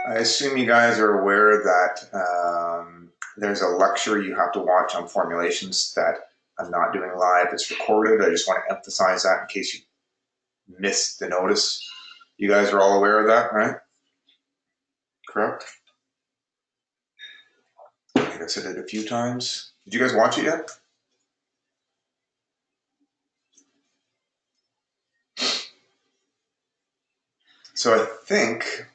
I assume you guys are aware that there's a lecture you have to watch on formulations that I'm not doing live. It's recorded. I just want to emphasize that in case you missed the notice. You guys are all aware of that, right? Correct? I guess I did it a few times. Did you guys watch it yet? So I think,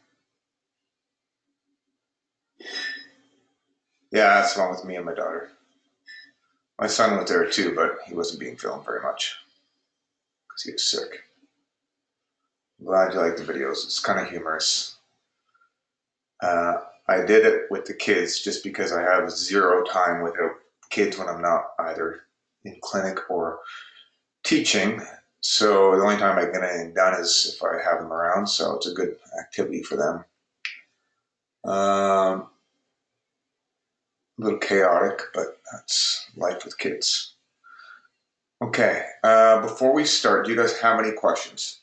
yeah, that's wrong with me and my daughter. My son was there too, but he wasn't being filmed very much because he was sick. I'm glad you like the videos. It's kind of humorous. I did it with the kids just because I have zero time without kids when I'm not either in clinic or teaching. So the only time I get anything done is if I have them around. So it's a good activity for them. A little chaotic, but that's life with kids. Okay, before we start, do you guys have any questions?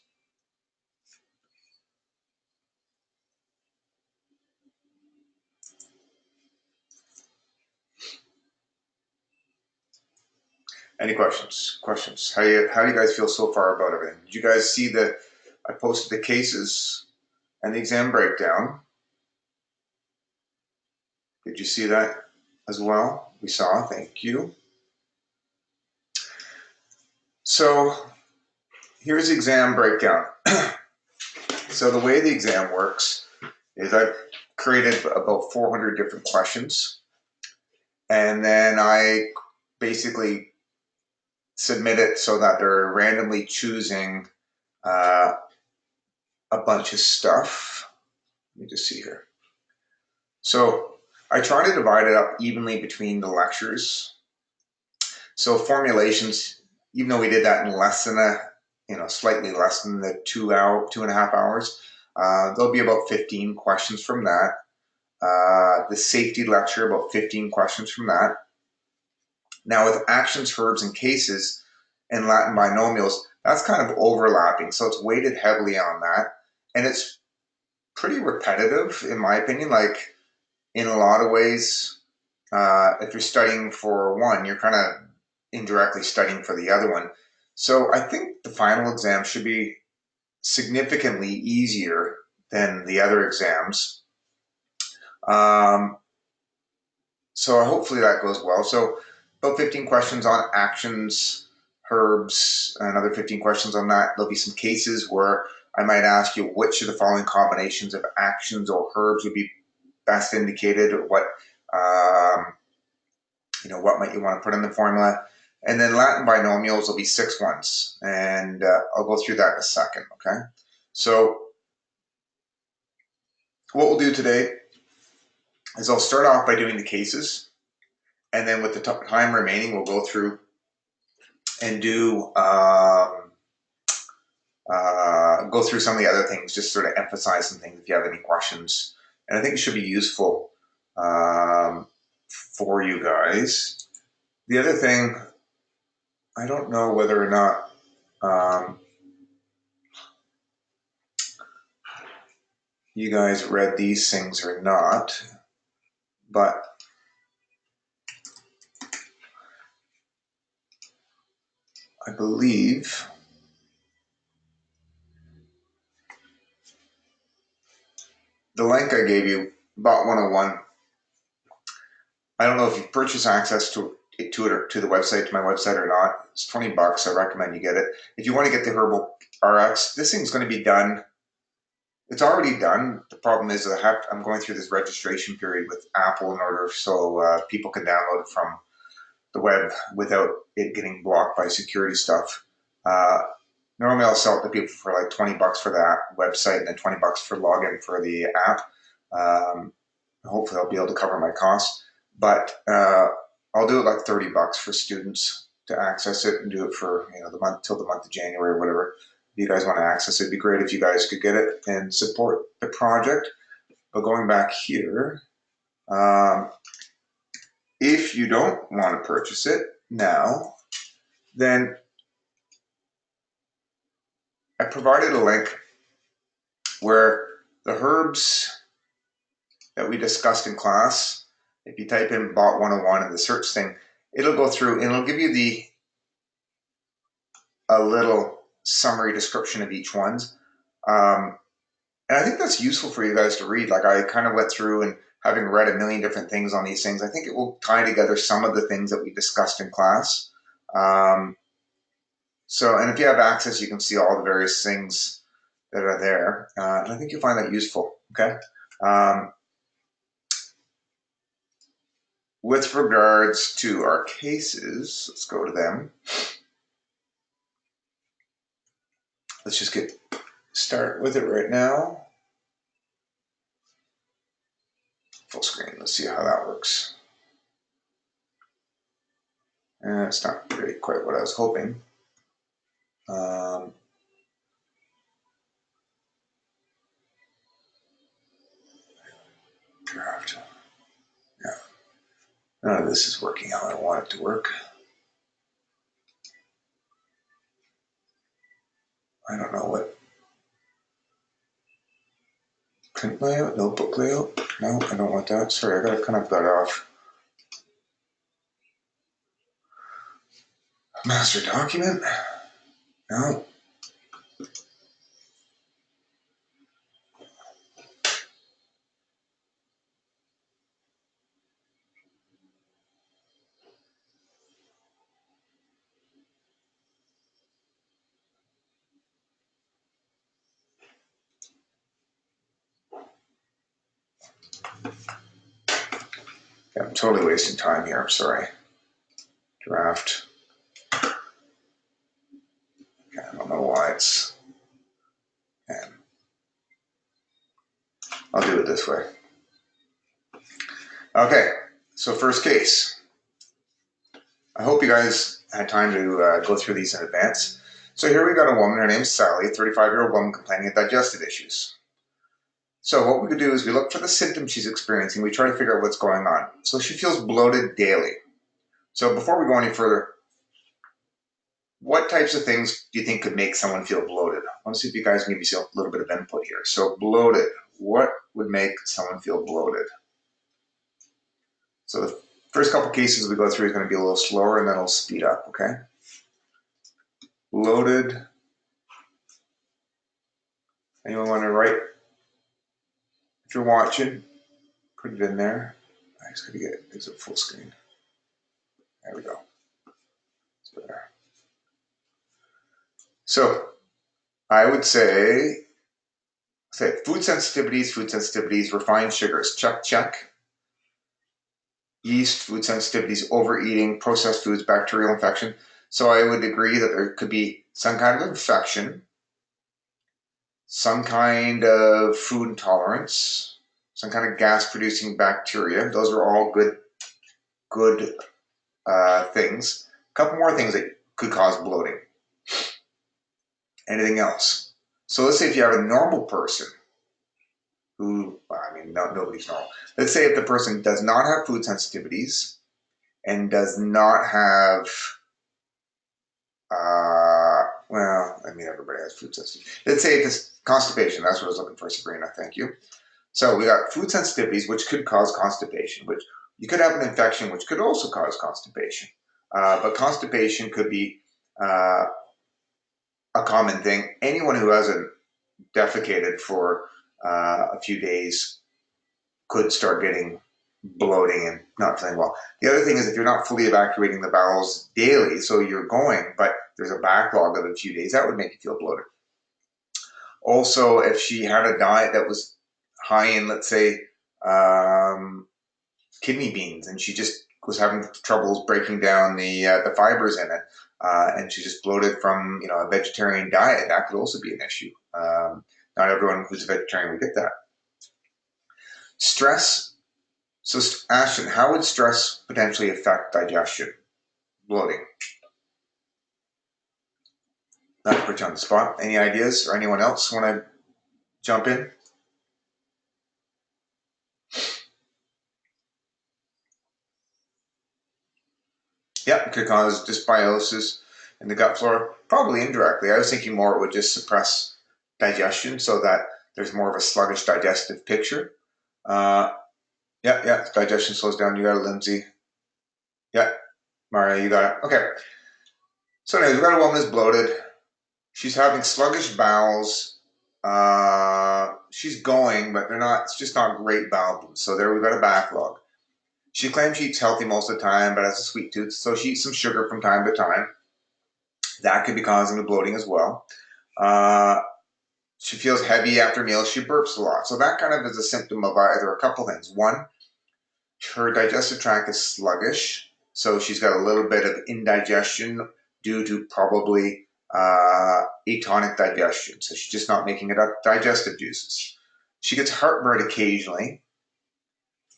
Any questions? Questions? How do you guys feel so far about everything? Did you guys see that I posted the cases and the exam breakdown? Did you see that as well? We saw, thank you. So here's the exam breakdown. So the way the exam works is I've created about 400 different questions, and then I basically submit it so that they're randomly choosing a bunch of stuff. Let me just see here. So I try to divide it up evenly between the lectures. So formulations, even though we did that in less than slightly less than the 2.5 hours, there'll be about 15 questions from that. The safety lecture, about 15 questions from that. Now with actions, verbs, and cases and Latin binomials, that's kind of overlapping. So it's weighted heavily on that. And it's pretty repetitive, in my opinion. Like in a lot of ways, if you're studying for one, you're kind of indirectly studying for the other one. So I think the final exam should be significantly easier than the other exams. So hopefully that goes well. So about 15 questions on actions, verbs, another 15 questions on that. There'll be some cases where I might ask you which of the following combinations of actions or verbs would be best indicated, or what what might you want to put in the formula. And then Latin binomials will be 6 ones, and I'll go through that in a second, okay? So what we'll do today is I'll start off by doing the cases, and then with the time remaining, we'll go through and go through some of the other things, just sort of emphasize some things if you have any questions. And I think it should be useful for you guys. The other thing, I don't know whether or not you guys read these things or not, but I believe the link I gave you, Bot101, I don't know if you purchase access to it or to the website, to my website or not. It's $20. I recommend you get it. If you want to get the Herbal RX, this thing's going to be done. It's already done. The problem is I'm going through this registration period with Apple in order so people can download it from the web without it getting blocked by security stuff. Normally I'll sell it to people for like $20 for that website and then $20 for login for the app. Hopefully I'll be able to cover my costs, but I'll do it like $30 for students to access it and do it for the month till the month of January or whatever. If you guys want to access it, it'd be great if you guys could get it and support the project. But going back here, if you don't want to purchase it now, then I provided a link where the herbs that we discussed in class. If you type in Bot101 in the search thing, it'll go through and it'll give you a little summary description of each one's. And I think that's useful for you guys to read. Like, I kind of went through, and having read a million different things on these things, I think it will tie together some of the things that we discussed in class. And if you have access, you can see all the various things that are there. And I think you'll find that useful, okay? With regards to our cases, let's go to them. Let's just start with it right now. Full screen, let's see how that works. It's not really quite what I was hoping. Draft. Yeah. None of this is working how I want it to work. I don't know what. Print layout, notebook layout. No, I don't want that. Sorry, I gotta kind of that off. Master document. No. Yeah, I'm totally wasting time here. I'm sorry. Draft. Okay, I don't know why it's. And I'll do it this way. Okay, so first case. I hope you guys had time to go through these in advance. So here we got a woman, her name's Sally, a 35-year-old woman complaining of digestive issues. So what we could do is we look for the symptoms she's experiencing. We try to figure out what's going on. So she feels bloated daily. So before we go any further, what types of things do you think could make someone feel bloated? I want to see if you guys can give me a little bit of input here. So bloated, what would make someone feel bloated? So the first couple cases we go through is going to be a little slower, and then it'll speed up, okay? Bloated. Anyone want to write? If you're watching, put it in there. I just got to get it. It's a full screen. There we go. It's better. So I would say food sensitivities, refined sugars, check. Yeast, food sensitivities, overeating, processed foods, bacterial infection. So I would agree that there could be some kind of infection, some kind of food intolerance, some kind of gas-producing bacteria. Those are all good things. A couple more things that could cause bloating. Anything else? So let's say if you have a normal person who, nobody's normal. Let's say if the person does not have food sensitivities and does not have, everybody has food sensitivities. Let's say it's constipation. That's what I was looking for, Sabrina. Thank you. So we got food sensitivities, which could cause constipation, which you could have an infection, which could also cause constipation. But constipation could be a common thing. Anyone who hasn't defecated for a few days could start getting bloating and not feeling well. The other thing is if you're not fully evacuating the bowels daily, so you're going, but there's a backlog of a few days, that would make you feel bloated. Also, if she had a diet that was high in, let's say, kidney beans, and she just was having troubles breaking down the fibers in it, and she just bloated from a vegetarian diet, that could also be an issue. Not everyone who's a vegetarian would get that. Stress. So Ashton, how would stress potentially affect digestion? Bloating. Not to put you on the spot. Any ideas or anyone else want to jump in? Yeah, it could cause dysbiosis in the gut flora, probably indirectly. I was thinking more it would just suppress digestion so that there's more of a sluggish digestive picture. Yeah, digestion slows down. You got it, Lindsay. Yeah, Maria, you got it. Okay. So anyways, we got a woman who's bloated. She's having sluggish bowels. She's going, but they're not. It's just not great bowel movements. So there we've got a backlog. She claims she eats healthy most of the time, but has a sweet tooth, so she eats some sugar from time to time. That could be causing the bloating as well. Uh, she feels heavy after meals. She burps a lot. So that kind of is a symptom of either a couple things. One, her digestive tract is sluggish, so she's got a little bit of indigestion due to probably atonic digestion. So she's just not making enough digestive juices. She gets heartburn occasionally,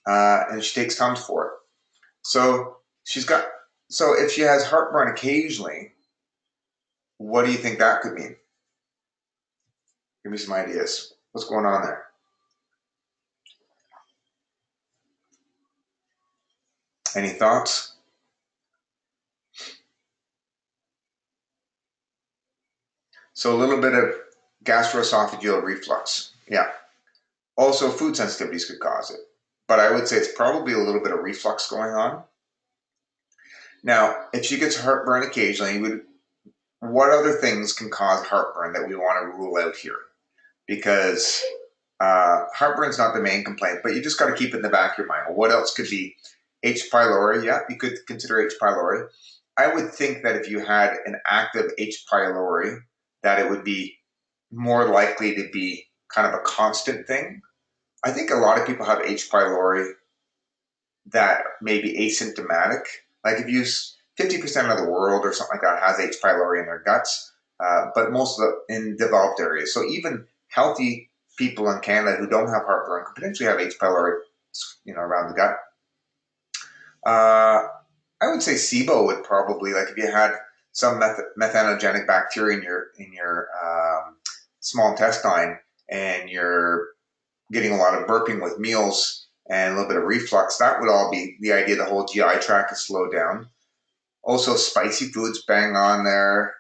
and she takes Tums for it. So she's got. So if she has heartburn occasionally, what do you think that could mean? Give me some ideas. What's going on there? Any thoughts? So a little bit of gastroesophageal reflux. Yeah. Also, food sensitivities could cause it. But I would say it's probably a little bit of reflux going on. Now, if she gets heartburn occasionally, what other things can cause heartburn that we want to rule out here? Because heartburn's not the main complaint, but you just got to keep it in the back of your mind. Well, what else could be? H. pylori, yeah, you could consider H. pylori. I would think that if you had an active H. pylori, that it would be more likely to be kind of a constant thing. I think a lot of people have H. pylori that may be asymptomatic. Like if you 50% of the world or something like that has H. pylori in their guts, but most of the in developed areas. So even healthy people in Canada who don't have heartburn could potentially have H. pylori, around the gut. I would say SIBO would probably, like if you had some methanogenic bacteria in your small intestine and you're getting a lot of burping with meals and a little bit of reflux, that would all be the idea. The whole GI tract is slowed down. Also, spicy foods, bang on there.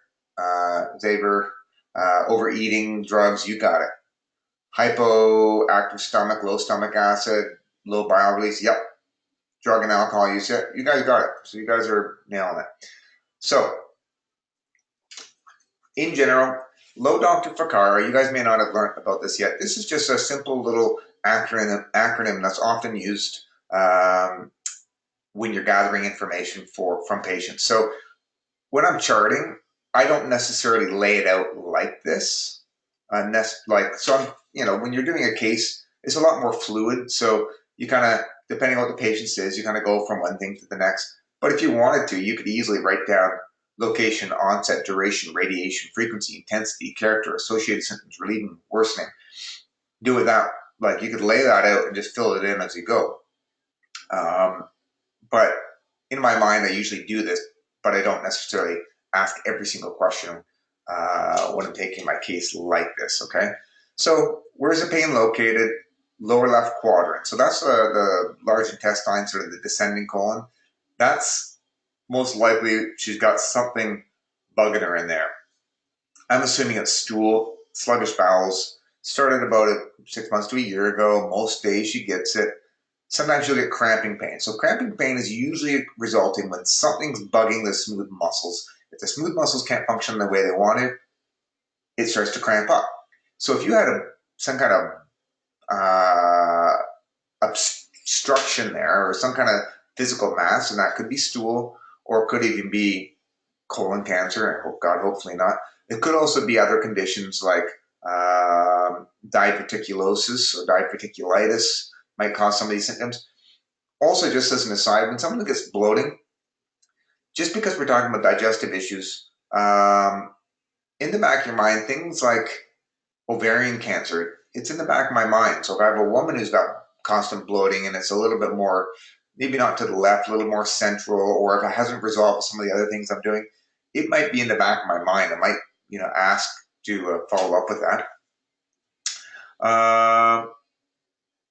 Xavier, overeating, drugs, you got it. Hypoactive stomach, low stomach acid, low bile release. Yep, drug and alcohol use. Yeah, you guys got it. So you guys are nailing it. So, in general, low Dr. Fakara, you guys may not have learned about this yet. This is just a simple little acronym that's often used when you're gathering information from patients. So when I'm charting, I don't necessarily lay it out like this. When you're doing a case, it's a lot more fluid. So you kind of, depending on what the patient says, you kind of go from one thing to the next. But if you wanted to, you could easily write down location, onset, duration, radiation, frequency, intensity, character, associated symptoms, relieving, worsening. Do it that, like you could lay that out and just fill it in as you go. But in my mind, I usually do this, but I don't necessarily ask every single question when I'm taking my case like this, okay? So where's the pain located? Lower left quadrant. So that's the large intestine, sort of the descending colon. That's most likely she's got something bugging her in there. I'm assuming it's stool, sluggish bowels. Started about 6 months to a year ago. Most days she gets it. Sometimes you'll get cramping pain. So cramping pain is usually resulting when something's bugging the smooth muscles. If the smooth muscles can't function the way they want to, it starts to cramp up. So if you had some kind of obstruction there or some kind of physical mass, and that could be stool or it could even be colon cancer, and God, hopefully not. It could also be other conditions like diverticulosis or diverticulitis might cause some of these symptoms. Also, just as an aside, when someone gets bloating, just because we're talking about digestive issues, in the back of your mind, things like ovarian cancer, it's in the back of my mind. So if I have a woman who's got constant bloating and it's a little bit more, maybe not to the left, a little more central, or if it hasn't resolved some of the other things I'm doing, it might be in the back of my mind. I might, ask to follow up with that.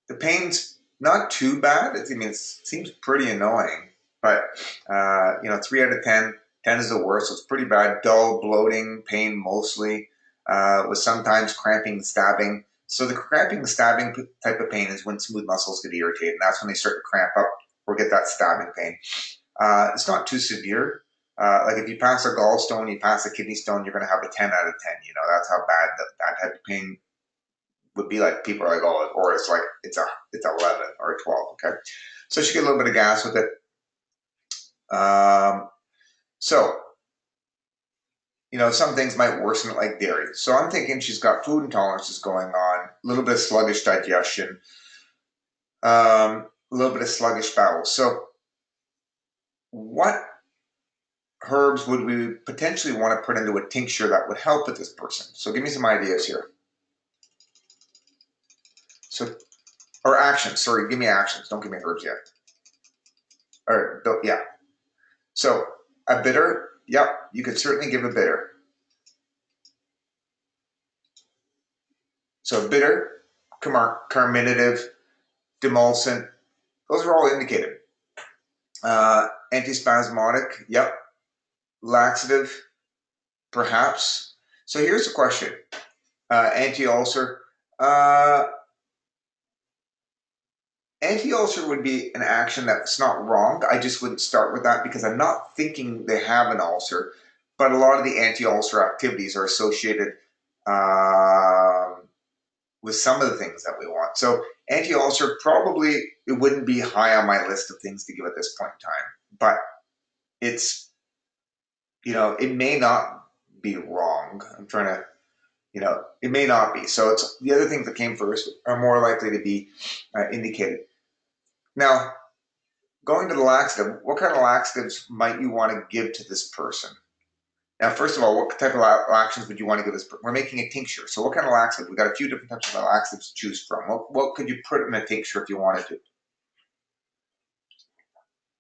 The pain's not too bad. It seems pretty annoying, but 3 out of 10. 10 is the worst, so it's pretty bad. Dull, bloating, pain mostly, with sometimes cramping, stabbing. So the cramping, stabbing type of pain is when smooth muscles get irritated, and that's when they start to cramp up or get that stabbing pain. It's not too severe. Like if you pass a gallstone, you pass a kidney stone, you're going to have a 10 out of 10. You know, that's how bad that type of pain would be. Like people are like, oh, or it's like it's 11 or a 12. Okay, so she get a little bit of gas with it. So you know, some things might worsen it, like dairy. So I'm thinking she's got food intolerances going on, a little bit of sluggish digestion, a little bit of sluggish bowels. So what herbs would we potentially want to put into a tincture that would help with this person? So give me some ideas here. So, or actions, sorry, give me actions. Don't give me herbs yet. Or, yeah. So a bitter, yep, you could certainly give a bitter. So bitter, carminative, demulcent, those are all indicated. Antispasmodic, yep. Laxative, perhaps. So here's the question. Anti-ulcer. Anti-ulcer would be an action that's not wrong. I just wouldn't start with that because I'm not thinking they have an ulcer, but a lot of the anti-ulcer activities are associated with some of the things that we want. So anti-ulcer, probably it wouldn't be high on my list of things to give at this point in time, but it's, you know, it may not be wrong. I'm trying to, you know, it may not be. So it's the other things that came first are more likely to be indicated. Now, going to the laxative, what kind of laxatives might you want to give to this person? Now, first of all, what type of laxatives would you want to give this person? We're making a tincture. So what kind of laxative? We've got a few different types of laxatives to choose from. What could you put in a tincture if you wanted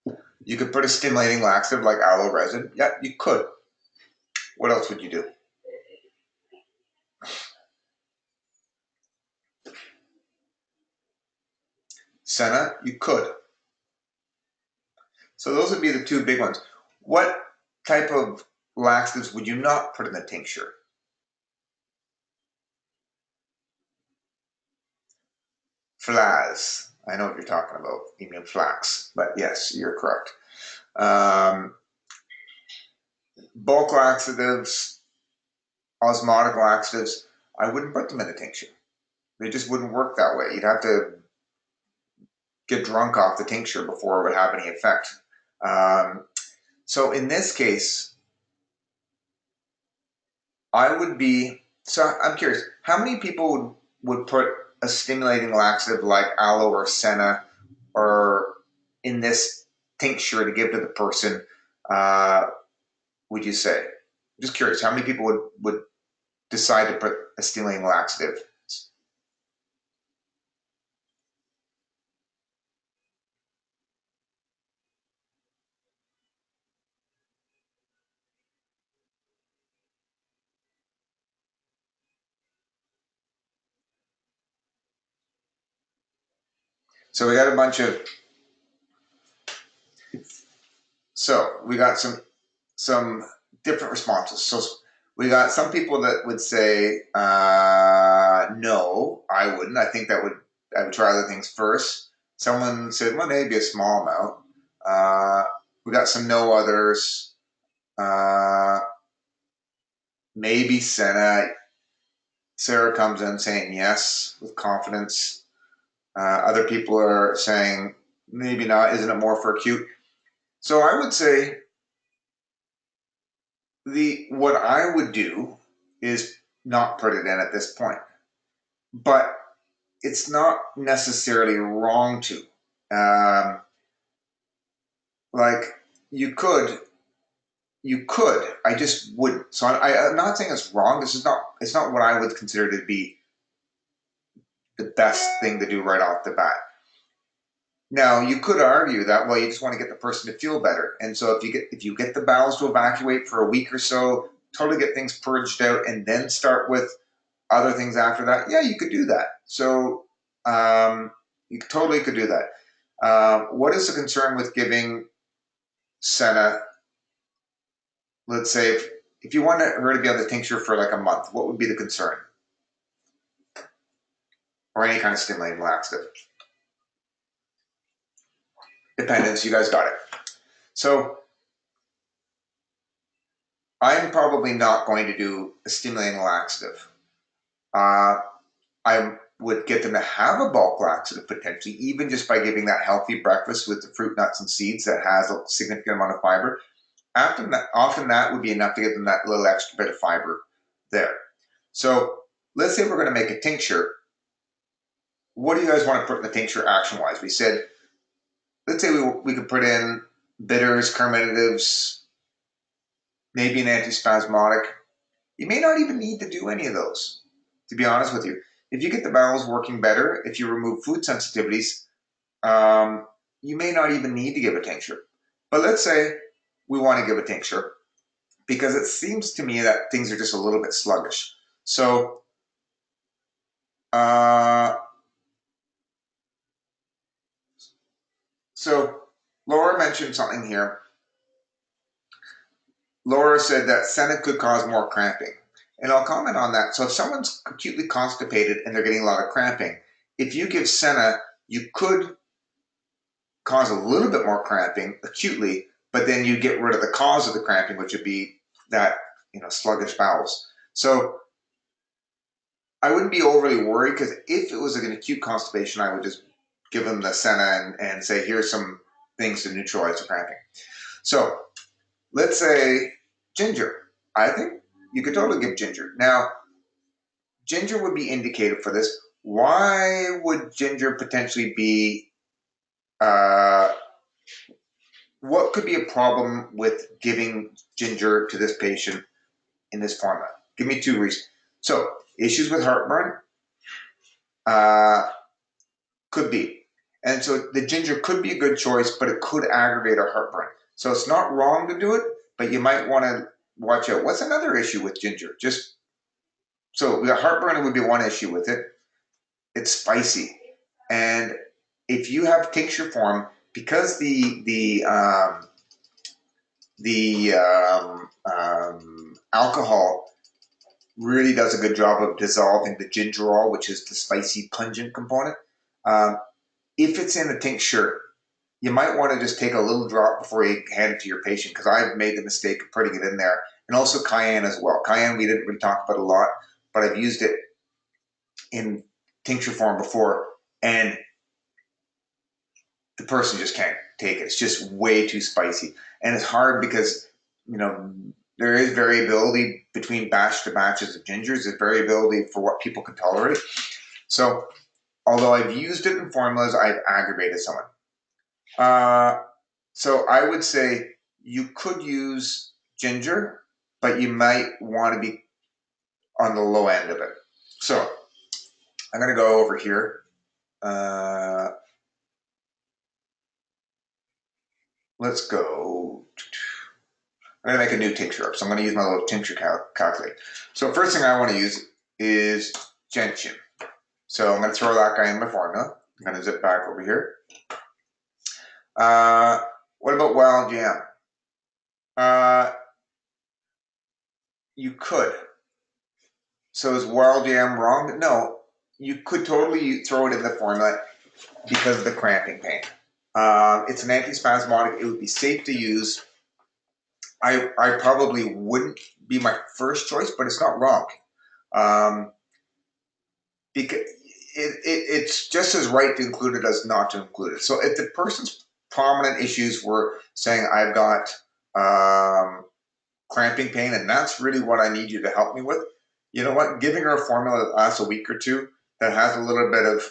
to? You could put a stimulating laxative like aloe resin. Yeah, you could. What else would you do? Senna, you could. So those would be the two big ones. What type of laxatives would you not put in the tincture? Flax. I know what you're talking about. You mean flax, but yes, you're correct. Bulk laxatives, osmotic laxatives, I wouldn't put them in a tincture. They just wouldn't work that way. You'd have to get drunk off the tincture before it would have any effect. So in this case, I would be, so I'm curious, how many people would put a stimulating laxative like aloe or senna or in this tincture to give to the person, would you say? Just curious, how many people would decide to put a stimulating laxative? So we got a bunch of, so we got some different responses. So we got some people that would say, no, I wouldn't. I think I would try other things first. Someone said, well, maybe a small amount. We got some no others. Maybe Senna. Sarah comes in saying yes with confidence. Other people are saying maybe not. Isn't it more for acute? So I would say what I would do is not put it in at this point, but it's not necessarily wrong to. Like you could. I just wouldn't. So I'm not saying it's wrong. This is not. It's not what I would consider to be the best thing to do right off the bat. Now you could argue that well, you just want to get the person to feel better, and so if you get the bowels to evacuate for a week or so, totally get things purged out, and then start with other things after that. Yeah, you could do that. So you totally could do that. What is the concern with giving Senna? Let's say if you wanted her to be on the tincture for like a month, what would be the concern? or any kind of stimulating laxative. Dependence, you guys got it. So I'm probably not going to do a stimulating laxative. I would get them to have a bulk laxative potentially, even just by giving that healthy breakfast with the fruit, nuts, and seeds that has a significant amount of fiber. After that, often that would be enough to give them that little extra bit of fiber there. So let's say we're going to make a tincture. What do you guys want to put in the tincture action-wise? We said, let's say we could put in bitters, carminatives, maybe an antispasmodic. You may not even need to do any of those, to be honest with you. If you get the bowels working better, if you remove food sensitivities, you may not even need to give a tincture. But let's say we want to give a tincture because it seems to me that things are just a little bit sluggish. So, Laura mentioned something here. Laura said that Senna could cause more cramping. And I'll comment on that. So if someone's acutely constipated and they're getting a lot of cramping, if you give Senna, you could cause a little bit more cramping acutely, but then you get rid of the cause of the cramping, which would be that, sluggish bowels. So I wouldn't be overly worried, because if it was an acute constipation, I would just give them the Senna and say, here's some things to neutralize the cramping. So let's say ginger. I think you could totally give ginger. Now, ginger would be indicated for this. Why would ginger potentially be, what could be a problem with giving ginger to this patient in this format? Give me 2 reasons. So, issues with heartburn could be. And so the ginger could be a good choice, but it could aggravate our heartburn. So it's not wrong to do it, but you might want to watch out. What's another issue with ginger? So the heartburn would be one issue with it. It's spicy. And if you have tincture form, because the alcohol really does a good job of dissolving the gingerol, which is the spicy pungent component. If it's in a tincture, you might want to just take a little drop before you hand it to your patient, because I've made the mistake of putting it in there. And also cayenne as well. Cayenne we didn't really talk about a lot, but I've used it in tincture form before, and the person just can't take it. It's just way too spicy. And it's hard because, there is variability between batch to batches of gingers. There's variability for what people can tolerate. So although I've used it in formulas, I've aggravated someone. So I would say you could use ginger, but you might want to be on the low end of it. So I'm going to go over here. Let's go. I'm going to make a new tincture up. So I'm going to use my little tincture calculator. So first thing I want to use is gentian. So I'm going to throw that guy in my formula. I'm going to zip back over here. What about wild jam? You could. So is wild jam wrong? No, you could totally throw it in the formula because of the cramping pain. It's an antispasmodic. It would be safe to use. I probably wouldn't be my first choice, but it's not wrong. Because it's just as right to include it as not to include it. So if the person's prominent issues were saying, I've got cramping pain, and that's really what I need you to help me with, you know what? Giving her a formula that lasts a week or two that has a little bit of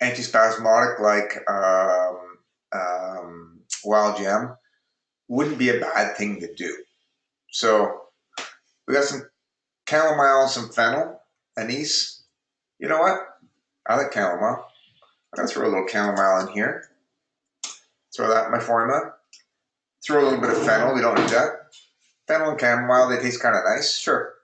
antispasmodic like wild gem wouldn't be a bad thing to do. So we got some chamomile, some fennel, anise. You know what? I like chamomile. I'm going to throw a little chamomile in here. Throw that in my formula. Throw a little bit of fennel. We don't need that. Fennel and chamomile, they taste kind of nice. Sure.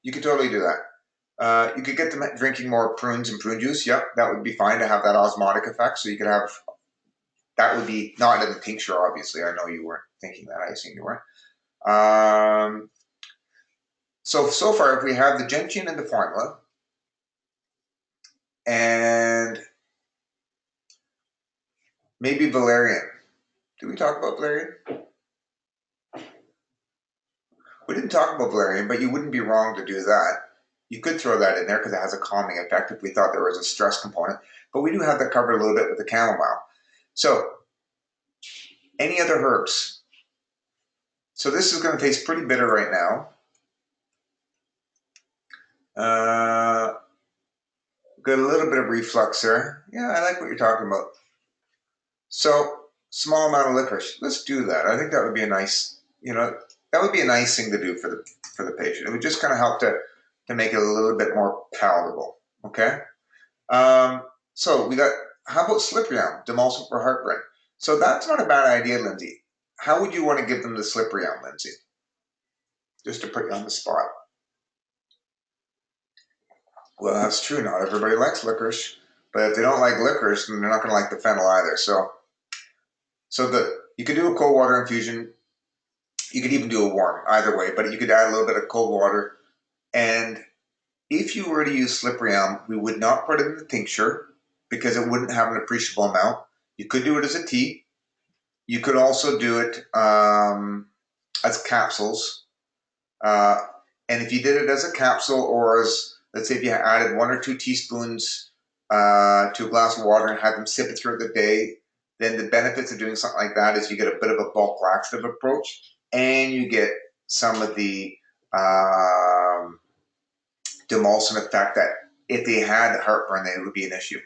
You could totally do that. You could get them drinking more prunes and prune juice. Yep, that would be fine to have that osmotic effect. So you could have, that would be not in the tincture, obviously. I know you weren't thinking that. I assume you weren't. So far, if we have the gentian in the formula, and maybe valerian. Did we talk about valerian? We didn't talk about valerian, but you wouldn't be wrong to do that. You could throw that in there because it has a calming effect if we thought there was a stress component. But we do have that covered a little bit with the chamomile. So, any other herbs? So this is going to taste pretty bitter right now. Got a little bit of reflux there. Yeah, I like what you're talking about. So, small amount of licorice. Let's do that. I think that would be a nice, that would be a nice thing to do for the patient. It would just kind of help to make it a little bit more palatable. Okay. So we got. How about slippery elm, demulcent for heartburn? So that's not a bad idea, Lindsay. How would you want to give them the slippery elm, Lindsay? Just to put you on the spot. Well, that's true. Not everybody likes licorice, but if they don't like licorice, then they're not going to like the fennel either. So you could do a cold water infusion. You could even do a warm, either way. But you could add a little bit of cold water. And if you were to use slippery elm, we would not put it in the tincture because it wouldn't have an appreciable amount. You could do it as a tea. You could also do it as capsules. And if you did it as a capsule, or as, let's say if you added 1 or 2 teaspoons to a glass of water and had them sip it throughout the day, then the benefits of doing something like that is you get a bit of a bulk laxative approach, and you get some of the demulcent effect that if they had heartburn, then it would be an issue.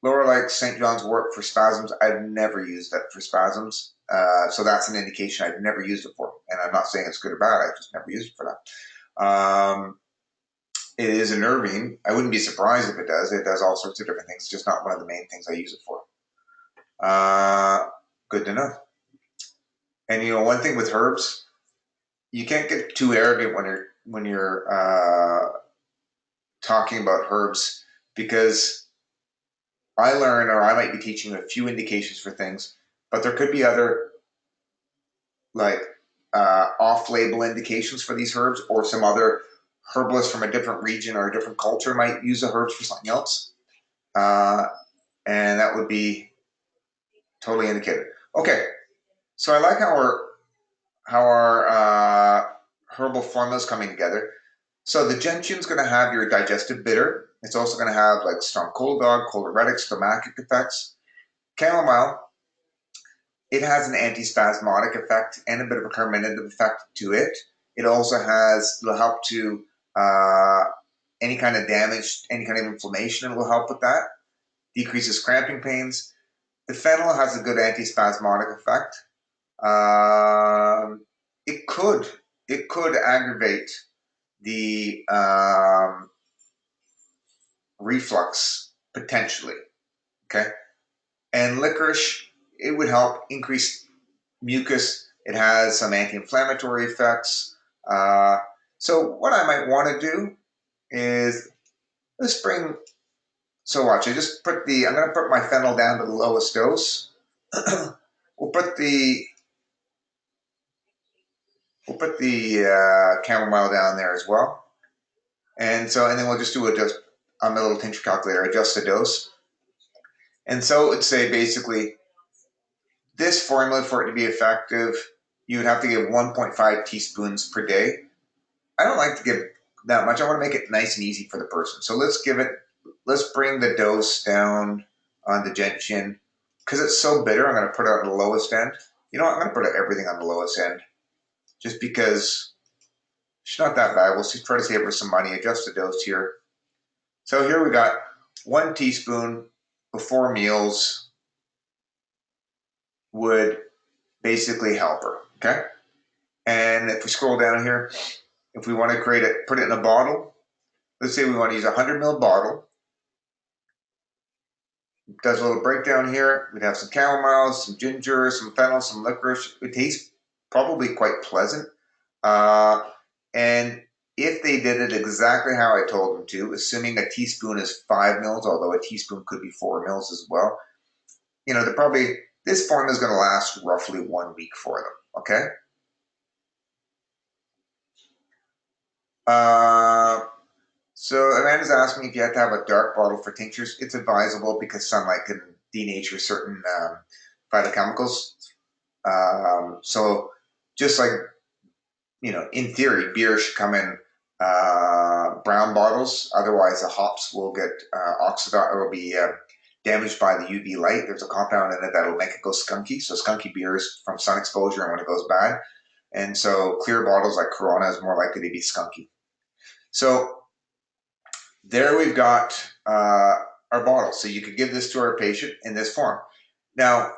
Laura likes St. John's wort for spasms. I've never used that for spasms. So that's an indication I've never used it for. And I'm not saying it's good or bad. I've just never used it for that. It is unnerving. I wouldn't be surprised if it does. It does all sorts of different things. It's just not one of the main things I use it for. Good to know. And one thing with herbs, you can't get too arrogant when you're talking about herbs, because I learn, or I might be teaching a few indications for things, but there could be other off-label indications for these herbs, or some other herbalist from a different region or a different culture might use the herbs for something else, and that would be totally indicated. Okay, so I like how our herbal formula is coming together. So the gentian's going to have your digestive bitter. It's also going to have like strong cold dog, choleritic, stomachic effects. Chamomile, it has an antispasmodic effect and a bit of a carminative effect to it. It also will help to any kind of damage, any kind of inflammation, it will help with that. Decreases cramping pains. The fennel has a good antispasmodic effect. It could aggravate the reflux potentially. Okay, and licorice, it would help increase mucus. It has some anti-inflammatory effects. So what I might want to do is let's bring. So watch. I'm going to put my fennel down to the lowest dose. We'll put the chamomile down there as well. And then we'll just do on the little tincture calculator, adjust the dose. And so it would say basically this formula, for it to be effective, you would have to give 1.5 teaspoons per day. I don't like to give that much. I want to make it nice and easy for the person. So let's bring the dose down on the gentian. Because it's so bitter, I'm going to put it on the lowest end. You know what? I'm going to put everything on the lowest end. Just because it's not that bad. We'll try to save her some money. Adjust the dose here. So here we got 1 teaspoon before meals would basically help her, okay? And if we scroll down here, if we want to put it in a bottle, let's say we want to use a 100 ml bottle. It does a little breakdown here. We'd have some chamomile, some ginger, some fennel, some licorice. It tastes probably quite pleasant. And if they did it exactly how I told them to, assuming a teaspoon is 5 mils, although a teaspoon could be 4 mils as well, this formula is going to last roughly 1 week for them, okay? So Amanda's asking me if you have to have a dark bottle for tinctures. It's advisable because sunlight can denature certain phytochemicals. So just like, in theory, beer should come in brown bottles. Otherwise, the hops will get oxidized or will be damaged by the UV light. There's a compound in it that will make it go skunky. So skunky beer is from sun exposure and when it goes bad. And so clear bottles like Corona is more likely to be skunky. So there we've got our bottle. So you could give this to our patient in this form. Now,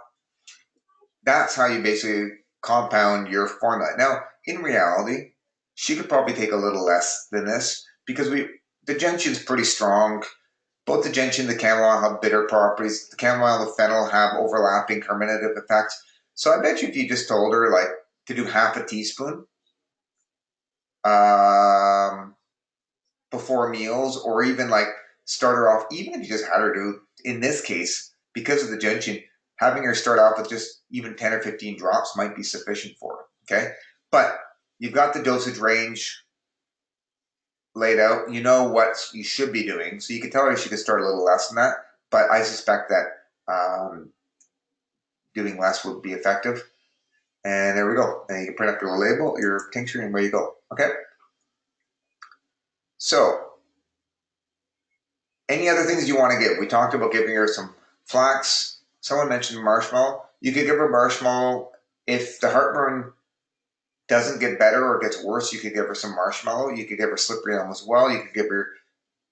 that's how you basically compound your formula. Now, in reality, she could probably take a little less than this because the gentian's pretty strong. Both the gentian and the chamomile have bitter properties. The chamomile and the fennel have overlapping carminative effects. So I bet you if you just told her like to do half a teaspoon before meals, or even like start her off, even if you just had her do, in this case, because of the gentian, having her start off with just even 10 or 15 drops might be sufficient for her, okay? But you've got the dosage range laid out. You know what you should be doing. So you could tell her she could start a little less than that, but I suspect that doing less would be effective. And there we go. And you can print up your label, your tincture, and where you go, okay? So, any other things you want to give? We talked about giving her some flax. Someone mentioned marshmallow. You could give her marshmallow. If the heartburn doesn't get better or gets worse, you could give her some marshmallow. You could give her slippery elm as well. You could give her,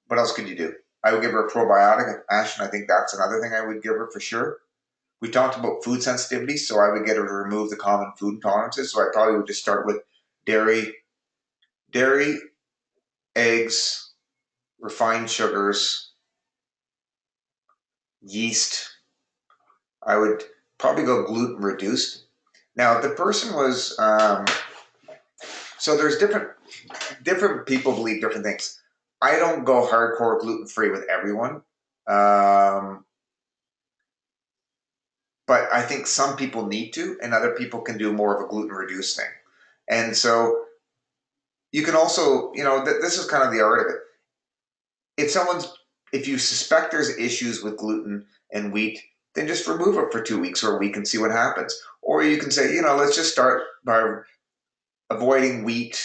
what else could you do? I would give her a probiotic. Ash, and I think that's another thing I would give her for sure. We talked about food sensitivity, so I would get her to remove the common food intolerances. So I probably would just start with dairy, eggs, refined sugars, yeast. I would probably go gluten reduced. Now, if the person was, so there's different people believe different things. I don't go hardcore gluten free with everyone, but I think some people need to, and other people can do more of a gluten reduced thing. And so you can also, this is kind of the art of it. If you suspect there's issues with gluten and wheat, then just remove it for 2 weeks or a week and see what happens. Or you can say, let's just start by avoiding wheat,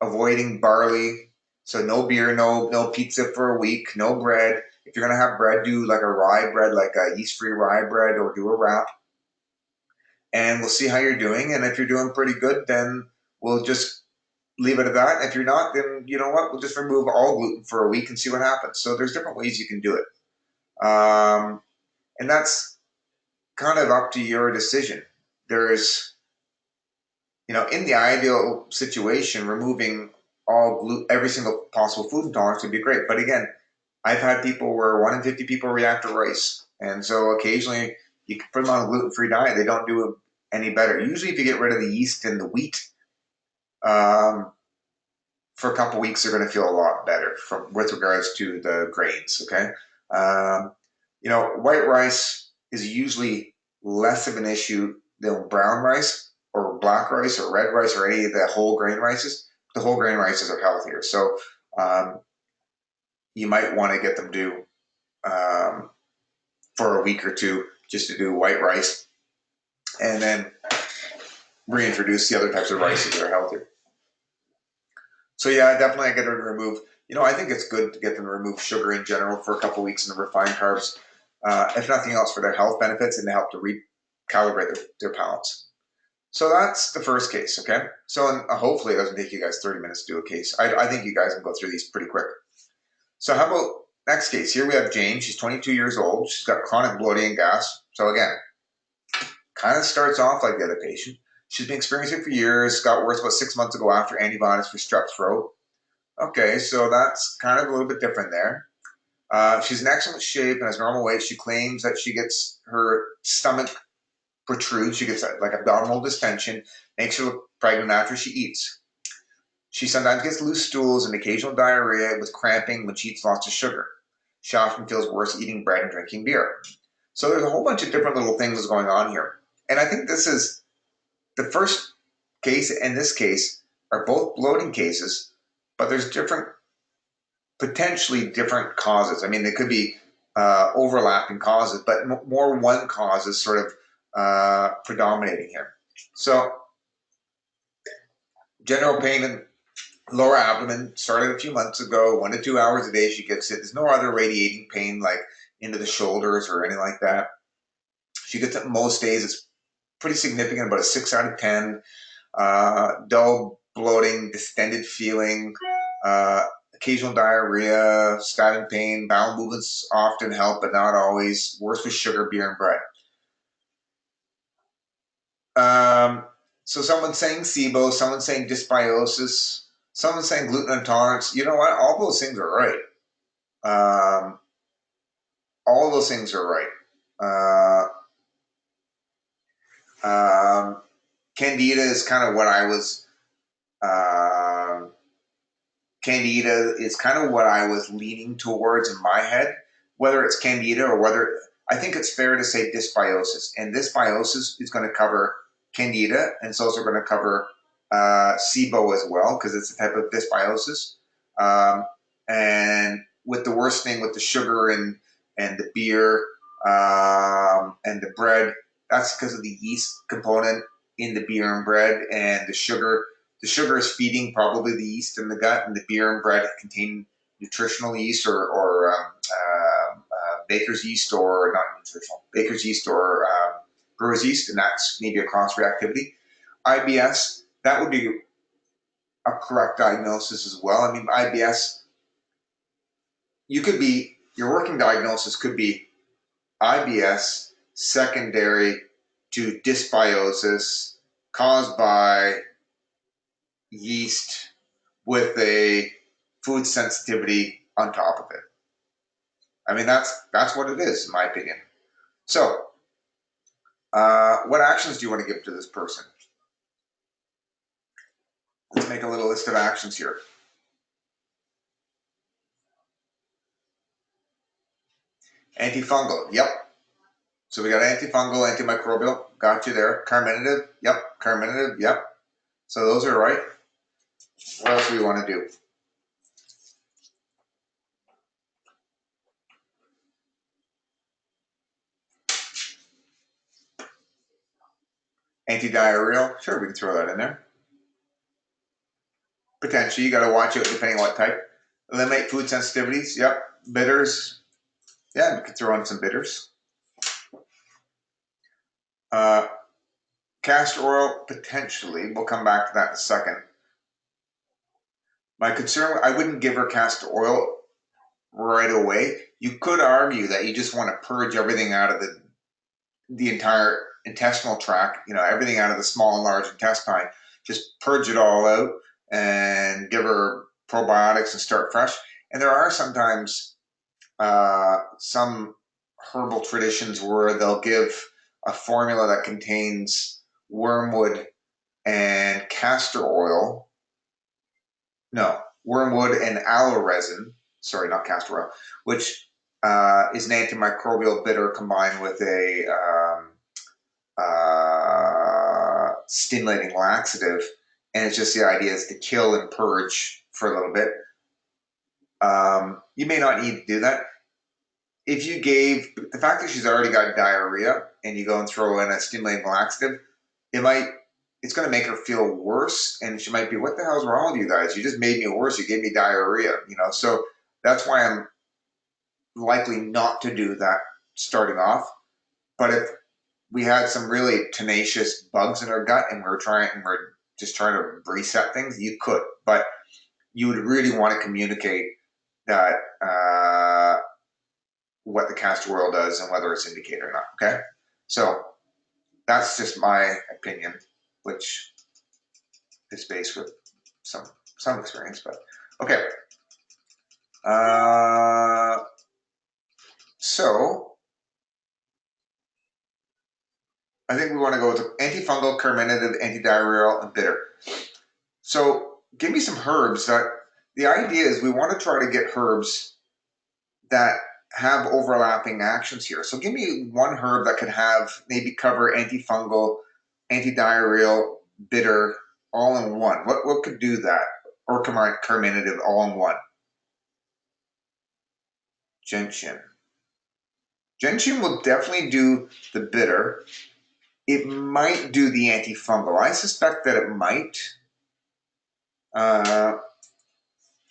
avoiding barley. So no beer, no pizza for a week, no bread. If you're gonna have bread, do like a rye bread, like a yeast-free rye bread, or do a wrap. And we'll see how you're doing. And if you're doing pretty good, then we'll just leave it at that. If you're not, then you know what? We'll just remove all gluten for a week and see what happens. So there's different ways you can do it. And that's kind of up to your decision. There's, in the ideal situation, removing every single possible food intolerance would be great. But again, I've had people where 1 in 50 people react to rice. And so occasionally you can put them on a gluten-free diet. They don't do any better. Usually if you get rid of the yeast and the wheat, for a couple weeks, they're going to feel a lot better with regards to the grains, okay? White rice is usually less of an issue than brown rice or black rice or red rice or any of the whole grain rices. The whole grain rices are healthier. So you might want to get them to for a week or two just to do white rice and then reintroduce the other types of rices that are healthier. So yeah, definitely I get her to remove, I think it's good to get them to remove sugar in general for a couple of weeks and the refined carbs, if nothing else for their health benefits and to help to recalibrate their palates. So that's the first case, okay? So hopefully it doesn't take you guys 30 minutes to do a case. I think you guys can go through these pretty quick. So how about next case? Here we have Jane. She's 22 years old. She's got chronic bloating gas. So again, kind of starts off like the other patient. She's been experiencing it for years. Got worse about 6 months ago after antibiotics for strep throat. Okay, so that's kind of a little bit different there. She's in excellent shape and has normal weight. She claims that she gets her stomach protrudes. She gets like abdominal distension, makes her look pregnant after she eats. She sometimes gets loose stools and occasional diarrhea with cramping when she eats lots of sugar. She often feels worse eating bread and drinking beer. So there's a whole bunch of different little things going on here. And I think this is, the first case and this case are both bloating cases, but there's potentially different causes. I mean, they could be overlapping causes, but more one cause is sort of predominating here. So general pain in lower abdomen started a few months ago, 1 to 2 hours a day she gets it. There's no other radiating pain like into the shoulders or anything like that. She gets it most days. It's pretty significant, about a 6 out of 10. Dull, bloating, distended feeling, occasional diarrhea, stabbing pain, bowel movements often help, but not always. Worse with sugar, beer, and bread. So someone's saying SIBO, someone's saying dysbiosis, someone's saying gluten intolerance. You know what? All those things are right. All those things are right. Candida is kind of what I was. Candida is kind of what I was leaning towards in my head. Whether it's Candida or whether I think it's fair to say dysbiosis, and dysbiosis is going to cover Candida, and it's also going to cover SIBO as well because it's a type of dysbiosis. And with the worsening with the sugar and the beer and the bread, that's because of the yeast component in the beer and bread, and the sugar. The sugar is feeding probably the yeast in the gut, and the beer and bread contain nutritional yeast or baker's yeast, or not nutritional, baker's yeast or brewer's yeast, and that's maybe a cross-reactivity. IBS, that would be a correct diagnosis as well. I mean, IBS, your working diagnosis could be IBS secondary to dysbiosis caused by yeast with a food sensitivity on top of it. I mean, that's what it is, in my opinion. So, what actions do you want to give to this person? Let's make a little list of actions here. Antifungal, yep. So we got antifungal, antimicrobial, got you there. Carminative, yep. Carminative, yep. So those are right. What else do we want to do? Antidiarrheal, sure, we can throw that in there. Potentially, you got to watch it depending on what type. Eliminate food sensitivities, yep. Bitters, yeah, we could throw in some bitters. Castor oil, potentially. We'll come back to that in a second. My concern, I wouldn't give her castor oil right away. You could argue that you just want to purge everything out of the entire intestinal tract, you know, everything out of the small and large intestine. Just purge it all out and give her probiotics and start fresh. And there are sometimes some herbal traditions where they'll give a formula that contains wormwood and castor oil. No, wormwood and aloe resin. Sorry, not castor oil, which is an antimicrobial bitter combined with a stimulating laxative. And it's just the idea is to kill and purge for a little bit. You may not need to do that. If you gave, the fact that she's already got diarrhea and you go and throw in a stimulating laxative, it's going to make her feel worse, and she might be, what the hell's wrong with you guys? You just made me worse. You gave me diarrhea, you know? So that's why I'm likely not to do that starting off. But if we had some really tenacious bugs in her gut and we're just trying to reset things, you could. But you would really want to communicate that what the castor oil does and whether it's indicated or not, okay? So that's just my opinion, which is based with some experience, but okay. So I think we want to go with antifungal, carminative, antidiarrheal, and bitter. So give me some herbs that, the idea is we want to try to get herbs that have overlapping actions here. So give me one herb that could have, maybe cover antifungal, antidiarrheal, bitter, all in one. What could do that? or carminative all in one. Gentian. Gentian will definitely do the bitter. It might do the antifungal. I suspect that it might.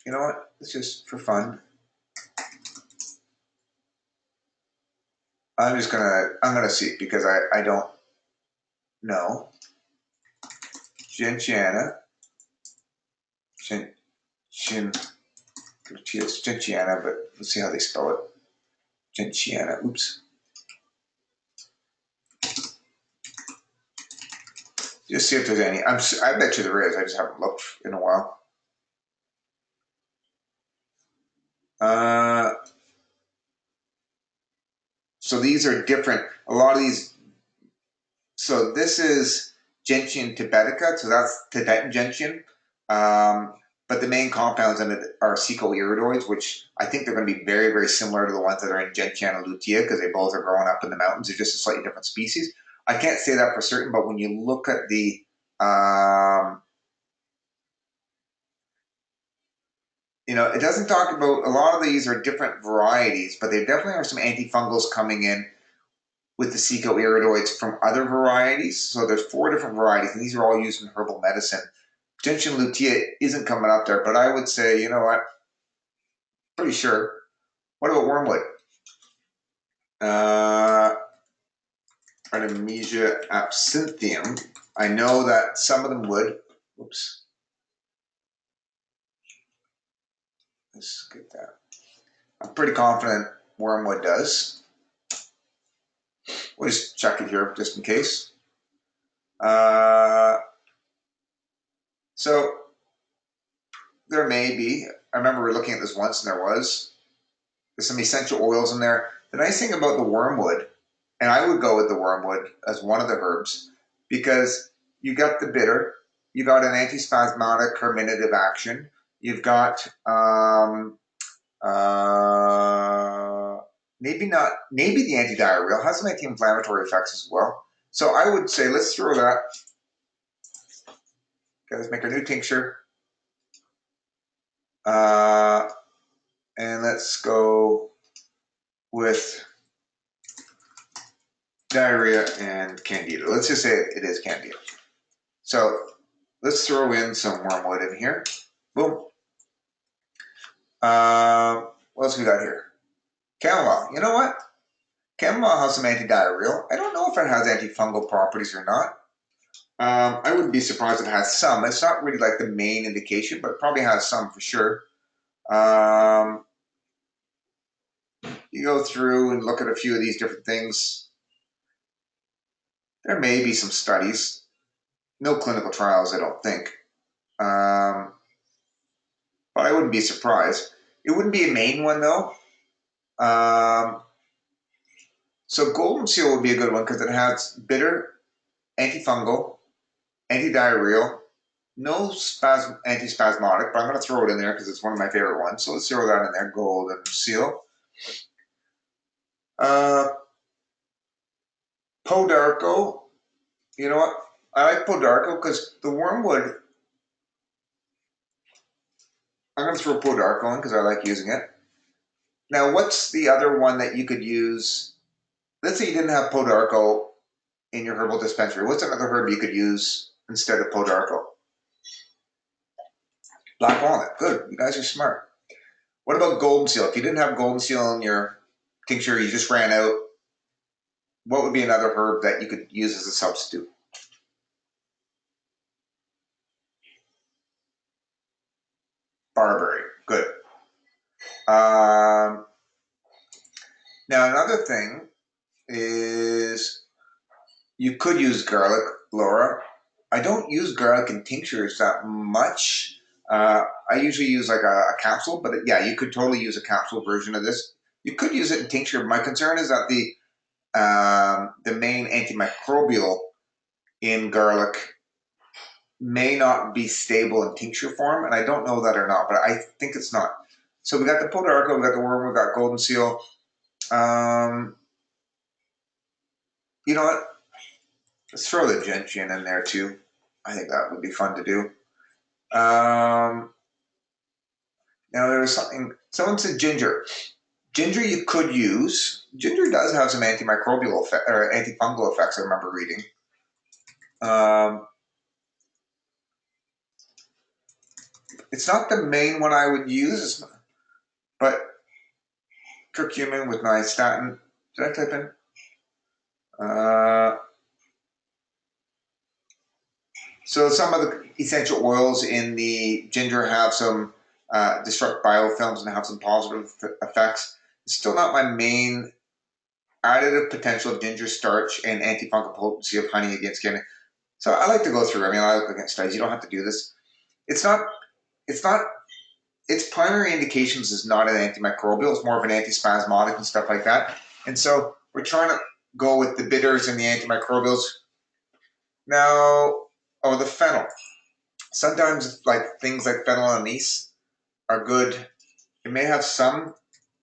You know what? It's just for fun. I'm gonna see because I don't know. Gentiana. It's Gentiana, but let's see how they spell it. Gentiana. Oops. Just see if there's any. I bet you there is. I just haven't looked in a while. So these are different. A lot of these. So this is Gentian tibetica. So that's Tibetan gentian. But the main compounds in it are secoiridoids, which I think they're going to be very, very similar to the ones that are in Gentiana lutea because they both are growing up in the mountains. They're just a slightly different species. I can't say that for certain, but when you look at the it doesn't talk about, a lot of these are different varieties, but there definitely are some antifungals coming in with the secoiridoids from other varieties. So there's 4 different varieties, and these are all used in herbal medicine. Gentian lutea isn't coming up there, but I would say, you know what, pretty sure. What about wormwood? Artemisia absinthium. I know that some of them would. Oops. Let's get that. I'm pretty confident wormwood does. We'll just check it here just in case. So there may be, I remember we were looking at this once and there's some essential oils in there. The nice thing about the wormwood, and I would go with the wormwood as one of the herbs, because you got the bitter, you got an antispasmodic carminative action, you've got maybe the antidiarrheal has some anti-inflammatory effects as well. So I would say let's throw that. Okay, let's make a new tincture. And let's go with diarrhea and candida. Let's just say it is candida. So let's throw in some wormwood in here. Boom. What else we got here? Chamomile. You know what? Chamomile has some antidiarrheal. I don't know if it has antifungal properties or not. I wouldn't be surprised if it has some. It's not really like the main indication, but it probably has some for sure. You go through and look at a few of these different things. There may be some studies. No clinical trials, I don't think. But I wouldn't be surprised. It wouldn't be a main one, though. So golden seal would be a good one because it has bitter, antifungal, antidiarrheal, no antispasmodic, but I'm going to throw it in there because it's one of my favorite ones. So let's throw that in there, golden seal. Podarco. You know what? I like Podarco because the wormwood, I'm going to throw Podarco in because I like using it. Now, what's the other one that you could use? Let's say you didn't have Podarco in your herbal dispensary. What's another herb you could use instead of Podarco? Black walnut. Good. You guys are smart. What about golden seal? If you didn't have golden seal in your tincture, you just ran out, what would be another herb that you could use as a substitute? Barberry. Good. Now, another thing is you could use garlic, Laura. I don't use garlic in tinctures that much. I usually use like a capsule, but yeah, you could totally use a capsule version of this. You could use it in tincture. My concern is that the main antimicrobial in garlic may not be stable in tincture form, and I don't know that or not, but I think it's not. So we got the Podarco, we got the worm, we got golden seal. You know what? Let's throw the gentian in there too. I think that would be fun to do. Now there's something, someone said ginger. Ginger you could use. Ginger does have some antimicrobial effect, or antifungal effects, I remember reading. It's not the main one I would use, but curcumin with nystatin. Did I type in? So some of the essential oils in the ginger have some disrupt biofilms and have some positive effects. It's still not my main additive potential of ginger starch and antifungal potency of honey against skin. So I like to go through. I mean, I look at studies. You don't have to do this. It's not. Its primary indications is not an antimicrobial. It's more of an antispasmodic and stuff like that. And so we're trying to go with the bitters and the antimicrobials. Now, the fennel. Sometimes like things like phenyl anise are good. It may have some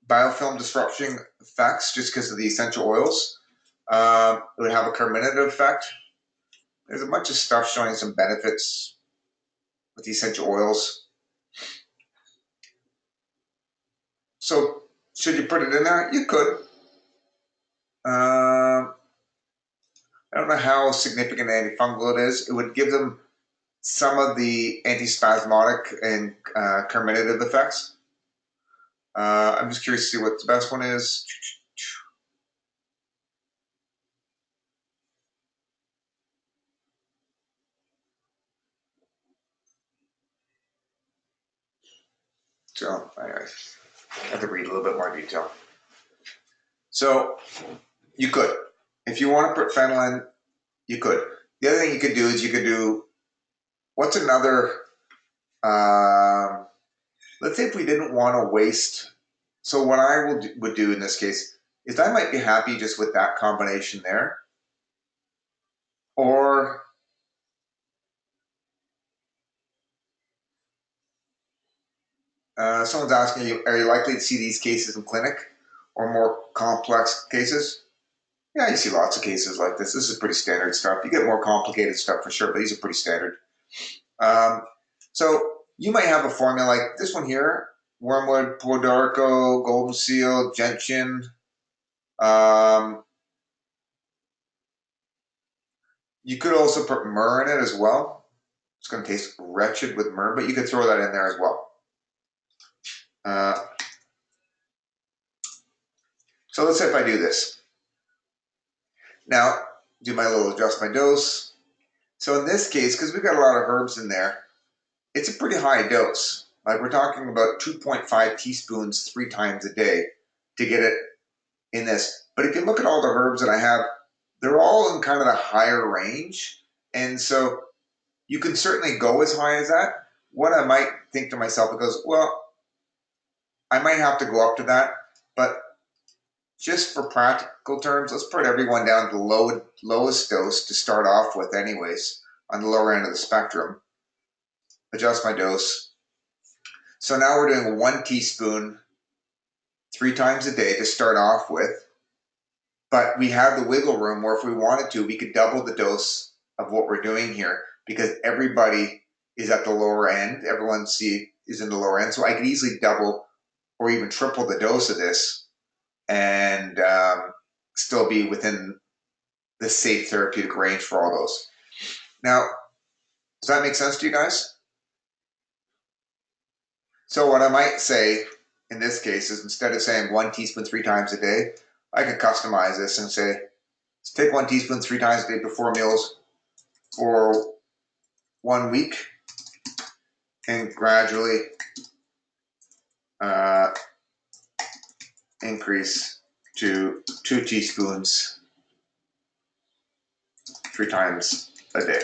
biofilm disruption effects just because of the essential oils. It would have a carminative effect. There's a bunch of stuff showing some benefits with the essential oils. So should you put it in there? You could. I don't know how significant antifungal it is. It would give them some of the antispasmodic and carminative effects. I'm just curious to see what the best one is. So, anyway, I have to read a little bit more detail. So, you could. If you want to put fennel in, you could. The other thing you could do is you could do, what's another, let's say if we didn't want to waste, so what I would do in this case is I might be happy just with that combination there. Or someone's asking you, are you likely to see these cases in clinic or more complex cases? Yeah, you see lots of cases like this. This is pretty standard stuff. You get more complicated stuff for sure, but these are pretty standard. So you might have a formula like this one here: Wormwood, Podarico, Golden Seal, Gentian. You could also put myrrh in it as well. It's going to taste wretched with myrrh, but you could throw that in there as well. So let's say if I do this. Now, do my little adjust my dose. So in this case, because we've got a lot of herbs in there, it's a pretty high dose. Like we're talking about 2.5 teaspoons 3 times a day to get it in this. But if you look at all the herbs that I have, they're all in kind of the higher range. And so you can certainly go as high as that. What I might think to myself, it goes, well, I might have to go up to that, but just for practical terms, let's put everyone down to the lowest dose to start off with anyways, on the lower end of the spectrum. Adjust my dose. So now we're doing 1 teaspoon 3 times a day to start off with. But we have the wiggle room where if we wanted to, we could double the dose of what we're doing here because everybody is at the lower end. Everyone is in the lower end. So I could easily double or even triple the dose of this and still be within the safe therapeutic range for all those. Now, does that make sense to you guys? So what I might say in this case is instead of saying 1 teaspoon 3 times a day, I could customize this and say, let's take 1 teaspoon 3 times a day before meals for 1 week and gradually increase to 2 teaspoons 3 times a day.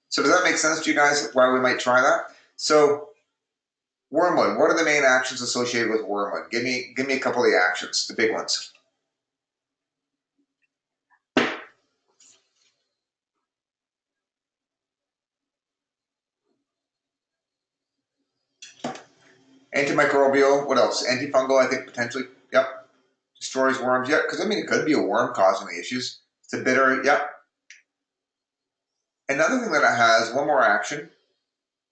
So does that make sense to you guys why we might try that? So wormwood, what are the main actions associated with wormwood? Give me a couple of the actions, the big ones. Antimicrobial, what else? Antifungal, I think potentially, yep. Destroys worms, yep, because I mean it could be a worm causing the issues. It's a bitter, yep. Another thing that it has, one more action,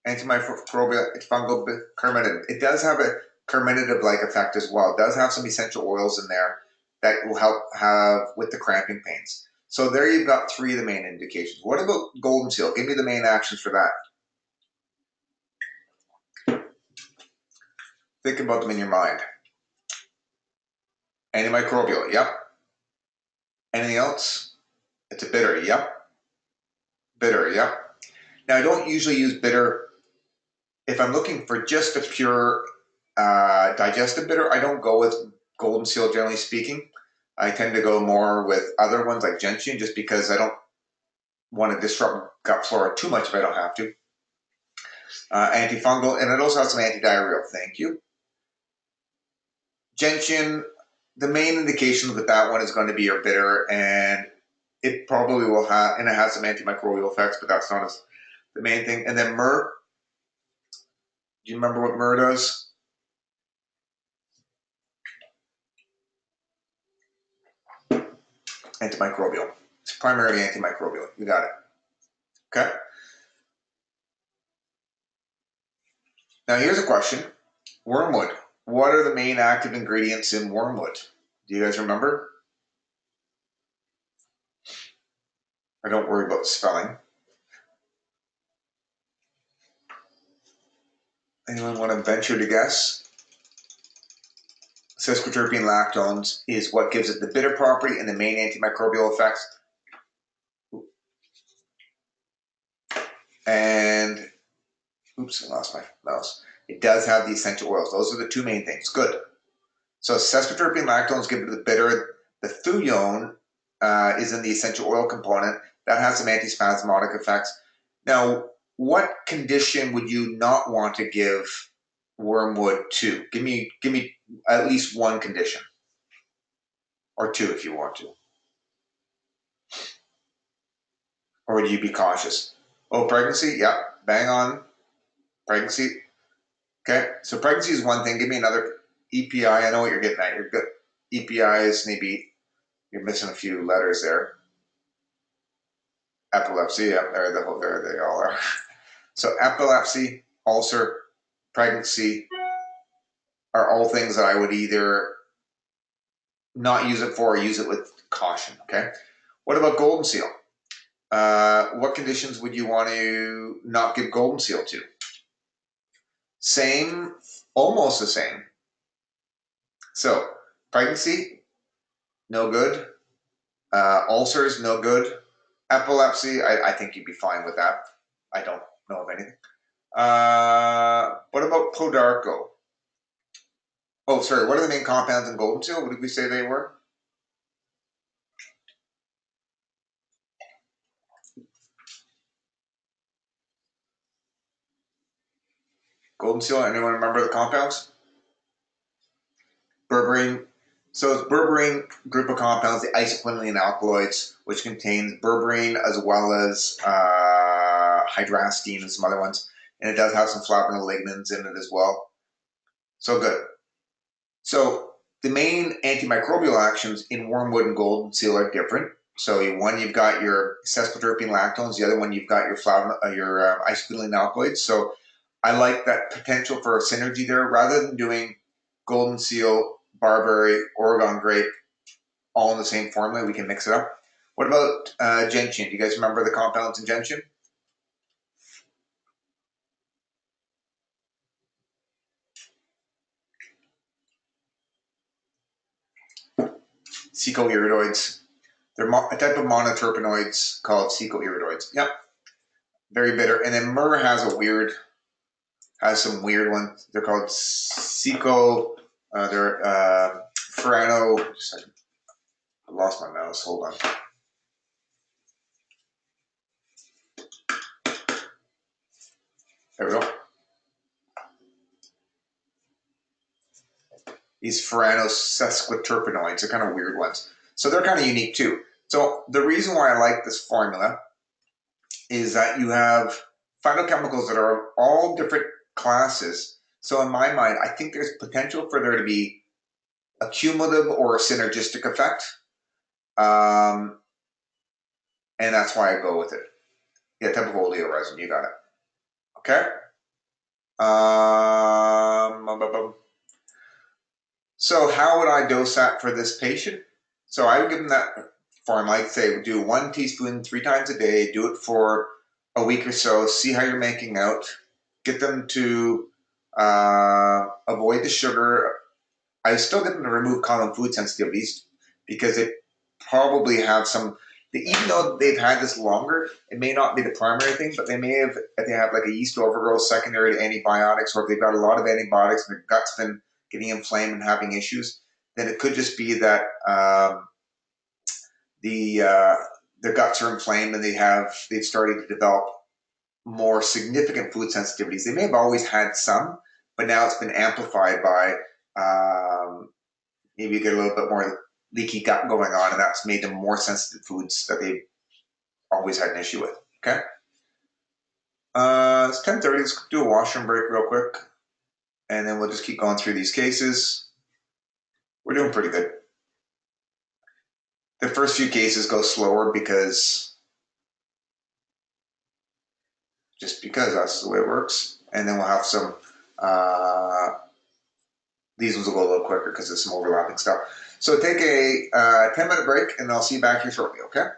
antimicrobial, fungal, carminative. It does have a carminative-like effect as well. It does have some essential oils in there that will help have with the cramping pains. So there you've got 3 of the main indications. What about golden seal? Give me the main actions for that. Think about them in your mind. Antimicrobial, yep. Anything else? It's a bitter, yep. Bitter, yep. Now I don't usually use bitter if I'm looking for just a pure digestive bitter. I don't go with golden seal, generally speaking. I tend to go more with other ones like gentian, just because I don't want to disrupt gut flora too much if I don't have to. Antifungal, and it also has some antidiarrheal. Thank you. Gentian, the main indication with that one is going to be your bitter, and it probably will have, and it has some antimicrobial effects, but that's not the main thing. And then myrrh. Do you remember what myrrh does? Antimicrobial. It's primarily antimicrobial. You got it. Okay. Now here's a question. Wormwood. What are the main active ingredients in wormwood? Do you guys remember? I don't worry about spelling. Anyone want to venture to guess? Sesquiterpene lactones is what gives it the bitter property and the main antimicrobial effects. And, oops, I lost my mouse. It does have the essential oils. Those are the 2 main things. Good. So sesquiterpene lactones give it the bitter. The thuone is in the essential oil component. That has some antispasmodic effects. Now, what condition would you not want to give wormwood to? Give me at least one condition, or 2 if you want to. Or would you be cautious? Oh, pregnancy? Yep, bang on. Pregnancy. Okay, so pregnancy is one thing. Give me another. EPI. I know what you're getting at. You're good. EPI is maybe you're missing a few letters there. Epilepsy. Yep, there they all are. So epilepsy, ulcer, pregnancy are all things that I would either not use it for or use it with caution. Okay. What about golden seal? What conditions would you want to not give golden seal to? Same, almost the same. So pregnancy, no good. Ulcers, no good. Epilepsy, I think you'd be fine with that. I don't know of anything. What about podarco? Oh, sorry. What are the main compounds in golden seal? What did we say they were? Golden seal. Anyone remember the compounds? Berberine. So it's berberine group of compounds, the isoquinoline alkaloids, which contains berberine as well as hydrastine and some other ones. And it does have some flavonolignin in it as well. So good. So the main antimicrobial actions in wormwood and golden seal are different. So one, you've got your sesquiterpene lactones. The other one, you've got your isoquinoline alkaloids. So I like that potential for a synergy there. Rather than doing golden seal, barberry, Oregon grape, all in the same formula, we can mix it up. What about gentian? Do you guys remember the compounds in gentian? Secoiridoids. They're a type of monoterpenoids called secoiridoids. Yep. Very bitter. And then myrrh has some weird ones. They're called they're Ferrano. Just a second. I lost my mouse. Hold on. There we go. These Ferrano-sesquiterpenoids are kind of weird ones. So they're kind of unique too. So the reason why I like this formula is that you have phytochemicals that are all different classes. So in my mind, I think there's potential for there to be a cumulative or a synergistic effect. And that's why I go with it. Yeah, type of oleoresin. You got it. Okay. So how would I dose that for this patient? So I would give them that form, like say, do 1 teaspoon 3 times a day, do it for a week or so, see how you're making out, get them to avoid the sugar. I still get them to remove common food sensitivities because they probably have some, even though they've had this longer, it may not be the primary thing, but they may have, if they have like a yeast overgrowth secondary to antibiotics, or if they've got a lot of antibiotics and their gut's been getting inflamed and having issues, then it could just be that their guts are inflamed and they've started to develop more significant food sensitivities. They may have always had some, but now it's been amplified by maybe you get a little bit more leaky gut going on, and that's made them more sensitive to foods that they've always had an issue with. Okay. It's 10:30. Let's do a washroom break real quick, and then we'll just keep going through these cases. We're doing pretty good. The first few cases go slower because that's the way it works. And then we'll have some, these ones will go a little quicker because there's some overlapping stuff. So take a 10-minute break, and I'll see you back here shortly, okay?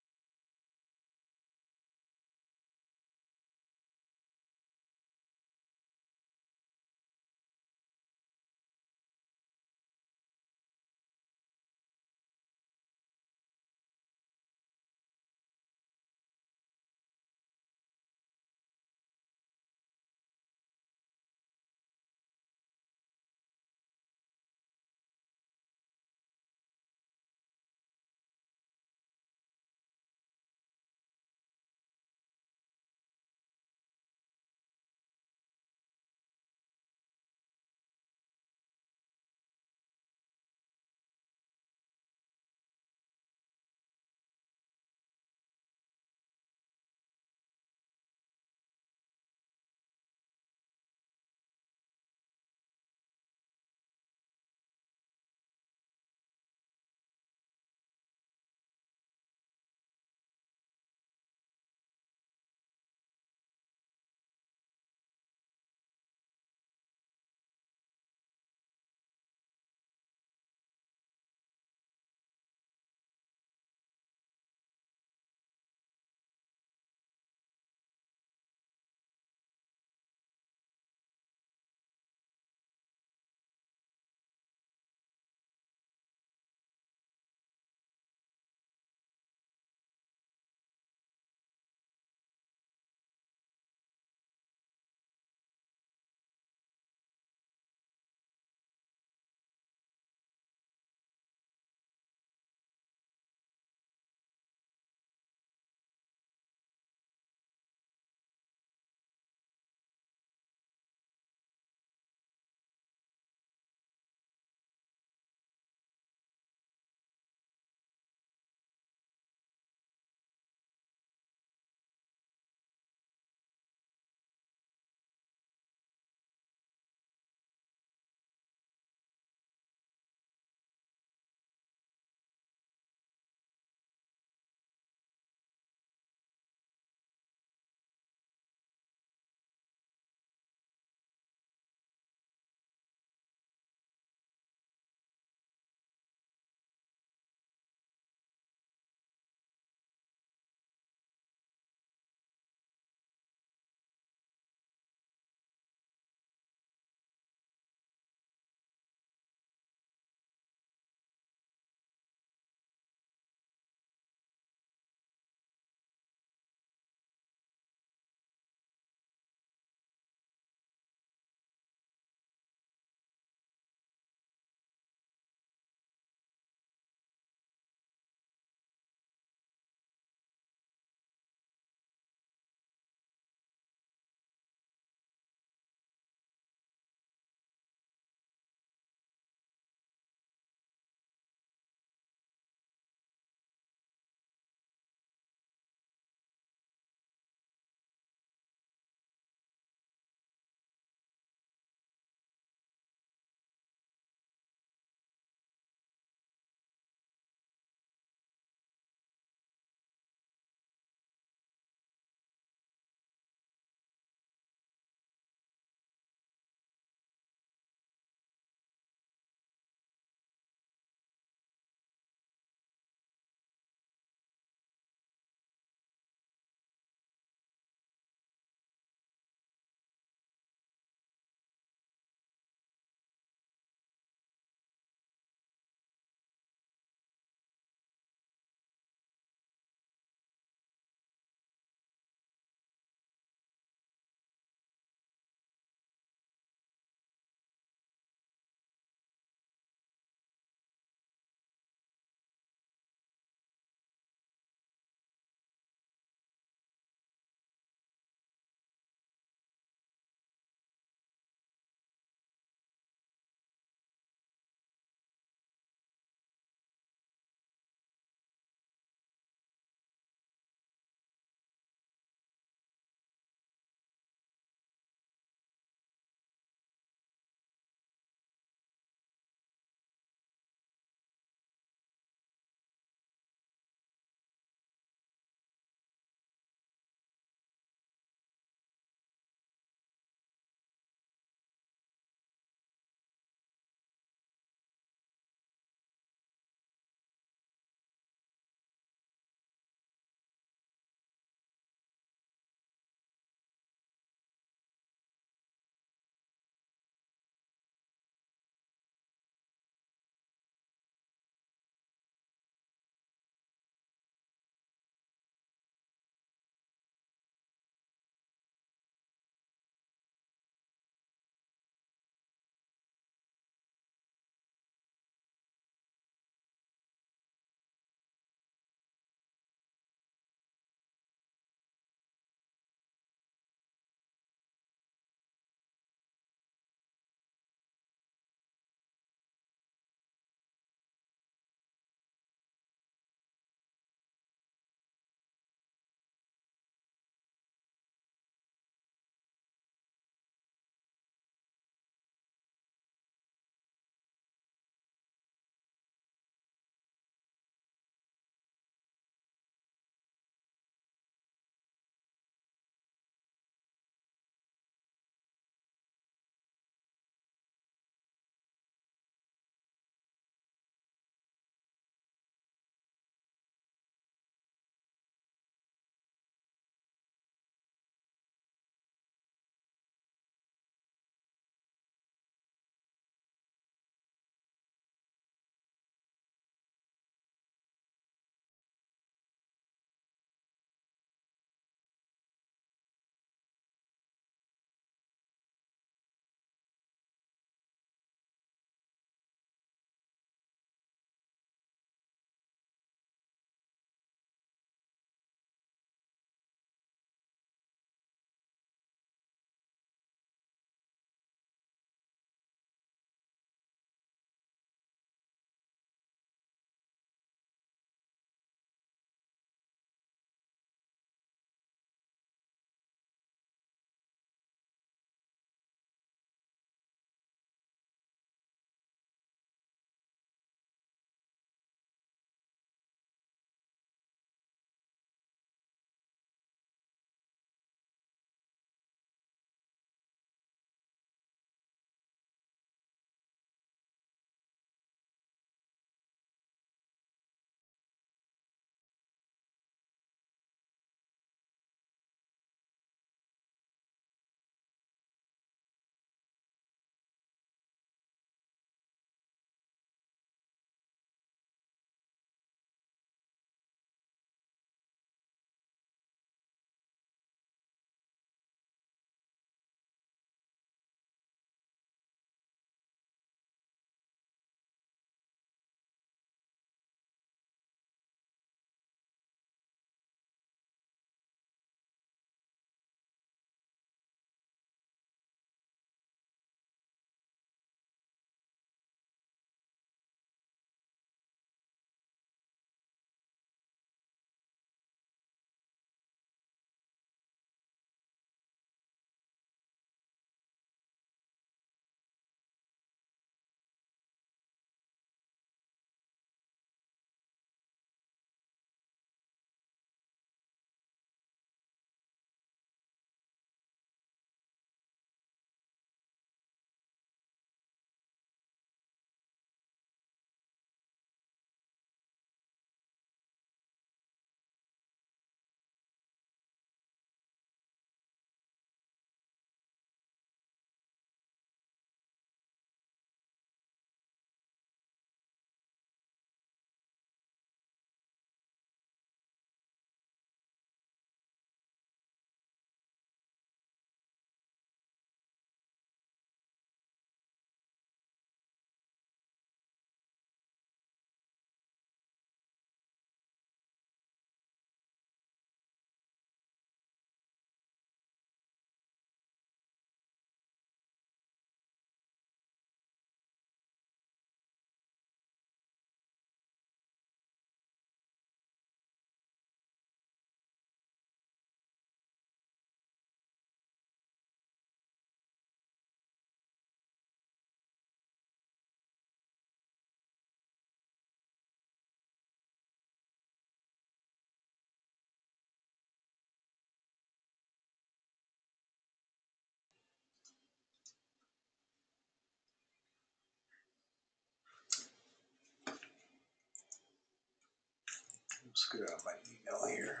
Let's get out my email here.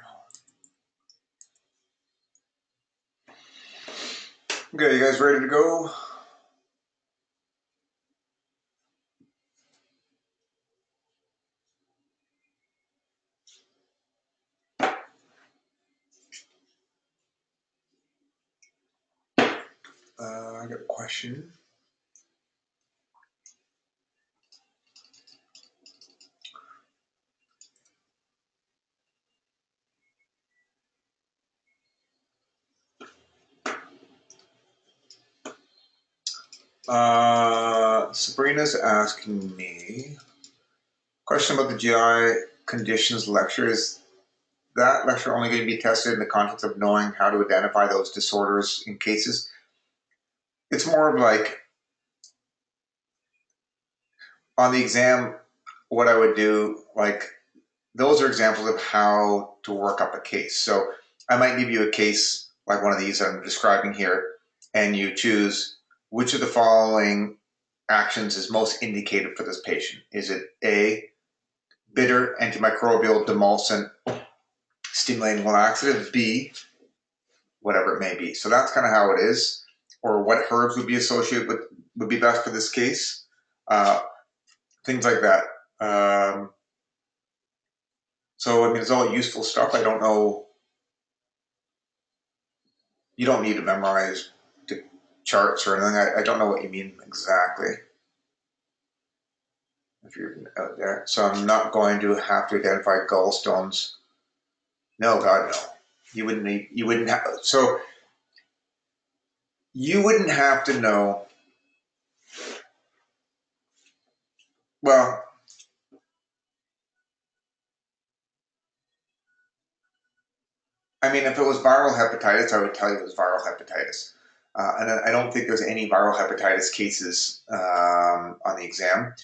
Okay, you guys ready to go? I got a question. Sabrina's asking me question about the GI conditions lecture. Is that lecture only going to be tested in the context of knowing how to identify those disorders in cases? It's more of like on the exam, what I would do, like those are examples of how to work up a case. So I might give you a case like one of these I'm describing here, and you choose which of the following actions is most indicated for this patient. Is it A, bitter antimicrobial demulcent stimulating laxative, B, whatever it may be. So that's kind of how it is, or what herbs would be associated with, would be best for this case. Things like that. So, I mean, it's all useful stuff. I don't know. You don't need to memorize the charts or anything. I don't know what you mean exactly. If you're out there. So I'm not going to have to identify gallstones. No, God, no. You wouldn't have, so you wouldn't have to know. Well, I mean, if it was viral hepatitis, I would tell you it was viral hepatitis. And I don't think there's any viral hepatitis cases on the exam.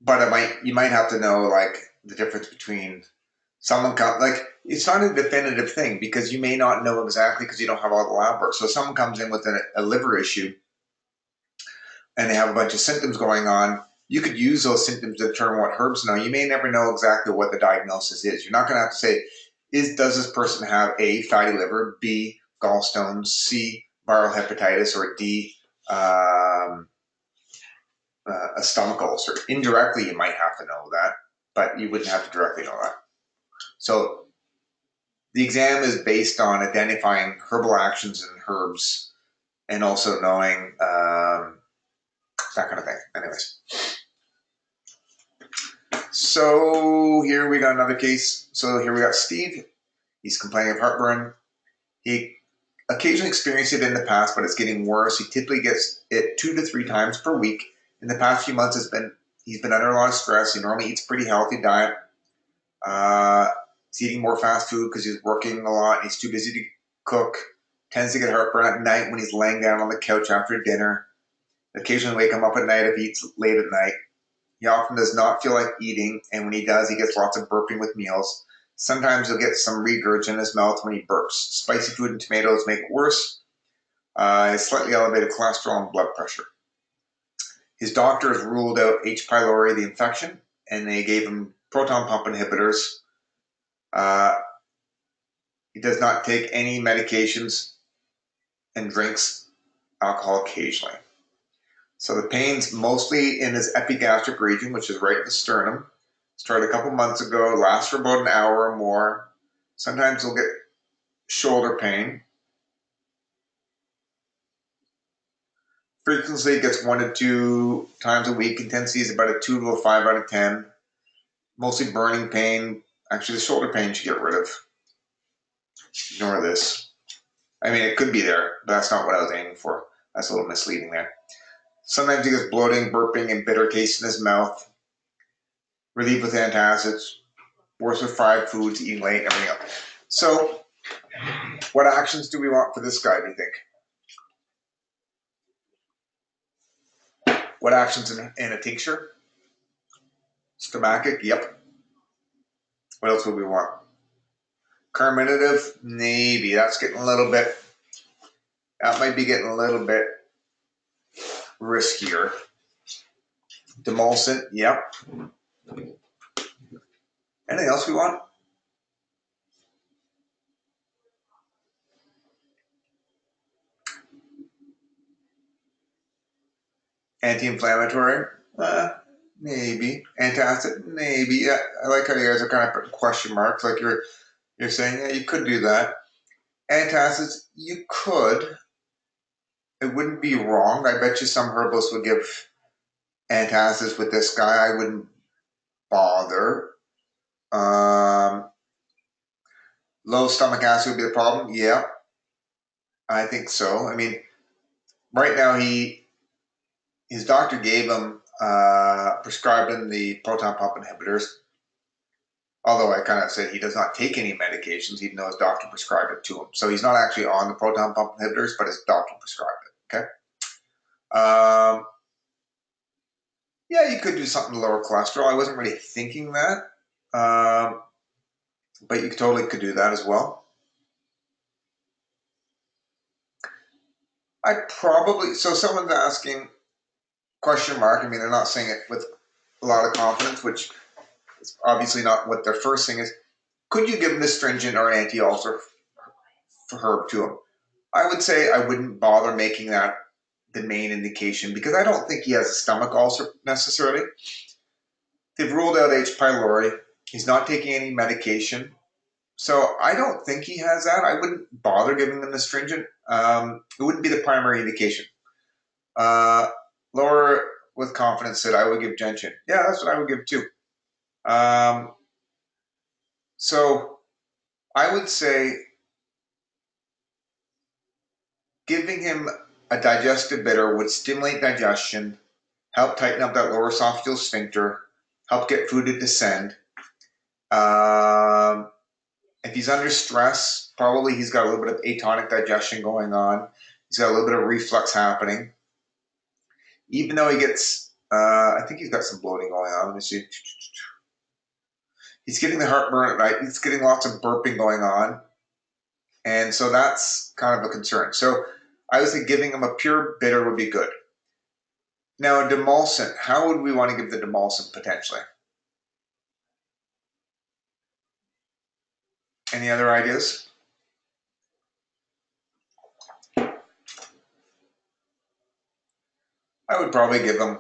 But you might have to know like the difference between someone like it's not a definitive thing because you may not know exactly because you don't have all the lab work. So if someone comes in with a liver issue and they have a bunch of symptoms going on, you could use those symptoms to determine what herbs to know. You may never know exactly what the diagnosis is. You're not going to have to say, does this person have A, fatty liver, B, gallstones, C, viral hepatitis, or D, a stomach ulcer. Indirectly, you might have to know that, but you wouldn't have to directly know that. So the exam is based on identifying herbal actions and herbs and also knowing that kind of thing. Anyways. So here we got another case. So here we got Steve. He's complaining of heartburn. He occasionally experienced it in the past, but it's getting worse. He typically gets it 2 to 3 times per week. In the past few months, he's been under a lot of stress. He normally eats a pretty healthy diet. He's eating more fast food because he's working a lot. He's too busy to cook. Tends to get heartburn at night when he's laying down on the couch after dinner. Occasionally wake him up at night if he eats late at night. He often does not feel like eating, and when he does, he gets lots of burping with meals. Sometimes he'll get some regurg in his mouth when he burps. Spicy food and tomatoes make it worse. His slightly elevated cholesterol and blood pressure. His doctor has ruled out H. pylori, the infection, and they gave him proton pump inhibitors. He does not take any medications and drinks alcohol occasionally. So the pain's mostly in his epigastric region, which is right at the sternum. Started a couple months ago, lasts for about an hour or more. Sometimes he'll get shoulder pain. Frequency gets 1 to 2 times a week. Intensity is about a 2 to a 5 out of 10. Mostly burning pain. Actually, the shoulder pain you should get rid of. Ignore this. I mean, it could be there, but that's not what I was aiming for. That's a little misleading there. Sometimes he gets bloating, burping, and bitter taste in his mouth. Relief with antacids. Worse with fried foods, eating late, and everything else. So, what actions do we want for this guy, do you think? What actions in a tincture? Stomachic, yep. What else would we want? Carminative, maybe. That's getting a little bit, that might be getting a little bit riskier. Demulcent, yep. Anything else we want? Anti-inflammatory? Maybe. Antacid? Maybe. Yeah, I like how you guys are kind of putting question marks, like you're saying, yeah, you could do that. Antacids, you could. It wouldn't be wrong. I bet you some herbalists would give antacids with this guy. I wouldn't bother. Low stomach acid would be the problem. Yeah, I think so. I mean, right now his doctor gave him prescribed him the proton pump inhibitors. Although I kind of said he does not take any medications, even though his doctor prescribed it to him. So he's not actually on the proton pump inhibitors, but his doctor prescribed it. Okay. Yeah, you could do something to lower cholesterol. I wasn't really thinking that, but you totally could do that as well. So someone's asking, question mark, I mean, they're not saying it with a lot of confidence, which is obviously not what their first thing is. Could you give an astringent or anti-ulcer herb to him? I would say I wouldn't bother making that the main indication because I don't think he has a stomach ulcer necessarily. They've ruled out H. pylori. He's not taking any medication. So I don't think he has that. I wouldn't bother giving him the astringent. It wouldn't be the primary indication. Laura, with confidence, said I would give gentian. Yeah, that's what I would give too. So I would say giving him a digestive bitter would stimulate digestion, help tighten up that lower esophageal sphincter, help get food to descend. If he's under stress, probably he's got a little bit of atonic digestion going on. He's got a little bit of reflux happening. Even though he gets, I think he's got some bloating going on. Let me see. He's getting the heartburn at night. He's getting lots of burping going on. And so that's kind of a concern. So I would say giving him a pure bitter would be good. Now, a demulcent, how would we want to give the demulcent potentially? Any other ideas? I would probably give him,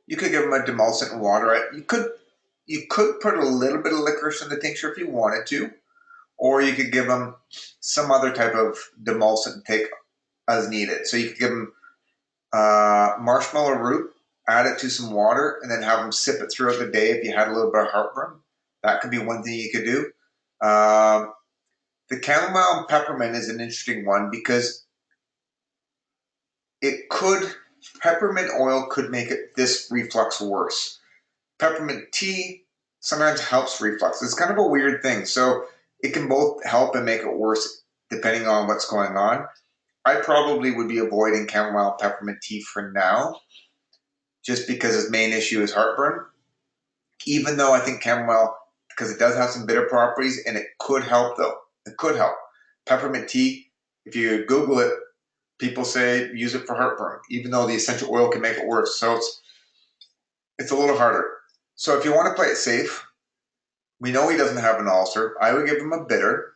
you could give him a demulcent and water it. You could put a little bit of licorice in the tincture if you wanted to, or you could give him some other type of demulcent and take as needed. So you could give him marshmallow root, add it to some water, and then have him sip it throughout the day if you had a little bit of heartburn. That could be one thing you could do. The chamomile and peppermint is an interesting one because peppermint oil could make this reflux worse. Peppermint tea sometimes helps reflux. It's kind of a weird thing. So it can both help and make it worse depending on what's going on. I probably would be avoiding chamomile peppermint tea for now, just because his main issue is heartburn. Even though I think chamomile, because it does have some bitter properties, and it could help though. It could help. Peppermint tea, if you Google it, people say use it for heartburn, even though the essential oil can make it worse. So it's a little harder. So if you want to play it safe, we know he doesn't have an ulcer. I would give him a bitter.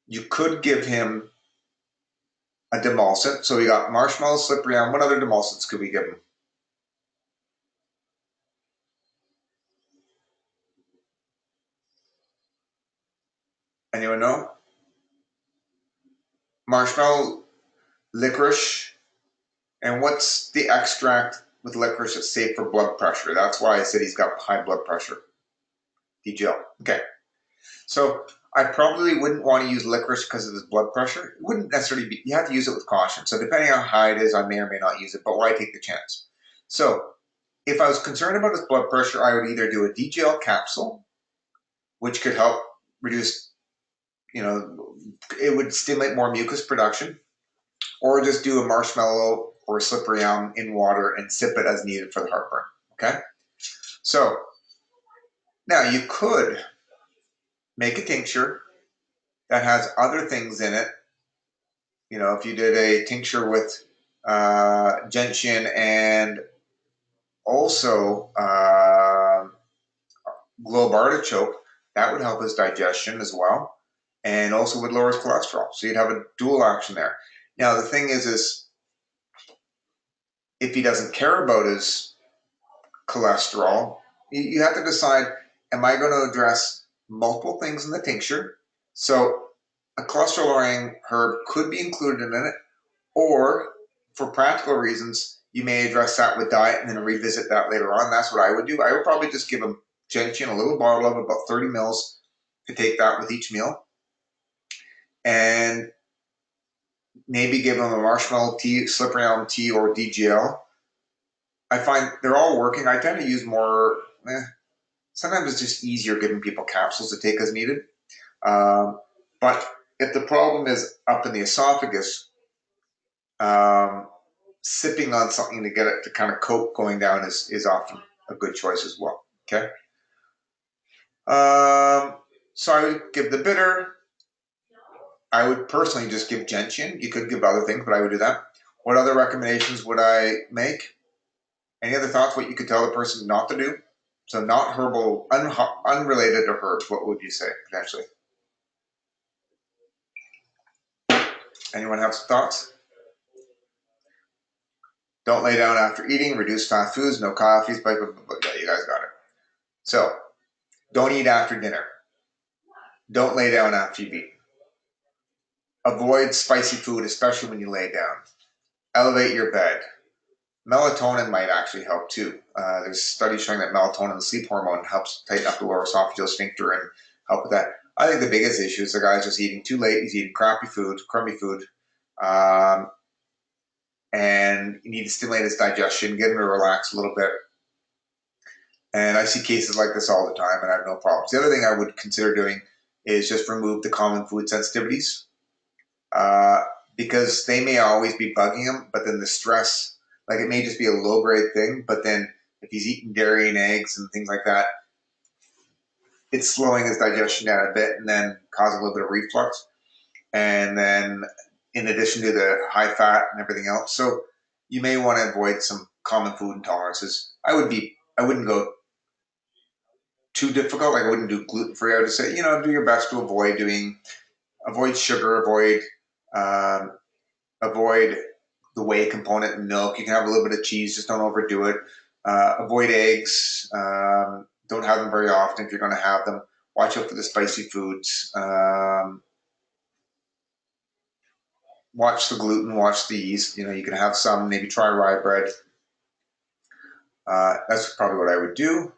You could give him a demulcent. So we got marshmallow, slippery elm. What other demulcents could we give him? Anyone know? Marshmallow, licorice, and what's the extract with licorice that's safe for blood pressure? That's why I said he's got high blood pressure. DGL. Okay. So I probably wouldn't want to use licorice because of his blood pressure. It wouldn't necessarily be, you have to use it with caution. So depending on how high it is, I may or may not use it, but why take the chance? So if I was concerned about his blood pressure, I would either do a DGL capsule, which could help reduce, it would stimulate more mucus production, or just do a marshmallow or a slippery elm in water and sip it as needed for the heartburn, okay? So now you could make a tincture that has other things in it. If you did a tincture with gentian and also globe artichoke, that would help his digestion as well, and also would lower his cholesterol. So you'd have a dual action there. Now the thing is if he doesn't care about his cholesterol, you have to decide, am I going to address multiple things in the tincture? So a cholesterol-lowering herb could be included in it, or for practical reasons, you may address that with diet and then revisit that later on. That's what I would do. I would probably just give him gentian, a little bottle of about 30 mils, to take that with each meal. And maybe give them a marshmallow tea, slippery elm tea, or DGL. I find they're all working. I tend to use more, sometimes it's just easier giving people capsules to take as needed. But if the problem is up in the esophagus, sipping on something to get it to kind of coat going down is often a good choice as well. Okay. So I would give the bitter. I would personally just give gentian. You could give other things, but I would do that. What other recommendations would I make? Any other thoughts what you could tell the person not to do? So not herbal, unrelated to herbs, what would you say potentially? Anyone have some thoughts? Don't lay down after eating, reduce fast foods, no coffees, blah, blah, blah, blah. Yeah, you guys got it. So don't eat after dinner. Don't lay down after you eat. Avoid spicy food, especially when you lay down. Elevate your bed. Melatonin might actually help too. There's studies showing that melatonin, the sleep hormone, helps tighten up the lower esophageal sphincter and help with that. I think the biggest issue is the guy's just eating too late. He's eating crappy food, crummy food, and you need to stimulate his digestion, get him to relax a little bit. And I see cases like this all the time, and I have no problems. The other thing I would consider doing is just remove the common food sensitivities, because they may always be bugging him, but then the stress, like it may just be a low-grade thing, but then if he's eating dairy and eggs and things like that, it's slowing his digestion down a bit and then causing a little bit of reflux. And then in addition to the high fat and everything else. So you may want to avoid some common food intolerances. I wouldn't go too difficult. Like I wouldn't do gluten-free. I would just say, do your best to avoid sugar, avoid the whey component in milk. You can have a little bit of cheese, just don't overdo it. Avoid eggs. Don't have them very often if you're going to have them. Watch out for the spicy foods. Watch the gluten, watch the yeast. You can have some, maybe try rye bread. That's probably what I would do.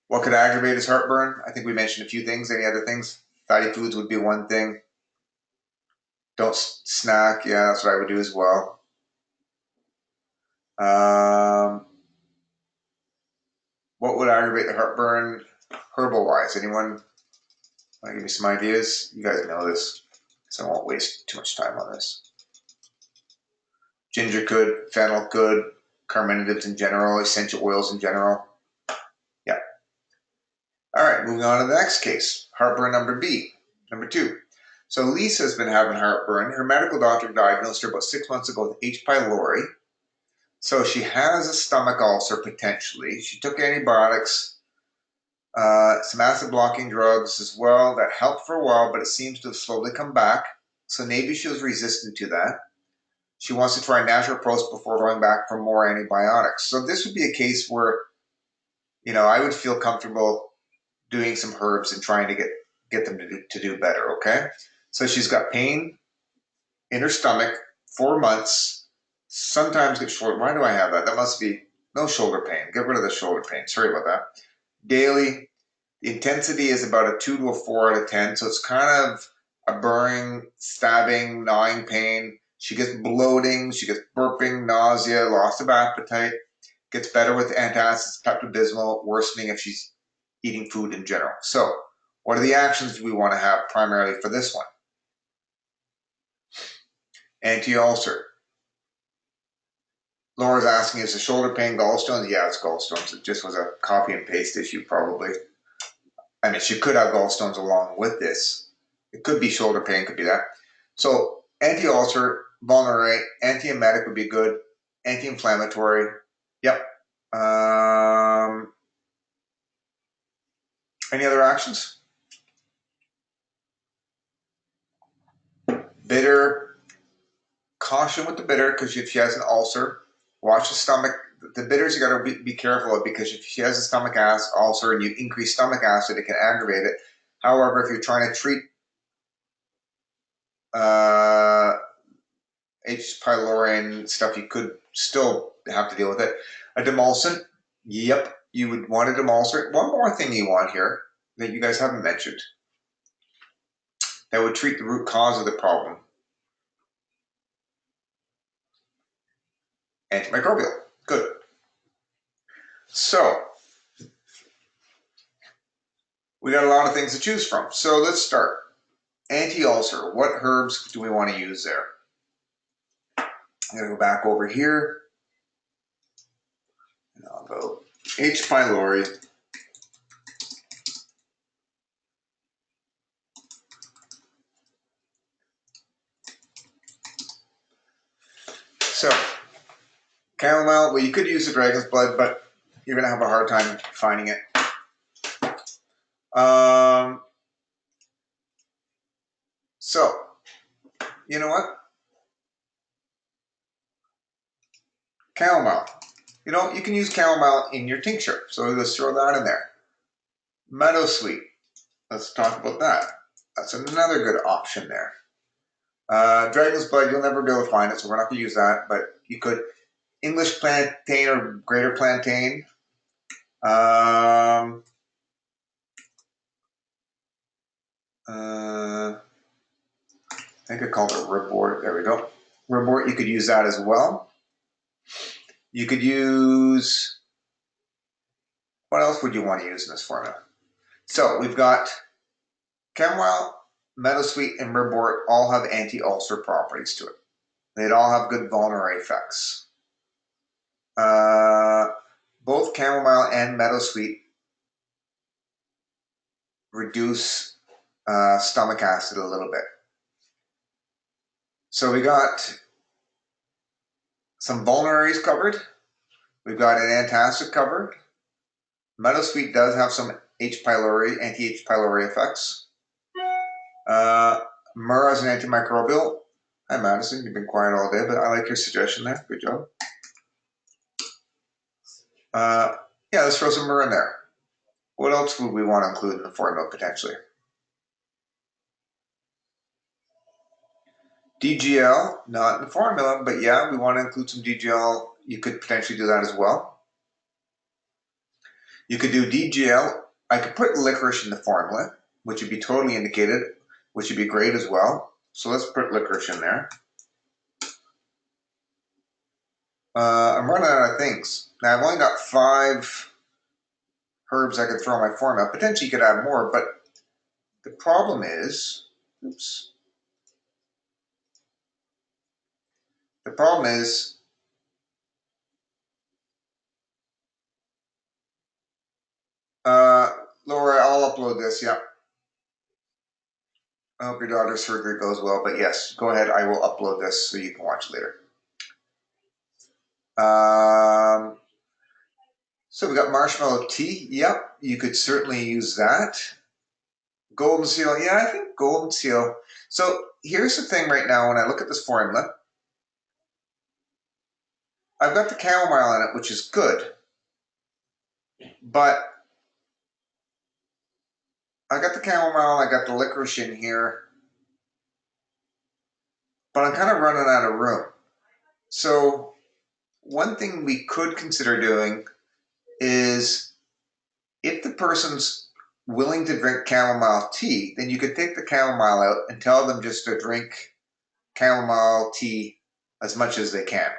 What could aggravate his heartburn? I think we mentioned a few things. Any other things? Fatty foods would be one thing. Don't snack. Yeah, that's what I would do as well. What would aggravate the heartburn herbal-wise? Anyone want to give me some ideas? You guys know this, so I won't waste too much time on this. Ginger could, fennel could, carminatives in general, essential oils in general. Yeah. All right, moving on to the next case. Heartburn number 2. So Lisa's been having heartburn. Her medical doctor diagnosed her about 6 months ago with H. pylori. So she has a stomach ulcer potentially. She took antibiotics, some acid-blocking drugs as well. That helped for a while, but it seems to have slowly come back. So maybe she was resistant to that. She wants to try a natural approach before going back for more antibiotics. So this would be a case where, I would feel comfortable doing some herbs and trying to get them to do better, okay? So she's got pain in her stomach, 4 months, sometimes gets shoulder. Why do I have that? That must be no shoulder pain. Get rid of the shoulder pain. Sorry about that. Daily, the intensity is about a 2 to a 4 out of 10, so it's kind of a burning, stabbing, gnawing pain. She gets bloating, she gets burping, nausea, loss of appetite. Gets better with antacids, Pepto-Bismol, worsening if she's eating food in general. So, what are the actions we want to have primarily for this one? Anti-ulcer. Laura's asking, is the shoulder pain gallstones? Yeah, it's gallstones. It just was a copy and paste issue probably. I mean, she could have gallstones along with this. It could be shoulder pain, could be that. So, anti-ulcer, vulnerate, anti-emetic would be good. Anti-inflammatory, yep. Any other actions? Bitter. Caution with the bitter, because if she has an ulcer, watch the stomach. The bitters you got to be careful of, because if she has a stomach ulcer and you increase stomach acid, it can aggravate it. However, if you're trying to treat H. pylori and stuff, you could still have to deal with it. A demulcent, yep, you would want a demulcent. One more thing you want here that you guys haven't mentioned that would treat the root cause of the problem. Antimicrobial. Good. So, we got a lot of things to choose from. So let's start. Anti-ulcer. What herbs do we want to use there? I'm going to go back over here. And I'll go H. pylori. So, chamomile, well, you could use the dragon's blood, but you're going to have a hard time finding it. So, you know what? Chamomile. You know, you can use chamomile in your tincture. So let's throw that in there. Meadowsweet. Let's talk about that. That's another good option there. Dragon's blood, you'll never be able to find it, so we're not going to use that, but you could. English plantain or greater plantain. I think I called it ribwort. There we go. Ribwort, you could use that as well. You could use, what else would you want to use in this formula? So we've got chamomile, meadowsweet, and ribwort all have anti-ulcer properties to it. They'd all have good vulnerary effects. Both chamomile and meadowsweet reduce stomach acid a little bit. So we got some vulneraries covered. We've got an antacid covered. Meadowsweet does have some H. pylori, anti-H. pylori effects. Myrrh is an antimicrobial. Hi Madison, you've been quiet all day, but I like your suggestion there. Good job. Yeah, let's throw some myrrh in there. What else would we want to include in the formula potentially? DGL, not in the formula, but yeah, we want to include some DGL. You could potentially do that as well. You could do DGL. I could put licorice in the formula, which would be totally indicated, which would be great as well. So let's put licorice in there. I'm running out of things. Now I've only got 5 herbs I could throw in my formula. Potentially you could add more, but the problem is, oops. The problem is, Laura, I'll upload this, yeah. I hope your daughter's surgery goes well, but yes, go ahead. I will upload this so you can watch later. So we got marshmallow tea. Yep, you could certainly use that. Golden seal. Yeah, I think golden seal. So here's the thing right now when I look at this formula. I've got the chamomile in it, which is good. But I got the chamomile, I got the licorice in here. But I'm kind of running out of room. So one thing we could consider doing is if the person's willing to drink chamomile tea, then you could take the chamomile out and tell them just to drink chamomile tea as much as they can,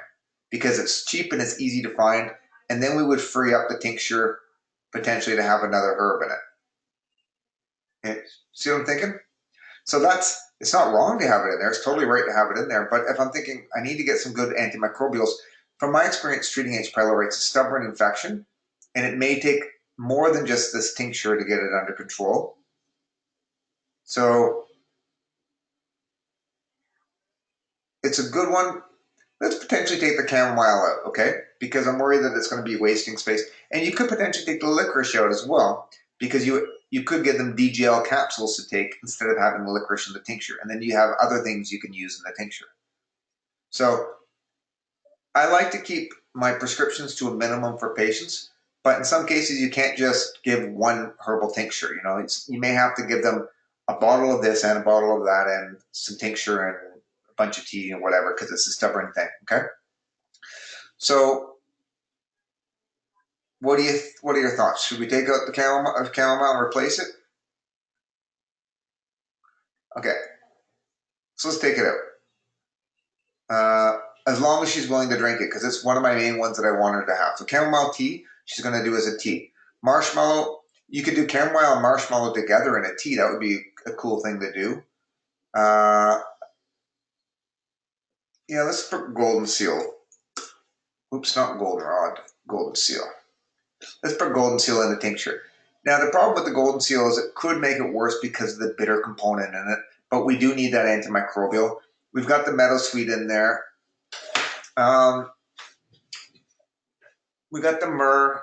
because it's cheap and it's easy to find, and then we would free up the tincture potentially to have another herb in it. Okay. See what I'm thinking? So it's not wrong to have it in there. It's totally right to have it in there. But if I'm thinking I need to get some good antimicrobials, from my experience treating H. pylori, it's a stubborn infection, and it may take more than just this tincture to get it under control. So it's a good one. Let's potentially take the chamomile out, okay? Because I'm worried that it's going to be wasting space. And you could potentially take the licorice out as well, because you could give them DGL capsules to take instead of having the licorice in the tincture. And then you have other things you can use in the tincture. So I like to keep my prescriptions to a minimum for patients, but in some cases you can't just give one herbal tincture. You know, you may have to give them a bottle of this and a bottle of that and some tincture and a bunch of tea and whatever, because it's a stubborn thing, okay? So what are your thoughts? Should we take out the chamomile and replace it? Okay, so let's take it out. As long as she's willing to drink it, because it's one of my main ones that I want her to have. So chamomile tea, she's going to do as a tea. Marshmallow, you could do chamomile and marshmallow together in a tea. That would be a cool thing to do. Yeah, let's put golden seal. Oops, not goldenrod, golden seal. Let's put golden seal in the tincture. Now, the problem with the golden seal is it could make it worse because of the bitter component in it, but we do need that antimicrobial. We've got the meadowsweet in there. We got the myrrh.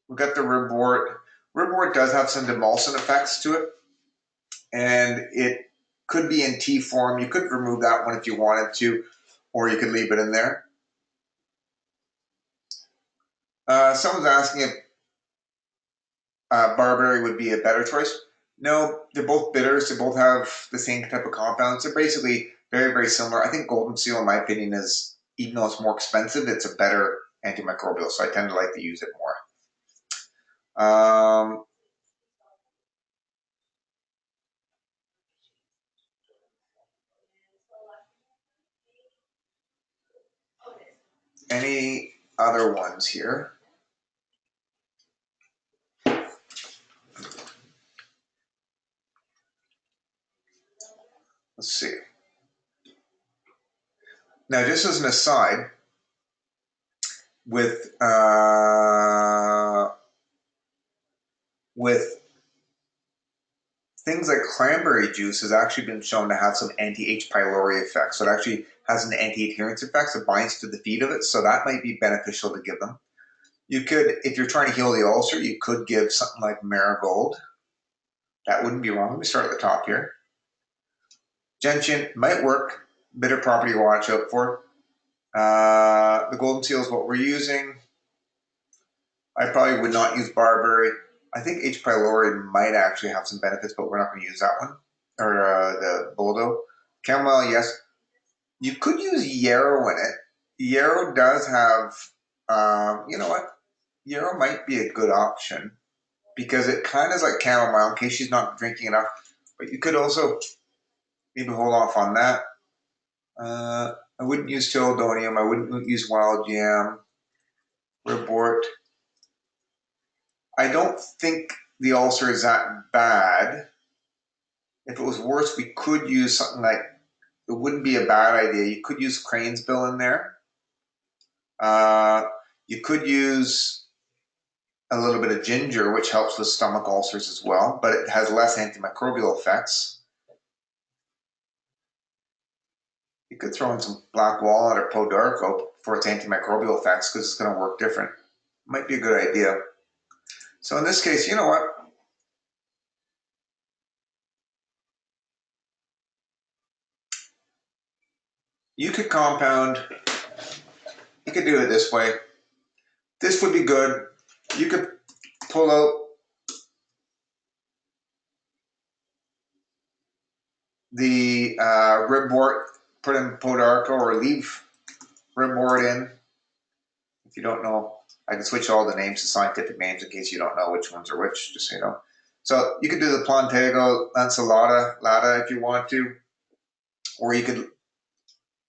We got the ribwort. Ribwort does have some demulcent effects to it, and it could be in tea form. You could remove that one if you wanted to, or you could leave it in there. Someone's asking if barberry would be a better choice. No, they're both bitters. They both have the same type of compounds. They're basically very, very similar. I think golden seal, in my opinion, is, even though it's more expensive, it's a better antimicrobial, so I tend to like to use it more. Any other ones here? Let's see. Now, just as an aside, with things like cranberry juice has actually been shown to have some anti-H. pylori effects. So it actually has an anti-adherence effect. So it binds to the feet of it. So that might be beneficial to give them. You could, if you're trying to heal the ulcer, you could give something like marigold. That wouldn't be wrong. Let me start at the top here. Gentian might work. Bitter property to watch out for. The golden seal is what we're using. I probably would not use barberry. I think H. pylori might actually have some benefits, but we're not going to use that one. Or the Boldo. Chamomile, yes. You could use yarrow in it. Yarrow does have, you know what? Yarrow might be a good option because it kind of is like chamomile in case she's not drinking enough. But you could also maybe hold off on that. I wouldn't use Tilldonium. I wouldn't use wild yam. Ribwort. I don't think the ulcer is that bad. If it was worse, we could use something like, it wouldn't be a bad idea. You could use crane's bill in there. You could use a little bit of ginger, which helps with stomach ulcers as well, but it has less antimicrobial effects. You could throw in some black walnut or podarco for its antimicrobial effects because it's going to work different. Might be a good idea. So in this case, you know what? You could compound. You could do it this way. This would be good. You could pull out the ribwort, put in podarco, or leave ribwort in. If you don't know, I can switch all the names to scientific names in case you don't know which ones are which, just so you know. So you could do the Plantago lanceolata if you want to, or you could,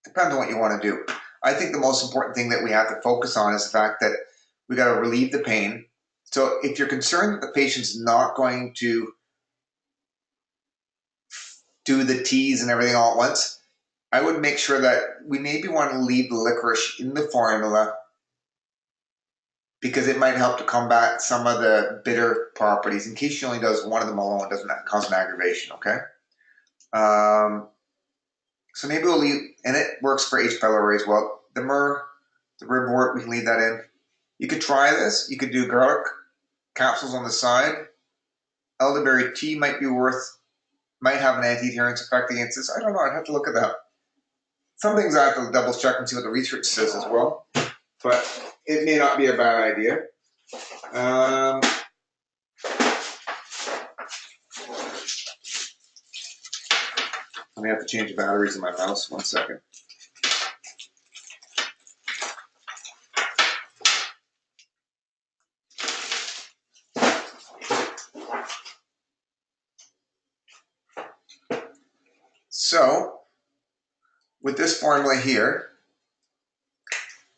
depends on what you want to do. I think the most important thing that we have to focus on is the fact that we got to relieve the pain. So if you're concerned that the patient's not going to do the teas and everything all at once, I would make sure that we maybe want to leave the licorice in the formula because it might help to combat some of the bitter properties in case she only does one of them alone, doesn't cause an aggravation, okay? So maybe we'll leave, and it works for H. pylori as well. The myrrh, the ribwort, we can leave that in. You could try this. You could do garlic capsules on the side. elderberry tea might have an anti-adherence effect against this. I don't know. I'd have to look at that. Some things I have to double check and see what the research says as well. But it may not be a bad idea. I may have to change the batteries in my mouse. 1 second. So, with this formula here,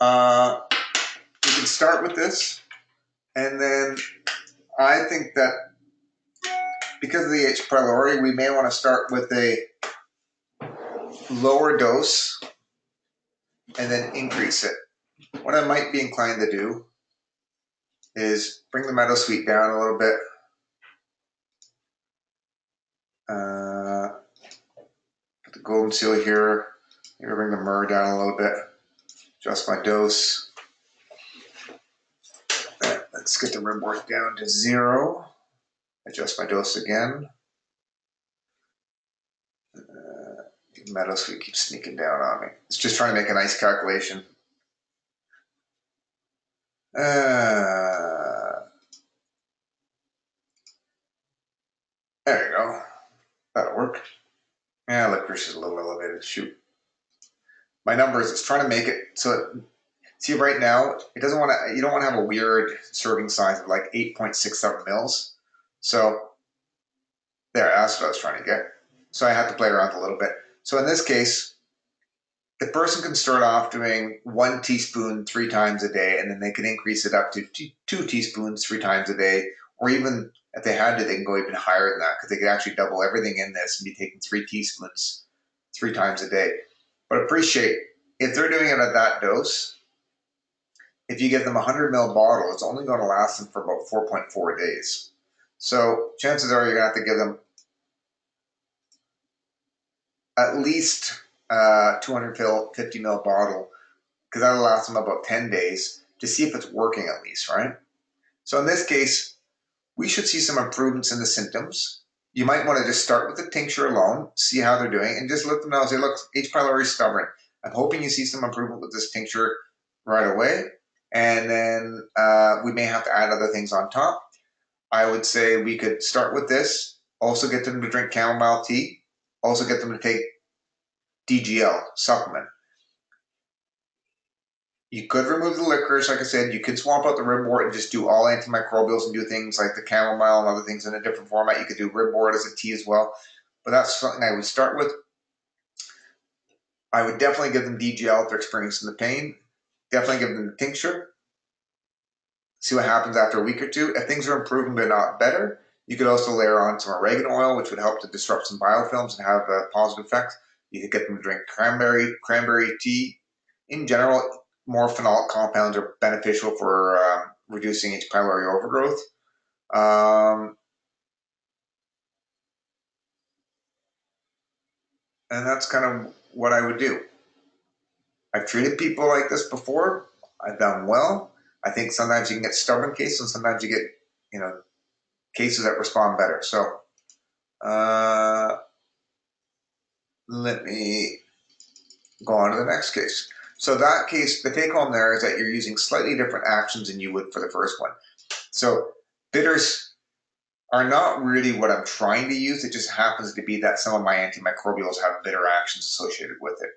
we can start with this, and then I think that because of the H. pylori, we may want to start with a lower dose and then increase it. What I might be inclined to do is bring the meadowsweet down a little bit. Put the golden seal here. Maybe bring the myrrh down a little bit. Adjust my dose. Let's get the ribwort down to 0. Adjust my dose again. Meadowsweet keeps sneaking down on me. It's just trying to make a nice calculation. There you go. That'll work. Yeah, licorice is a little elevated. Shoot. My numbers, it's trying to make it so see right now, it doesn't want to, you don't want to have a weird serving size of like 8.67 mils. So there, that's what I was trying to get. So I have to play around a little bit. So in this case, the person can start off doing 1 teaspoon 3 times a day, and then they can increase it up to 2 teaspoons 3 times a day, or even if they had to, they can go even higher than that because they could actually double everything in this and be taking 3 teaspoons 3 times a day. But appreciate, if they're doing it at that dose, if you give them a 100 ml bottle, it's only going to last them for about 4.4 days. So chances are you're going to have to give them at least 250 ml bottle, because that'll last them about 10 days to see if it's working at least, right? So in this case, we should see some improvements in the symptoms. You might want to just start with the tincture alone, see how they're doing, and just let them know, say, look, H. pylori is stubborn. I'm hoping you see some improvement with this tincture right away, and then we may have to add other things on top. I would say we could start with this, also get them to drink chamomile tea, also get them to take DGL supplement. You could remove the licorice, like I said. You could swamp out the ribwort and just do all antimicrobials and do things like the chamomile and other things in a different format. You could do ribwort as a tea as well. But that's something I would start with. I would definitely give them DGL if they're experiencing the pain. Definitely give them the tincture. See what happens after a week or 2. If things are improving but not better, you could also layer on some oregano oil, which would help to disrupt some biofilms and have a positive effect. You could get them to drink cranberry tea. In general, more phenolic compounds are beneficial for reducing H. pylori overgrowth. And that's kind of what I would do. I've treated people like this before. I've done well. I think sometimes you can get stubborn cases, and sometimes you get, cases that respond better. So let me go on to the next case. So that case, the take home there is that you're using slightly different actions than you would for the first one. So bitters are not really what I'm trying to use. It just happens to be that some of my antimicrobials have bitter actions associated with it.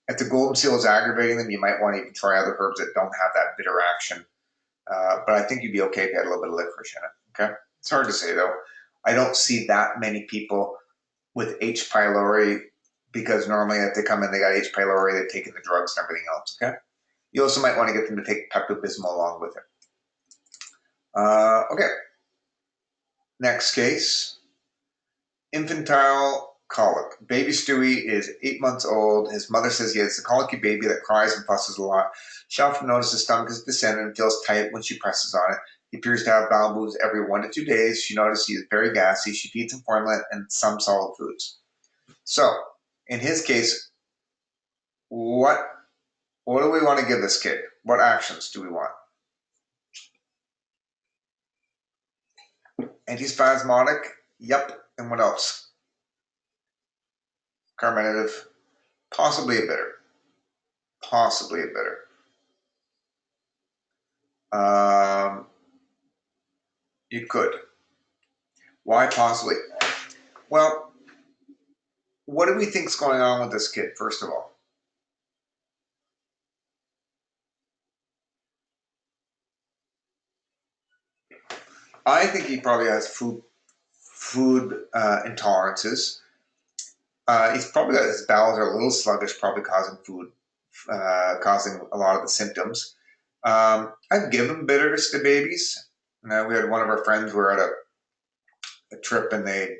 If the golden seal is aggravating them, you might want to even try other herbs that don't have that bitter action. But I think you'd be okay if you had a little bit of licorice in it. Okay, it's hard to say though. I don't see that many people with H. pylori, because normally if they come in, they got H. pylori, they've taken the drugs and everything else. Okay, you also might want to get them to take Pepto-Bismol along with it. Okay, next case, infantile colic. Baby Stewie is 8 months old. His mother says he has a colicky baby that cries and fusses a lot. She often notices his stomach is descending and feels tight when she presses on it. He appears to have bowel moves every 1 to 2 days. She notices he is very gassy. She feeds him formula and some solid foods. So, in his case, what do we want to give this kid? What actions do we want? Antispasmodic, yep. And what else? Carminative, possibly a bitter. Possibly a bitter. You could. Why possibly? Well, what do we think's going on with this kid, first of all? I think he probably has food intolerances. He's probably got his bowels are a little sluggish, probably causing causing a lot of the symptoms. I'd give him bitters to babies. We had one of our friends, we were at a trip, and the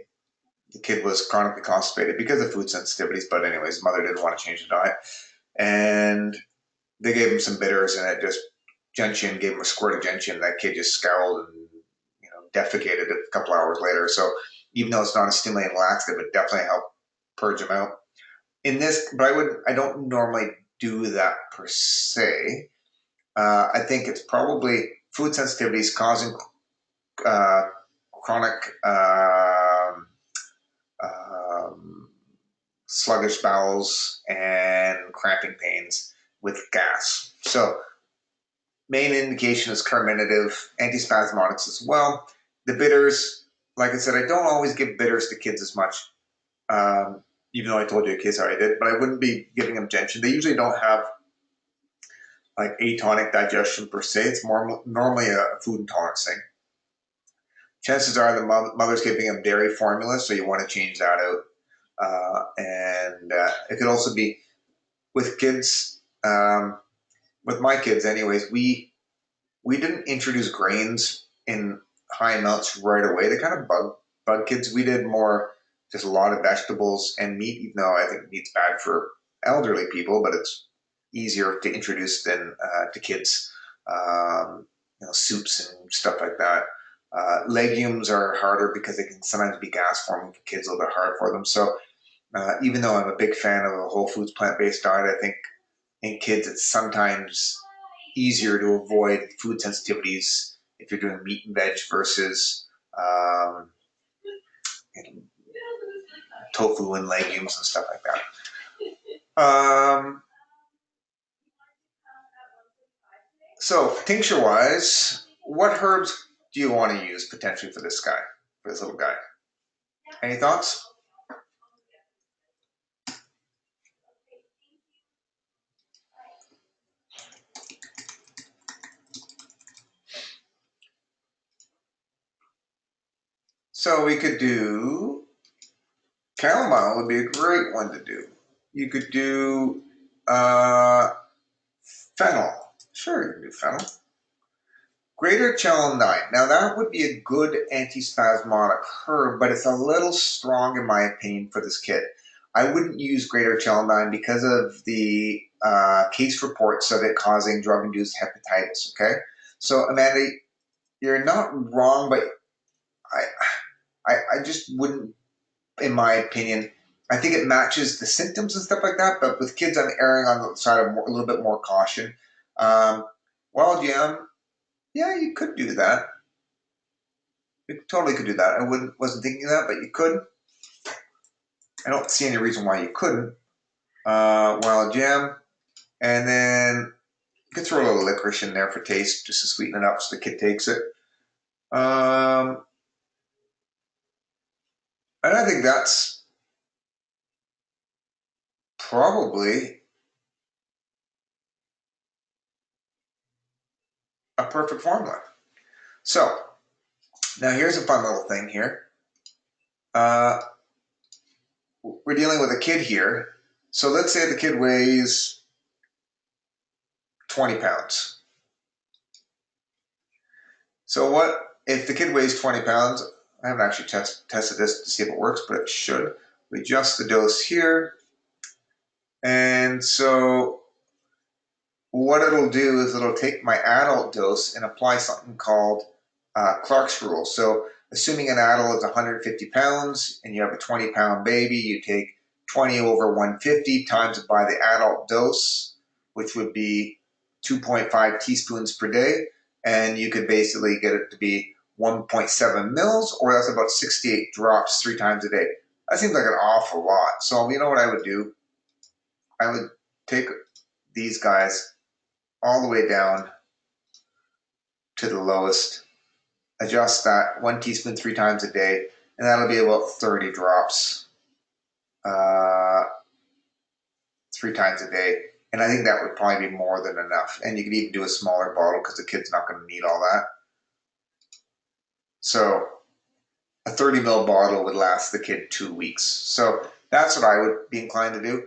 kid was chronically constipated because of food sensitivities. But anyways, his mother didn't want to change the diet, and they gave him some bitters, and it just gentian, gave him a squirt of gentian. That kid just scowled and defecated a couple hours later. So even though it's not a stimulating laxative, it definitely helped purge him out. In this, but I don't normally do that per se. I think it's probably food sensitivities causing chronic sluggish bowels and cramping pains with gas. So main indication is carminative, antispasmodics as well. The bitters, like I said, I don't always give bitters to kids as much, even though I told you in case I did, but I wouldn't be giving them gentian. They usually don't have like atonic digestion per se. It's more normally a food intolerance thing. Chances are the mother's giving them dairy formula, so you want to change that out. And it could also be with kids, with my kids anyways, we didn't introduce grains in high amounts right away. They kind of bug kids. We did more just a lot of vegetables and meat, even though I think meat's bad for elderly people, but it's easier to introduce than to kids. Soups and stuff like that. Legumes are harder because they can sometimes be gas forming for kids, a little bit hard for them. So even though I'm a big fan of a whole foods plant-based diet, I think in kids it's sometimes easier to avoid food sensitivities if you're doing meat and veg versus tofu and legumes and stuff like that. So tincture wise, what herbs do you want to use potentially for this guy, for this little guy? Any thoughts? So we could do chamomile would be a great one to do. You could do fennel. Sure, you can do fennel. Greater celandine. Now that would be a good antispasmodic herb, but it's a little strong in my opinion for this kid. I wouldn't use greater celandine because of the case reports of it causing drug-induced hepatitis, okay? So Amanda, you're not wrong, but I just wouldn't, in my opinion. I think it matches the symptoms and stuff like that, but with kids, I'm erring on the side of a little bit more caution. Wild yam, yeah, you could do that. You totally could do that. I wasn't thinking of that, but you could. I don't see any reason why you couldn't. Wild yam, and then you could throw a little licorice in there for taste, just to sweeten it up so the kid takes it. And I think that's probably a perfect formula. So now here's a fun little thing here. We're dealing with a kid here. So let's say the kid weighs 20 pounds. So what if the kid weighs 20 pounds? I haven't actually tested this to see if it works, but it should. We adjust the dose here. And so what it'll do is it'll take my adult dose and apply something called Clark's rule. So assuming an adult is 150 pounds and you have a 20-pound baby, you take 20 over 150 times it by the adult dose, which would be 2.5 teaspoons per day, and you could basically get it to be 1.7 mils, or that's about 68 drops 3 times a day. That seems like an awful lot. So you know what I would do? I would take these guys all the way down to the lowest, adjust that 1 teaspoon 3 times a day, and that'll be about 30 drops 3 times a day. And I think that would probably be more than enough. And you could even do a smaller bottle because the kid's not going to need all that. So a 30 ml bottle would last the kid 2 weeks. So that's what I would be inclined to do.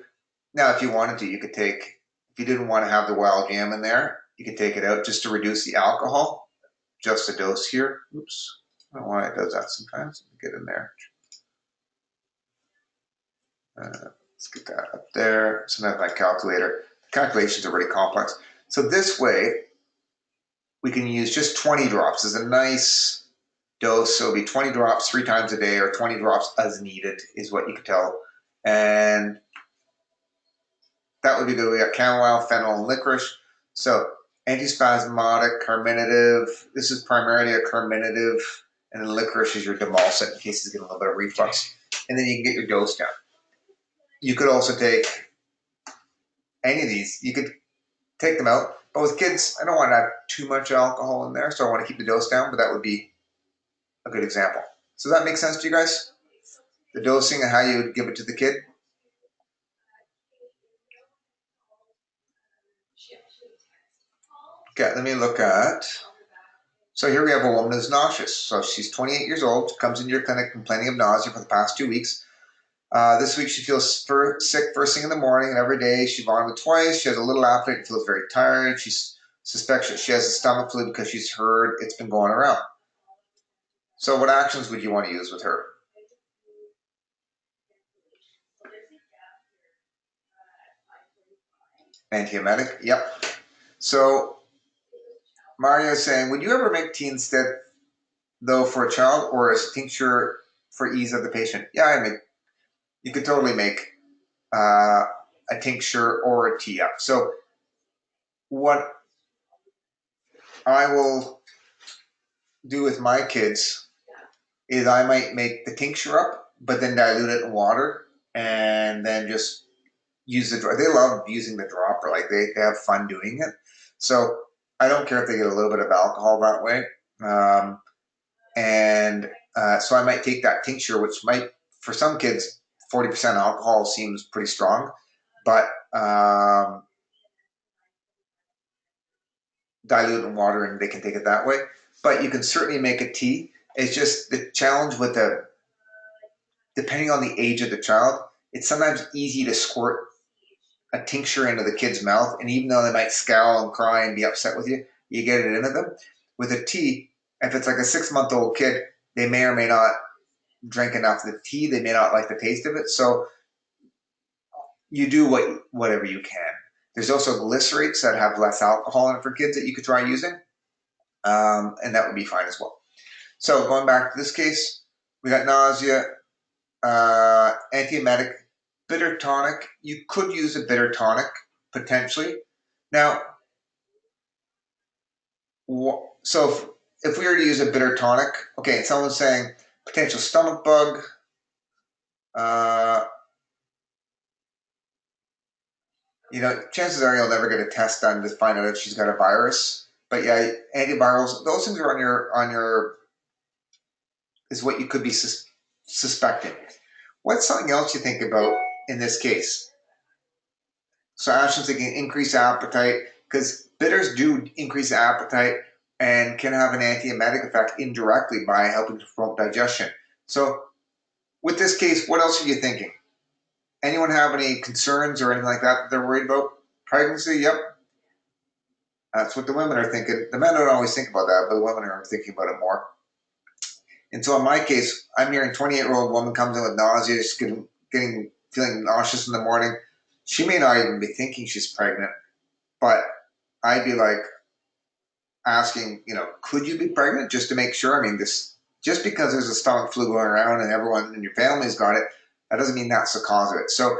Now, if you wanted to, you could take, if you didn't want to have the wild jam in there, you could take it out just to reduce the alcohol. Just a dose here. Oops. I don't know why it does that sometimes. Let me get in there. Let's get that up there. Sometimes my calculator. The calculations are really complex. So this way, we can use just 20 drops as a nice dose. So it'll be 20 drops 3 times a day, or 20 drops as needed is what you could tell. And that would be good. We got chamomile, fennel, and licorice. So antispasmodic, carminative. This is primarily a carminative, and then licorice is your demulcent in case it's getting a little bit of reflux. And then you can get your dose down. You could also take any of these. You could take them out. But with kids, I don't want to have too much alcohol in there, so I want to keep the dose down, but that would be a good example. So does that make sense to you guys? The dosing and how you would give it to the kid? Okay, let me look at, so here we have a woman who's nauseous. So she's 28 years old, comes into your clinic complaining of nausea for the past 2 weeks. This week she feels sick first thing in the morning, and every day she vomited twice. She has a little appetite and feels very tired. She suspects that she has a stomach flu because she's heard it's been going around. So what actions would you want to use with her? Antiemetic, yep. So Mario is saying, would you ever make tea instead, though, for a child, or as tincture for ease of the patient? Yeah, I mean, you could totally make a tincture or a tea up. So what I will do with my kids is I might make the tincture up, but then dilute it in water, and then just use the dropper. They love using the dropper. Like they have fun doing it. So I don't care if they get a little bit of alcohol that way. So I might take that tincture, which might, for some kids, 40% alcohol seems pretty strong, but dilute in water and they can take it that way. But you can certainly make a tea. It's just the challenge with depending on the age of the child, it's sometimes easy to squirt a tincture into the kid's mouth, and even though they might scowl and cry and be upset with you, you get it into them. With a tea, if it's like a 6-month-old kid, they may or may not drink enough of the tea. They may not like the taste of it. So you do whatever you can. There's also glycerates that have less alcohol in it for kids that you could try using, and that would be fine as well. So going back to this case, we got nausea, antiemetic, bitter tonic. You could use a bitter tonic, potentially. Now, so if we were to use a bitter tonic, okay, someone's saying potential stomach bug, chances are you'll never get a test done to find out if she's got a virus. But yeah, antivirals, those things are on your is what you could be suspecting. What's something else you think about in this case? So Ashley's thinking increase appetite, because bitters do increase appetite and can have an antiemetic effect indirectly by helping to promote digestion. So with this case, what else are you thinking? Anyone have any concerns or anything like that they're worried about? Pregnancy, yep. That's what the women are thinking. The men don't always think about that, but the women are thinking about it more. And so in my case, I'm hearing a 28-year-old woman comes in with nausea, she's feeling nauseous in the morning. She may not even be thinking she's pregnant, but I'd be like asking, could you be pregnant, just to make sure? I mean, just because there's a stomach flu going around and everyone in your family's got it, that doesn't mean that's the cause of it. So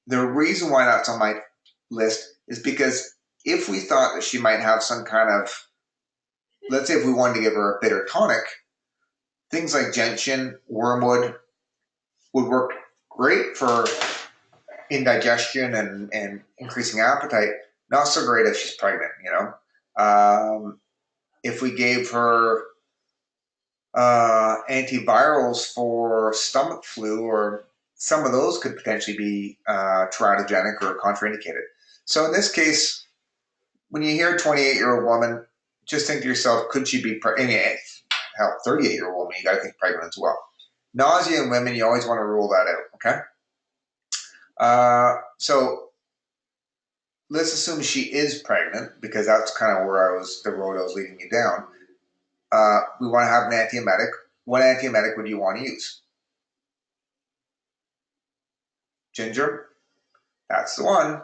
the reason why that's on my list is because if we thought that she might have some kind of, let's say if we wanted to give her a bitter tonic, Things like gentian, wormwood would work great for indigestion and increasing appetite. Not so great if she's pregnant, you know. If we gave her antivirals for stomach flu, or some of those could potentially be teratogenic or contraindicated. So in this case, when you hear a 28-year-old woman, just think to yourself, could she be pregnant? Hell, 38-year-old woman, you got to think pregnant as well. Nausea in women, you always want to rule that out, okay? So let's assume she is pregnant, because that's kind of where the road I was leading you down. We want to have an antiemetic. What antiemetic would you want to use? Ginger? That's the one.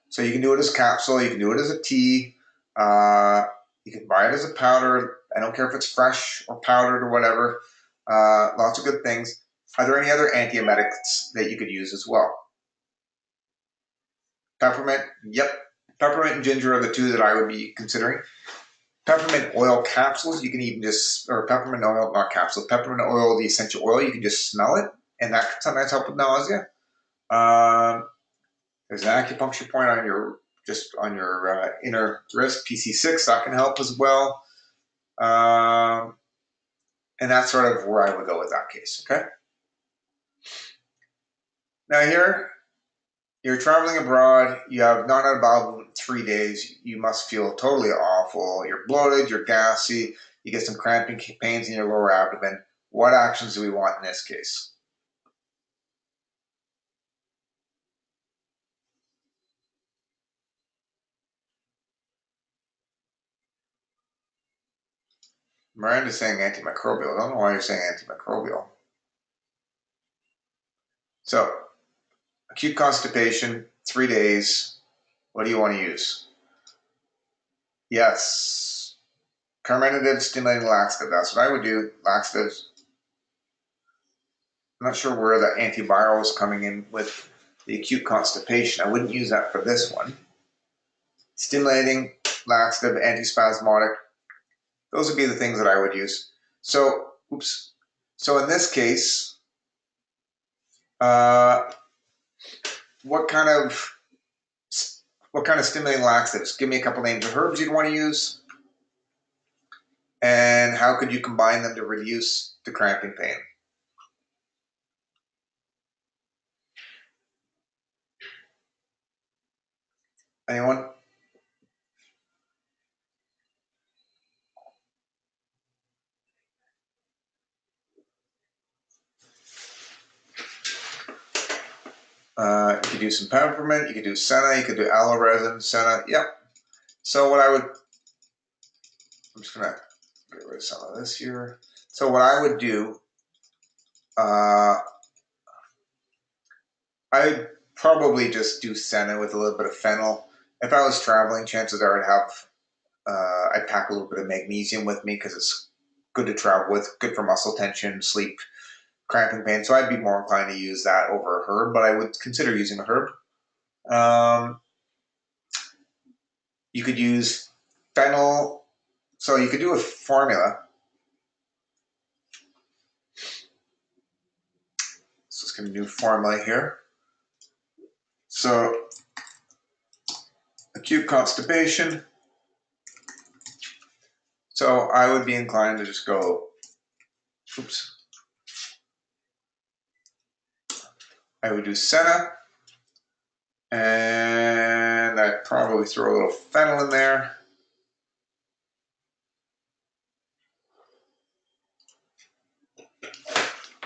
So you can do it as capsule, you can do it as a tea, you can buy it as a powder. I don't care if it's fresh or powdered or whatever. Lots of good things. Are there any other antiemetics that you could use as well? Peppermint? Yep. Peppermint and ginger are the two that I would be considering. Peppermint oil capsules, you can even just, or peppermint oil, not capsules, peppermint oil, the essential oil, you can just smell it, and that can sometimes help with nausea. There's an acupuncture point on your inner wrist, PC6, that can help as well. And that's sort of where I would go with that case, okay? Now here, you're traveling abroad, you have not had a bowel movement in 3 days, you must feel totally awful, you're bloated, you're gassy, you get some cramping pains in your lower abdomen. What actions do we want in this case? Miranda's saying antimicrobial. I don't know why you're saying antimicrobial. So, acute constipation, 3 days. What do you want to use? Yes. Carminative stimulating laxative. That's what I would do. Laxatives. I'm not sure where the antiviral is coming in with the acute constipation. I wouldn't use that for this one. Stimulating, laxative, antispasmodic. Those would be the things that I would use. So, oops. So in this case, what kind of stimulating laxatives? Give me a couple names of herbs you'd want to use, and how could you combine them to reduce the cramping pain? Anyone? You could do some peppermint, you could do senna, you could do aloe resin, senna, yep. So what I'm just gonna get rid of some of this here. So what I would do, I'd probably just do senna with a little bit of fennel. If I was traveling, chances are I'd pack a little bit of magnesium with me, because it's good to travel with, good for muscle tension, sleep, cramping pain. So I'd be more inclined to use that over a herb, but I would consider using a herb. You could use fennel. So you could do a formula. So it's going to do formula here. So acute constipation. So I would be inclined to just go, oops. I would do senna, and I'd probably throw a little fennel in there.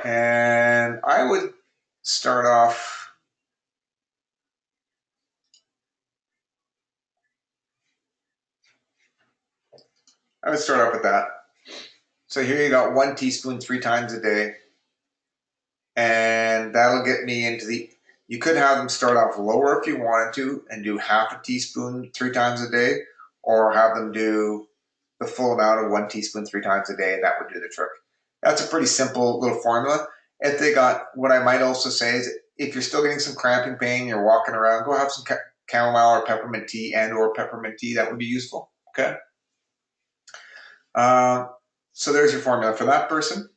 And I would start off, with that. So here you got 1 teaspoon 3 times a day, and that'll get me into you could have them start off lower if you wanted to and do half a teaspoon 3 times a day, or have them do the full amount of 1 teaspoon 3 times a day, and that would do the trick. That's a pretty simple little formula. If they got, what I might also say is, if you're still getting some cramping pain, you're walking around, go have some chamomile or peppermint tea, or peppermint tea. That would be useful, okay? So there's your formula for that person.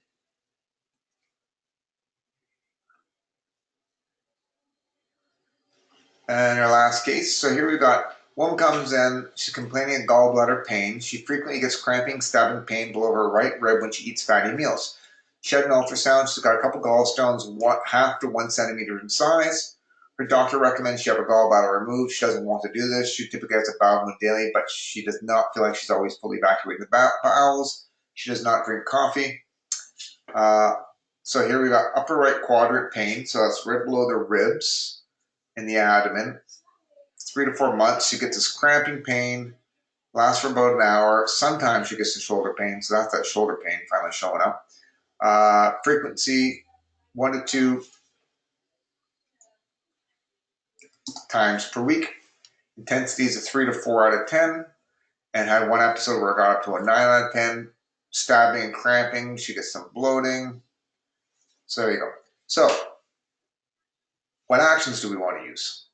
And our last case, so here we've got woman comes in, she's complaining of gallbladder pain. She frequently gets cramping, stabbing pain below her right rib when she eats fatty meals. She had an ultrasound, she's got a couple gallstones, half to 1 centimeter in size. Her doctor recommends she have her gallbladder removed. She doesn't want to do this. She typically has a bowel movement daily, but she does not feel like she's always fully evacuating the bowels. She does not drink coffee. So here we got upper right quadrant pain, so that's right below the ribs in the abdomen. 3 to 4 months, she gets this cramping pain, lasts for about an hour. Sometimes she gets the shoulder pain, so that's that shoulder pain finally showing up. Frequency 1 to 2 times per week. Intensity is a 3 to 4 out of 10, and had one episode where it got up to a 9 out of 10. Stabbing and cramping, she gets some bloating. So there you go. So, what actions do we want to use?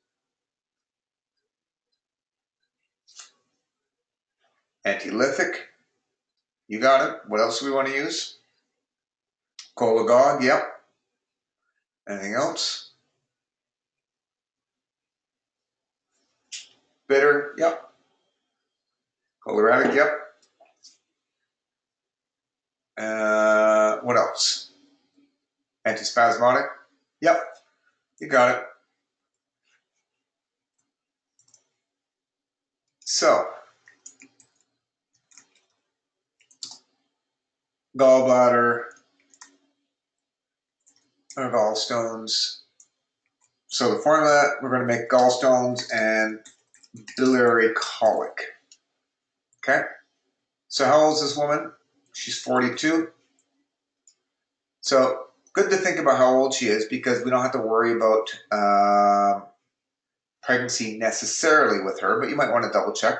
Antilytic, you got it. What else do we want to use? Colic, yep. Anything else? Bitter, yep. Choleratic, yep. What else? Antispasmodic, yep. You got it. So, gallbladder, or gallstones. So the formula, we're going to make gallstones and biliary colic. Okay? So how old is this woman? She's 42. So good to think about how old she is because we don't have to worry about pregnancy necessarily with her, but you might want to double check.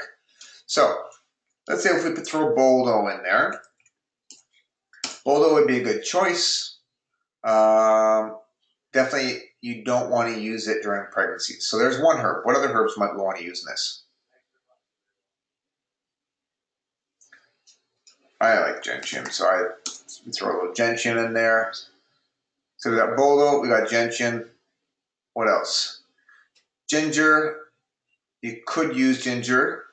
So let's say if we could throw Boldo in there. Boldo would be a good choice. Definitely you don't want to use it during pregnancy. So there's one herb. What other herbs might we want to use in this? I like gentian, so I throw a little gentian in there. So we got Boldo, we got gentian. What else? Ginger. You could use ginger.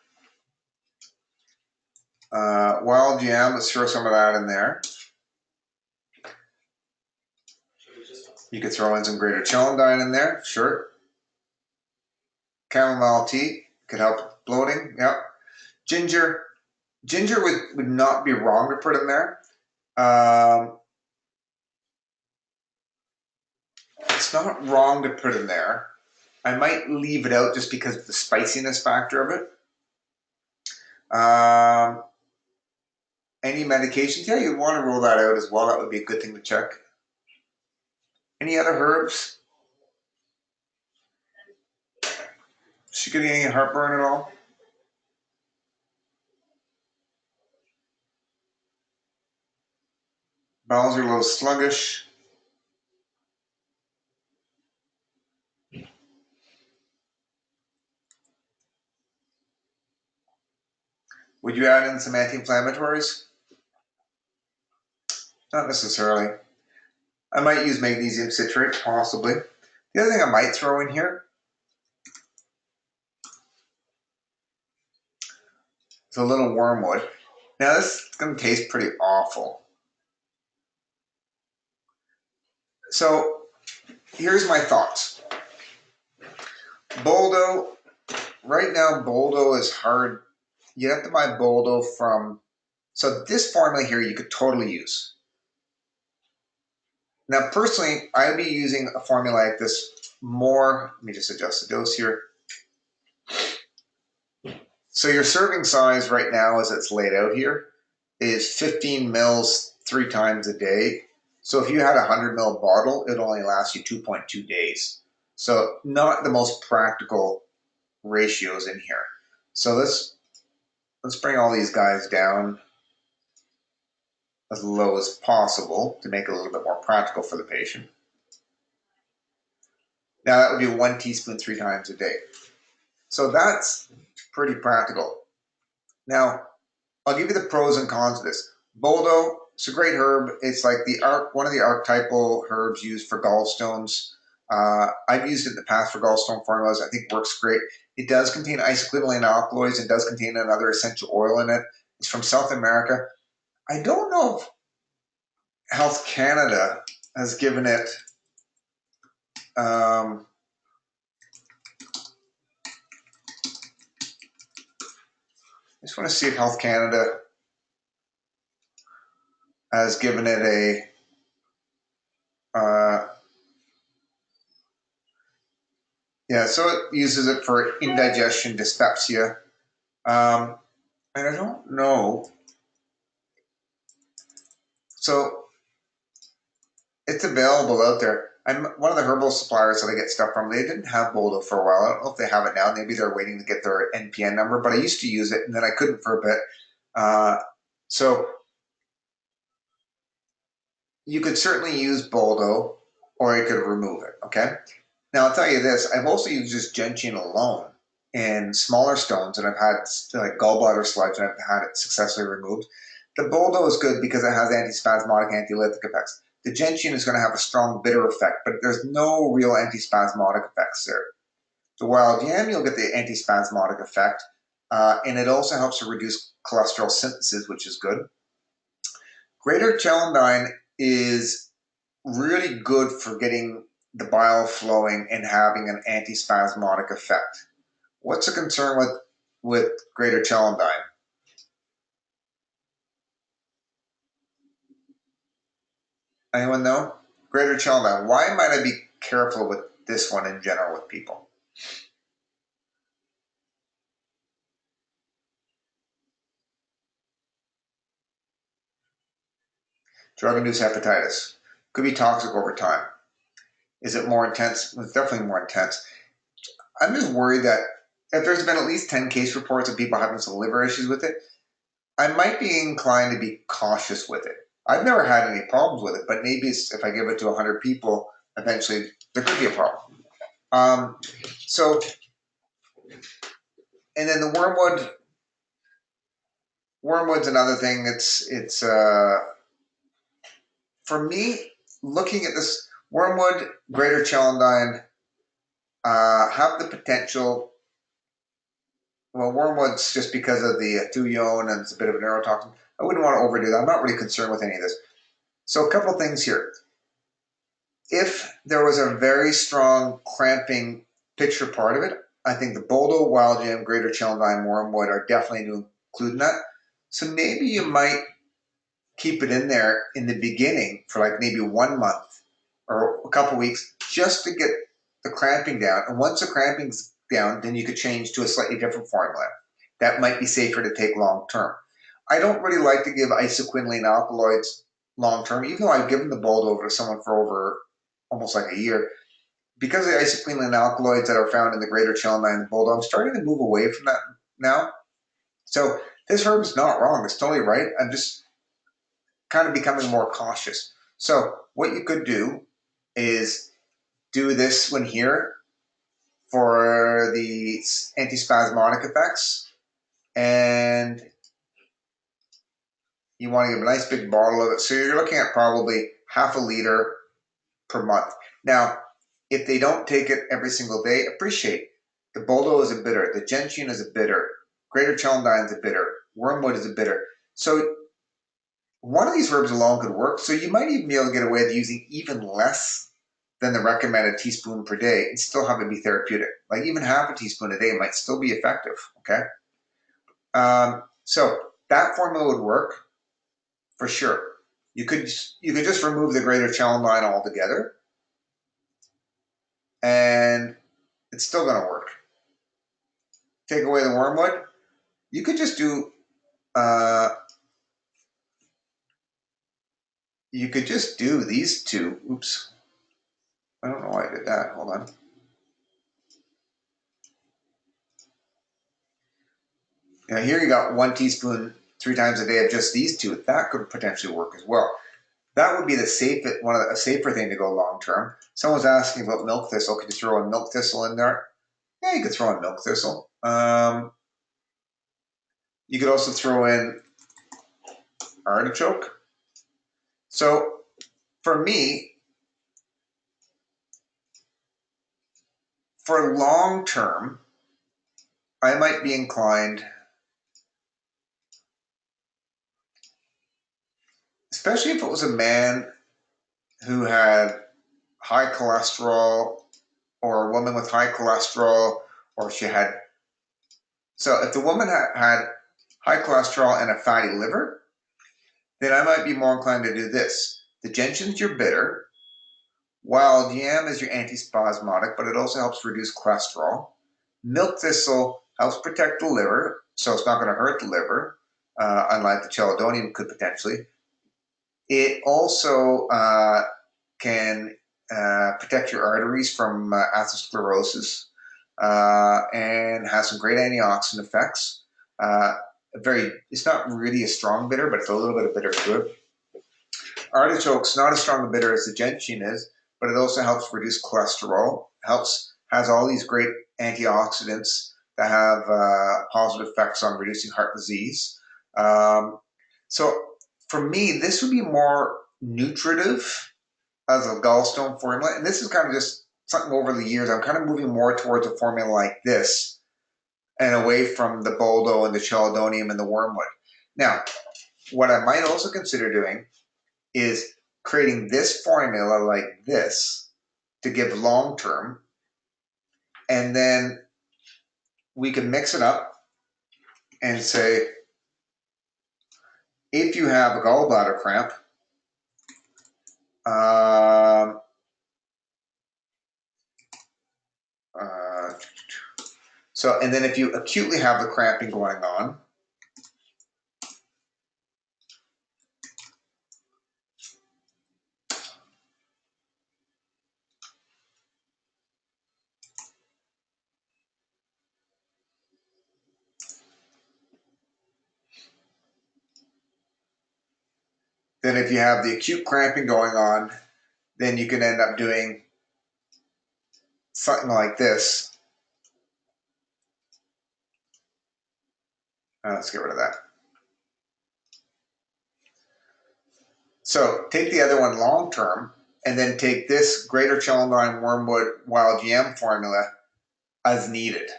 Wild yam, let's throw some of that in there. You could throw in some greater celandine in there, sure. Chamomile tea could help bloating, yep. Ginger would not be wrong to put in there. It's not wrong to put in there. I might leave it out just because of the spiciness factor of it. Any medications? Yeah, you'd want to rule that out as well. That would be a good thing to check. Any other herbs? Is she getting any heartburn at all? Bowels are a little sluggish. Would you add in some anti-inflammatories? Not necessarily. I might use magnesium citrate, possibly. The other thing I might throw in here is a little wormwood. Now this is going to taste pretty awful. So here's my thoughts. Boldo, right now Boldo is hard. You have to buy Boldo from, so this formula here you could totally use. Now personally, I'd be using a formula like this more, let me just adjust the dose here. So your serving size right now as it's laid out here is 15 mils 3 times a day. So if you had a 100 ml bottle, it only lasts you 2.2 days. So not the most practical ratios in here. So let's bring all these guys down as low as possible to make it a little bit more practical for the patient. Now that would be 1 teaspoon 3 times a day. So that's pretty practical. Now, I'll give you the pros and cons of this. Boldo, it's a great herb. It's like one of the archetypal herbs used for gallstones. I've used it in the past for gallstone formulas. I think it works great. It does contain isoquinoline alkaloids. It does contain another essential oil in it. It's from South America. I don't know if Health Canada has given it I just want to see if Health Canada has given it a yeah, so it uses it for indigestion, dyspepsia, and I don't know. So it's available out there. I'm one of the herbal suppliers that I get stuff from. They didn't have Boldo for a while. I don't know if they have it now. Maybe they're waiting to get their NPN number, but I used to use it and then I couldn't for a bit. So you could certainly use Boldo or you could remove it, okay? Now I'll tell you this, I've also used just gentian alone in smaller stones and I've had like gallbladder sludge and I've had it successfully removed. The Boldo is good because it has antispasmodic, antilytic effects. The gentian is going to have a strong bitter effect, but there's no real antispasmodic effects there. The wild yam, you'll get the antispasmodic effect, and it also helps to reduce cholesterol synthesis, which is good. Greater celandine is really good for getting the bile flowing and having an antispasmodic effect. What's the concern with greater celandine? Anyone know? Greater celandine. Why might I be careful with this one in general with people? Drug-induced hepatitis. Could be toxic over time. Is it more intense? It's definitely more intense. I'm just worried that if there's been at least 10 case reports of people having some liver issues with it, I might be inclined to be cautious with it. I've never had any problems with it, but maybe if I give it to 100 people, eventually there could be a problem. And then the wormwood. Wormwood's another thing. It's for me, looking at this, wormwood, greater celandine have the potential. Well, wormwood's just because of the thulione and it's a bit of a neurotoxin. I wouldn't want to overdo that. I'm not really concerned with any of this. So a couple things here. If there was a very strong cramping picture part of it, I think the Boldo, wild yam, greater celandine, wormwood are definitely to include in that. So maybe you might keep it in there in the beginning for like maybe 1 month or a couple weeks just to get the cramping down. And once the cramping's down, then you could change to a slightly different formula. That might be safer to take long term. I don't really like to give isoquinoline alkaloids long term, even though I've given the Boldo over to someone for over almost like a year. Because of the isoquinoline alkaloids that are found in the greater celandine and the Boldo, I'm starting to move away from that now. So this herb is not wrong. It's totally right. I'm just kind of becoming more cautious. So what you could do is do this one here for the antispasmodic effects, and you want to give a nice big bottle of it. So you're looking at probably half a liter per month. Now, if they don't take it every single day, appreciate the Boldo is a bitter, the gentian is a bitter, greater celandine is a bitter, wormwood is a bitter. So one of these herbs alone could work. So you might even be able to get away with using even less than the recommended teaspoon per day and still have it be therapeutic. Like even half a teaspoon a day might still be effective, okay? So that formula would work for sure. You could just remove the greater celandine altogether and it's still gonna work. Take away the wormwood. You could just do these two. Oops. I don't know why I did that. Hold on. Now here you got 1 teaspoon 3 times a day of just these two. That could potentially work as well. That would be the a safer thing to go long term. Someone's asking about milk thistle. Could you throw a milk thistle in there? Yeah, you could throw in milk thistle. You could also throw in artichoke. So for me, For long term, I might be inclined, especially if it was a man who had high cholesterol, or a woman with high cholesterol, or she had, so if the woman had high cholesterol and a fatty liver, then I might be more inclined to do this. The gentian's your bitter, wild yam is your antispasmodic, but it also helps reduce cholesterol. Milk thistle helps protect the liver, so it's not going to hurt the liver, unlike the chelidonium could potentially. It also can protect your arteries from atherosclerosis, and has some great antioxidant effects. It's not really a strong bitter, but it's a little bit of bitter to it. Artichoke's not as strong a bitter as the gentian is, but it also helps reduce cholesterol. Has all these great antioxidants that have positive effects on reducing heart disease. So for me, this would be more nutritive as a gallstone formula, and this is kind of just something over the years. I'm kind of moving more towards a formula like this and away from the boldo and the chelidonium and the wormwood. Now, what I might also consider doing is creating this formula like this to give long term, and then we can mix it up and say, if you have a gallbladder cramp, and then if you acutely have the cramping going on, then if you have the acute cramping going on, then you can end up doing something like this. Let's get rid of that. So take the other one long term, and then take this greater chelidonium wormwood wild yam formula as needed.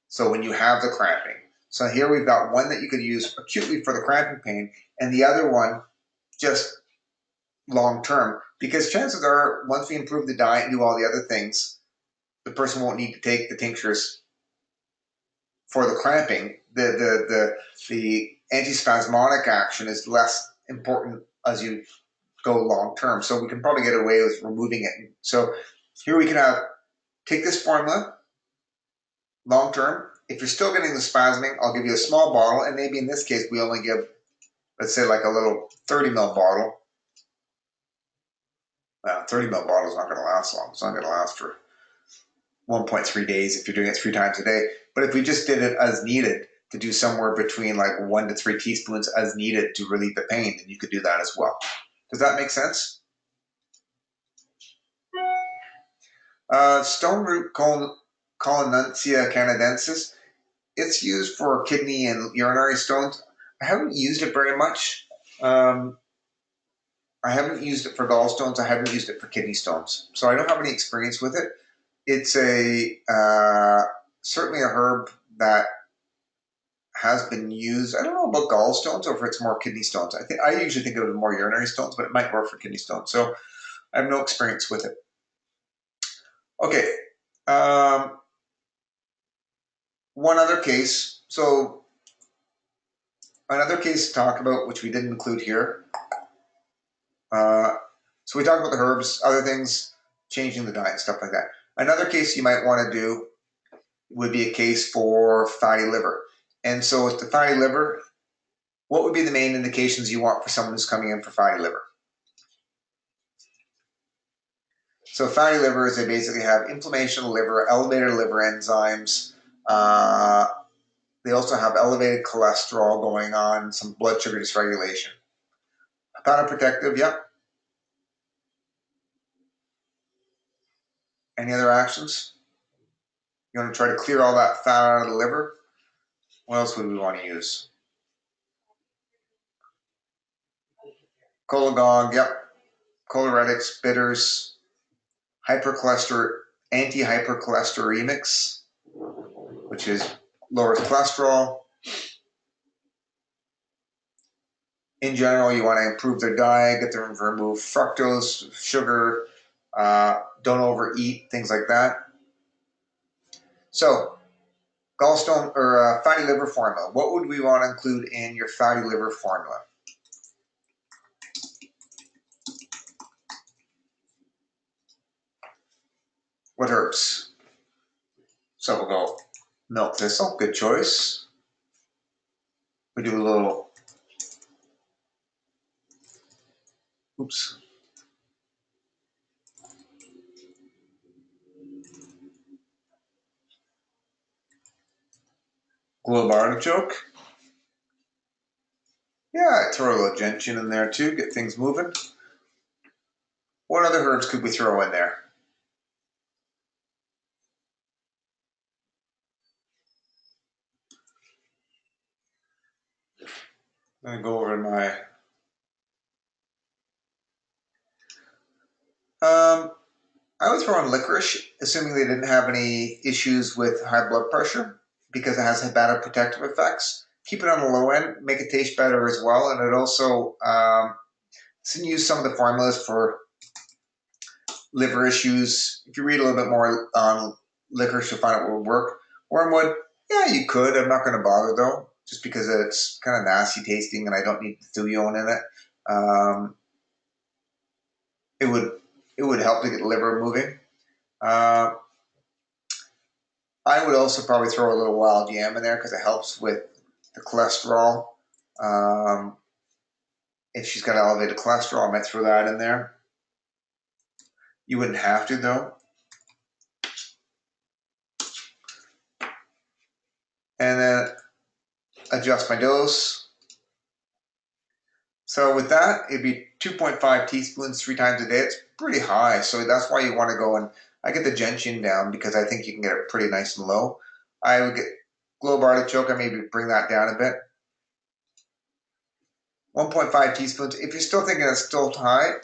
So when you have the cramping. So here we've got one that you could use acutely for the cramping pain, and the other one just long term. Because chances are, once we improve the diet and do all the other things, the person won't need to take the tinctures for the cramping. The antispasmodic action is less important as you go long term. So we can probably get away with removing it. So here we can take this formula long term. If you're still getting the spasming, I'll give you a small bottle, and maybe in this case we only give, let's say, like a little 30 ml bottle. 30 ml bottle is not going to last long. It's not going to last for 1.3 days if you're doing it 3 times a day. But if we just did it as needed, to do somewhere between like 1 to 3 teaspoons as needed to relieve the pain, then you could do that as well. Does that make sense? Stone root Colinuncia canadensis. It's used for kidney and urinary stones. I haven't used it very much. I haven't used it for gallstones. I haven't used it for kidney stones. So I don't have any experience with it. It's certainly a herb that has been used. I don't know about gallstones or if it's more kidney stones. I usually think of it as more urinary stones, but it might work for kidney stones. So I have no experience with it. Okay. One other case. So another case to talk about, which we didn't include here. So we talked about the herbs, other things, changing the diet, stuff like that. Another case you might want to do would be a case for fatty liver. And so with the fatty liver, what would be the main indications you want for someone who's coming in for fatty liver? So fatty liver is they basically have inflammation of the liver, elevated liver enzymes. They also have elevated cholesterol going on, some blood sugar dysregulation. Hepatoprotective, yep. Any other actions? You want to try to clear all that fat out of the liver? What else would we want to use? Cholagogue, yep. Choleretics, bitters, hypercholesterolemia, anti-hypercholesteremics, which is lowers cholesterol. In general, you want to improve their diet, get them to remove fructose, sugar, don't overeat, things like that. So, gallstone or fatty liver formula. What would we want to include in your fatty liver formula? What herbs? So we'll go milk thistle, good choice. We do a little, oops. Globe artichoke. Yeah, I'd throw a little gentian in there too, get things moving. What other herbs could we throw in there? I'm gonna go over my I would throw in licorice, assuming they didn't have any issues with high blood pressure, because it has hepatoprotective effects. Keep it on the low end, make it taste better as well, and it also use some of the formulas for liver issues. If you read a little bit more on licorice, you'll find out what would work. Wormwood, yeah, you could. I'm not going to bother though, just because it's kind of nasty tasting, and I don't need thulione in it. It would help to get the liver moving. I would also probably throw a little wild yam in there because it helps with the cholesterol. If she's got elevated cholesterol, I might throw that in there. You wouldn't have to though. And then adjust my dose. So with that, it'd be 2.5 teaspoons 3 times a day. It's pretty high, so that's why you want to go and I get the gentian down because I think you can get it pretty nice and low. I would get globe artichoke, I maybe bring that down a bit. 1.5 teaspoons. If you're still thinking it's still high,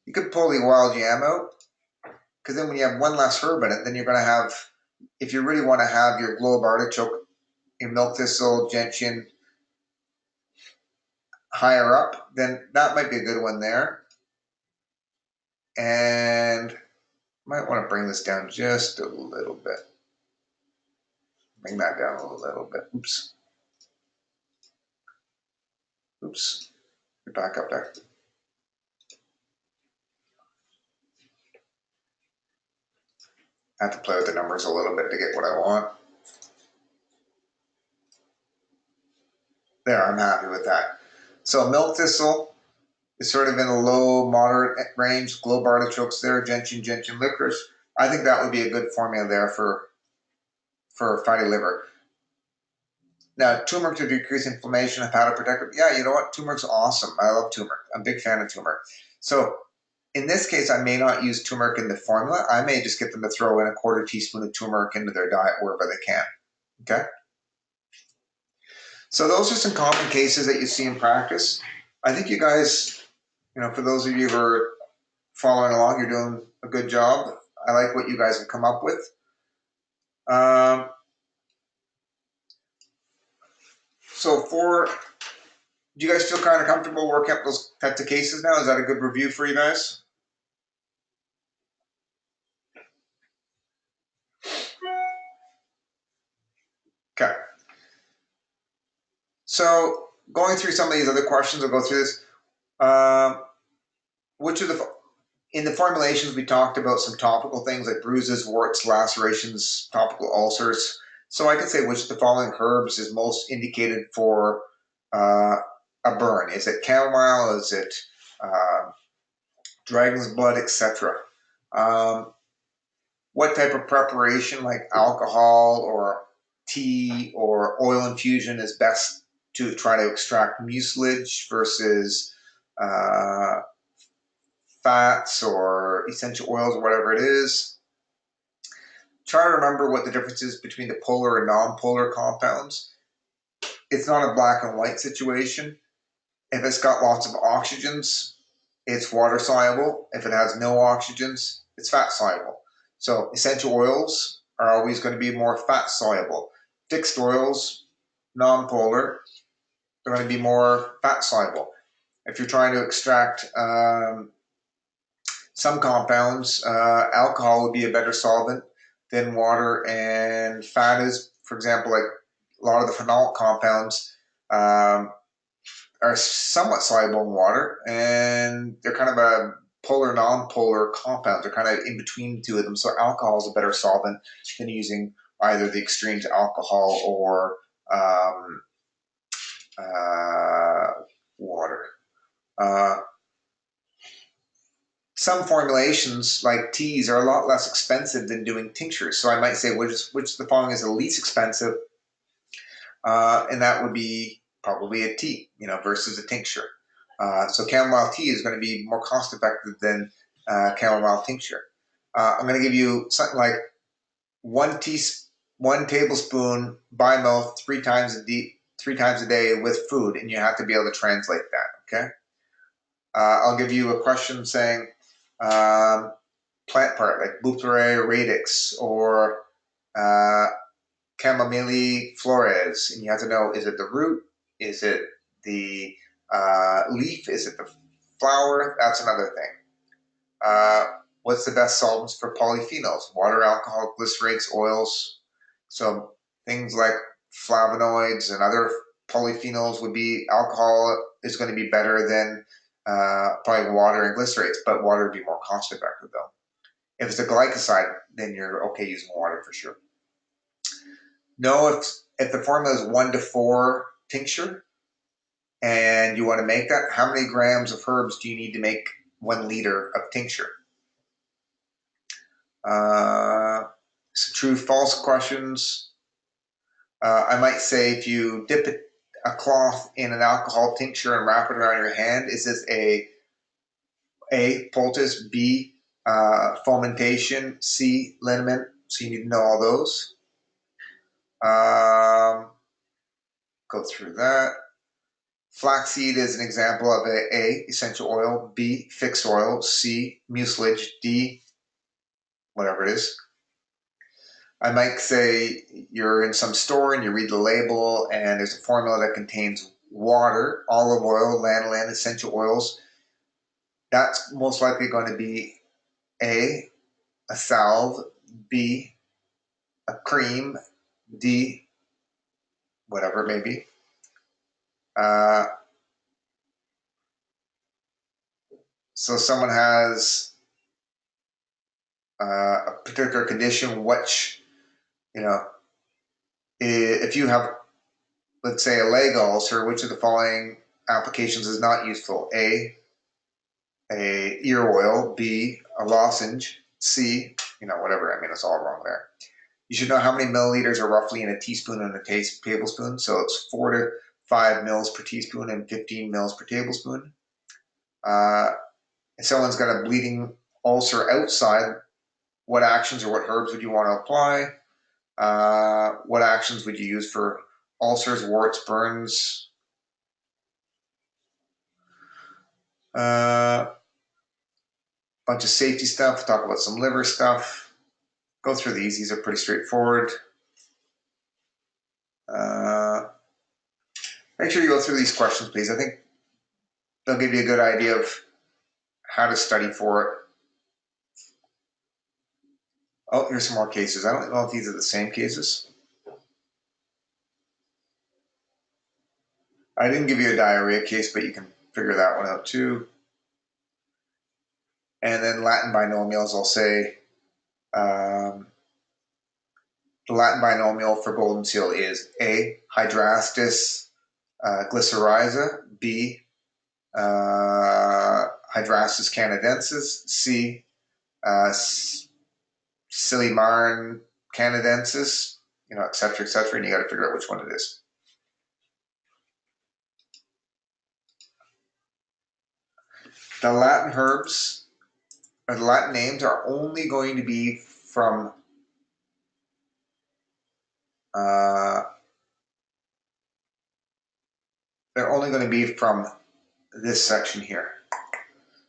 you could pull the wild yam out, because then when you have one less herb in it, then you're going to have, if you really want to have your globe artichoke, your milk thistle, gentian higher up, then that might be a good one there. And might want to bring this down just a little bit. Bring that down a little bit. Oops. Oops. Get back up there. I have to play with the numbers a little bit to get what I want. There, I'm happy with that. So milk thistle is sort of in a low, moderate range. Globe artichokes there, gentian, licorice. I think that would be a good formula there for fatty liver. Now, turmeric to decrease inflammation, hepatoprotective. Yeah, you know what? Turmeric's awesome. I love turmeric. I'm a big fan of turmeric. So in this case, I may not use turmeric in the formula. I may just get them to throw in a 1/4 teaspoon of turmeric into their diet wherever they can. Okay? So those are some common cases that you see in practice. I think you guys, for those of you who are following along, you're doing a good job. I like what you guys have come up with. Do you guys feel kind of comfortable working up those types of cases now? Is that a good review for you guys? Okay. So going through some of these other questions, I'll go through this. In the formulations, we talked about some topical things like bruises, warts, lacerations, topical ulcers. So I can say which of the following herbs is most indicated for a burn. Is it chamomile? Is it dragon's blood, etc.? What type of preparation, like alcohol or tea or oil infusion, is best to try to extract mucilage versus fats or essential oils or whatever it is? Try to remember what the difference is between the polar and non-polar compounds. It's not a black and white situation. If it's got lots of oxygens, it's water soluble. If it has no oxygens, it's fat soluble. So essential oils are always going to be more fat soluble. Fixed oils, non-polar, they're going to be more fat soluble. If you're trying to extract some compounds, alcohol would be a better solvent than water, and fat is, for example, like a lot of the phenolic compounds are somewhat soluble in water, and they're kind of a polar, non-polar compounds. They're kind of in between the two of them. So alcohol is a better solvent than using either the extremes alcohol or water. Some formulations, like teas, are a lot less expensive than doing tinctures. So I might say which of the following is the least expensive, and that would be probably a tea, versus a tincture. So chamomile tea is going to be more cost effective than chamomile tincture. I'm going to give you something like one tablespoon by mouth 3 times a day with food, and you have to be able to translate that. Okay. I'll give you a question saying plant part like Butyrae radix or Chamomile flores, and you have to know, is it the root? Is it the leaf? Is it the flower? That's another thing. What's the best solvents for polyphenols? Water, alcohol, glycerates, oils. So things like flavonoids and other polyphenols would be, alcohol is going to be better than probably water and glycerates, but water would be more cost effective though. If it's a glycoside, then you're okay using water for sure. Know if the formula is 1:4 tincture and you want to make that, how many grams of herbs do you need to make 1 liter of tincture? Some true false questions. I might say, if you dip a cloth in an alcohol tincture and wrap it around your hand, is this A, poultice, B, fomentation, C, liniment? So you need to know all those. Go through that. Flaxseed is an example of A, essential oil, B, fixed oil, C, mucilage, D, whatever it is. I might say you're in some store and you read the label and there's a formula that contains water, olive oil, lanolin, essential oils. That's most likely going to be A, a salve, B, a cream, D, whatever it may be. So someone has a particular condition, which, if you have, let's say, a leg ulcer, which of the following applications is not useful? A ear oil, B, a lozenge, C, whatever. I mean, it's all wrong there. You should know how many milliliters are roughly in a teaspoon and a tablespoon. So it's 4 to 5 mils per teaspoon and 15 mils per tablespoon. If someone's got a bleeding ulcer outside, what actions or what herbs would you want to apply? What actions would you use for ulcers, warts, burns? Bunch of safety stuff. Talk about some liver stuff. Go through these. These are pretty straightforward. Make sure you go through these questions, please. I think they'll give you a good idea of how to study for it. Oh, here's some more cases. I don't know if these are the same cases. I didn't give you a diarrhea case, but you can figure that one out too. And then Latin binomials, I'll say the Latin binomial for golden seal is A, Hydrastis glycyrrhiza, B, Hydrastis canadensis, C, Silymarin canadensis, et cetera, and you got to figure out which one it is. The Latin herbs, or the Latin names, are only going to be from they're only going to be from this section here.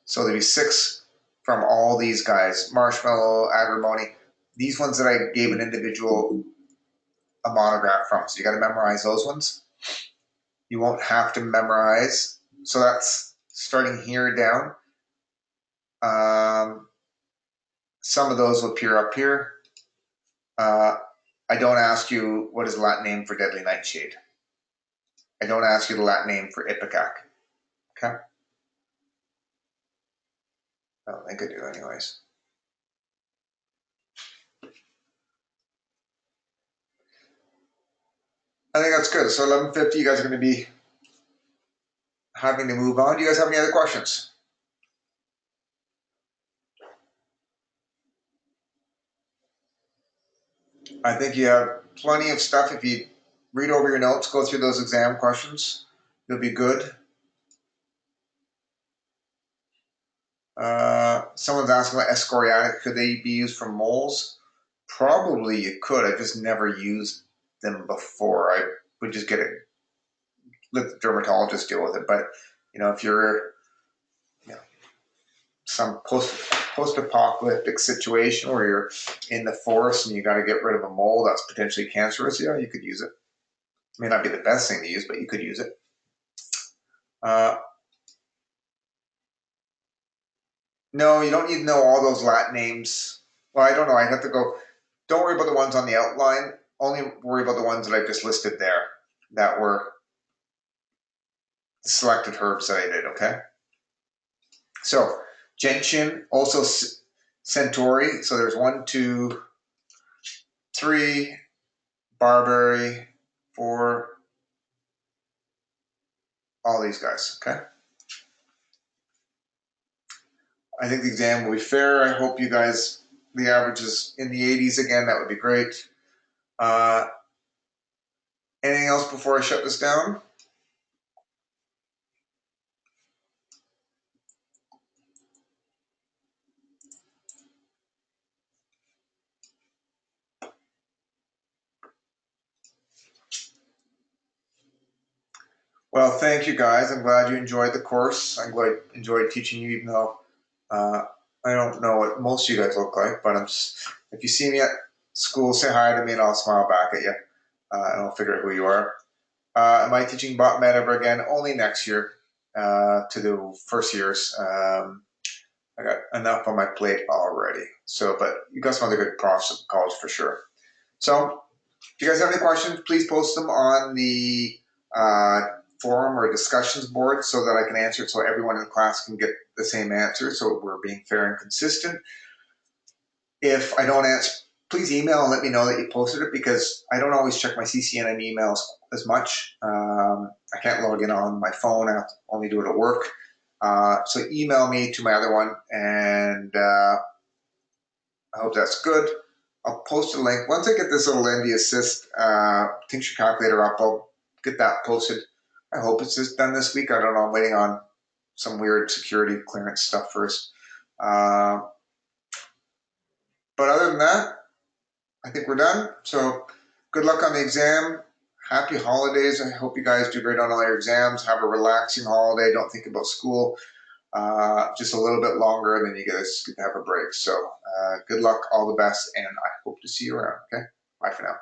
So there'll be 6 from all these guys: marshmallow, agrimony. these ones that I gave an individual a monograph from. So you got to memorize those ones. You won't have to memorize. So that's starting here down. Some of those will appear up here. I don't ask you what is the Latin name for deadly nightshade. I don't ask you the Latin name for ipecac. Okay? I don't think I do anyways. I think that's good. So 11:50, you guys are going to be having to move on. Do you guys have any other questions? I think you have plenty of stuff. If you read over your notes, go through those exam questions, you'll be good. Someone's asking about escoriatic. Could they be used for moles? Probably you could. I've just never used them before. I would just get it, let the dermatologist deal with it. But if you're some post-apocalyptic situation where you're in the forest and you got to get rid of a mole that's potentially cancerous, yeah, you could use it. It may not be the best thing to use, but you could use it. No, you don't need to know all those Latin names. Well, I don't know. I have to go. Don't worry about the ones on the outline. Only worry about the ones that I've just listed there that were selected herbs that I did, okay? So, gentian, also centauri. So there's 1, 2, 3, barberry, 4, all these guys, okay? I think the exam will be fair. I hope you guys, the average is in the 80s again. That would be great. Anything else before I shut this down? Well, thank you guys. I'm glad you enjoyed the course. I'm glad I enjoyed teaching you, even though I don't know what most of you guys look like. But if you see me at school, say hi to me and I'll smile back at you. And I'll figure out who you are. Am I teaching bot med ever again? Only next year to the first years. I got enough on my plate already. So, but you got some other good profs at college for sure. So, if you guys have any questions, please post them on the forum or discussions board so that I can answer it so everyone in the class can get the same answer so we're being fair and consistent. If I don't answer, please email and let me know that you posted it because I don't always check my CCNN emails as much. I can't log in on my phone. I have to only do it at work. So email me to my other one and I hope that's good. I'll post a link. Once I get this little ND Assist tincture calculator up, I'll get that posted. I hope it's just done this week. I don't know. I'm waiting on some weird security clearance stuff first. But other than that, I think we're done. So good luck on the exam. Happy holidays. I hope you guys do great on all your exams. Have a relaxing holiday. Don't think about school. Just a little bit longer, and then you guys get to have a break. So good luck, all the best, and I hope to see you around. Okay, bye for now.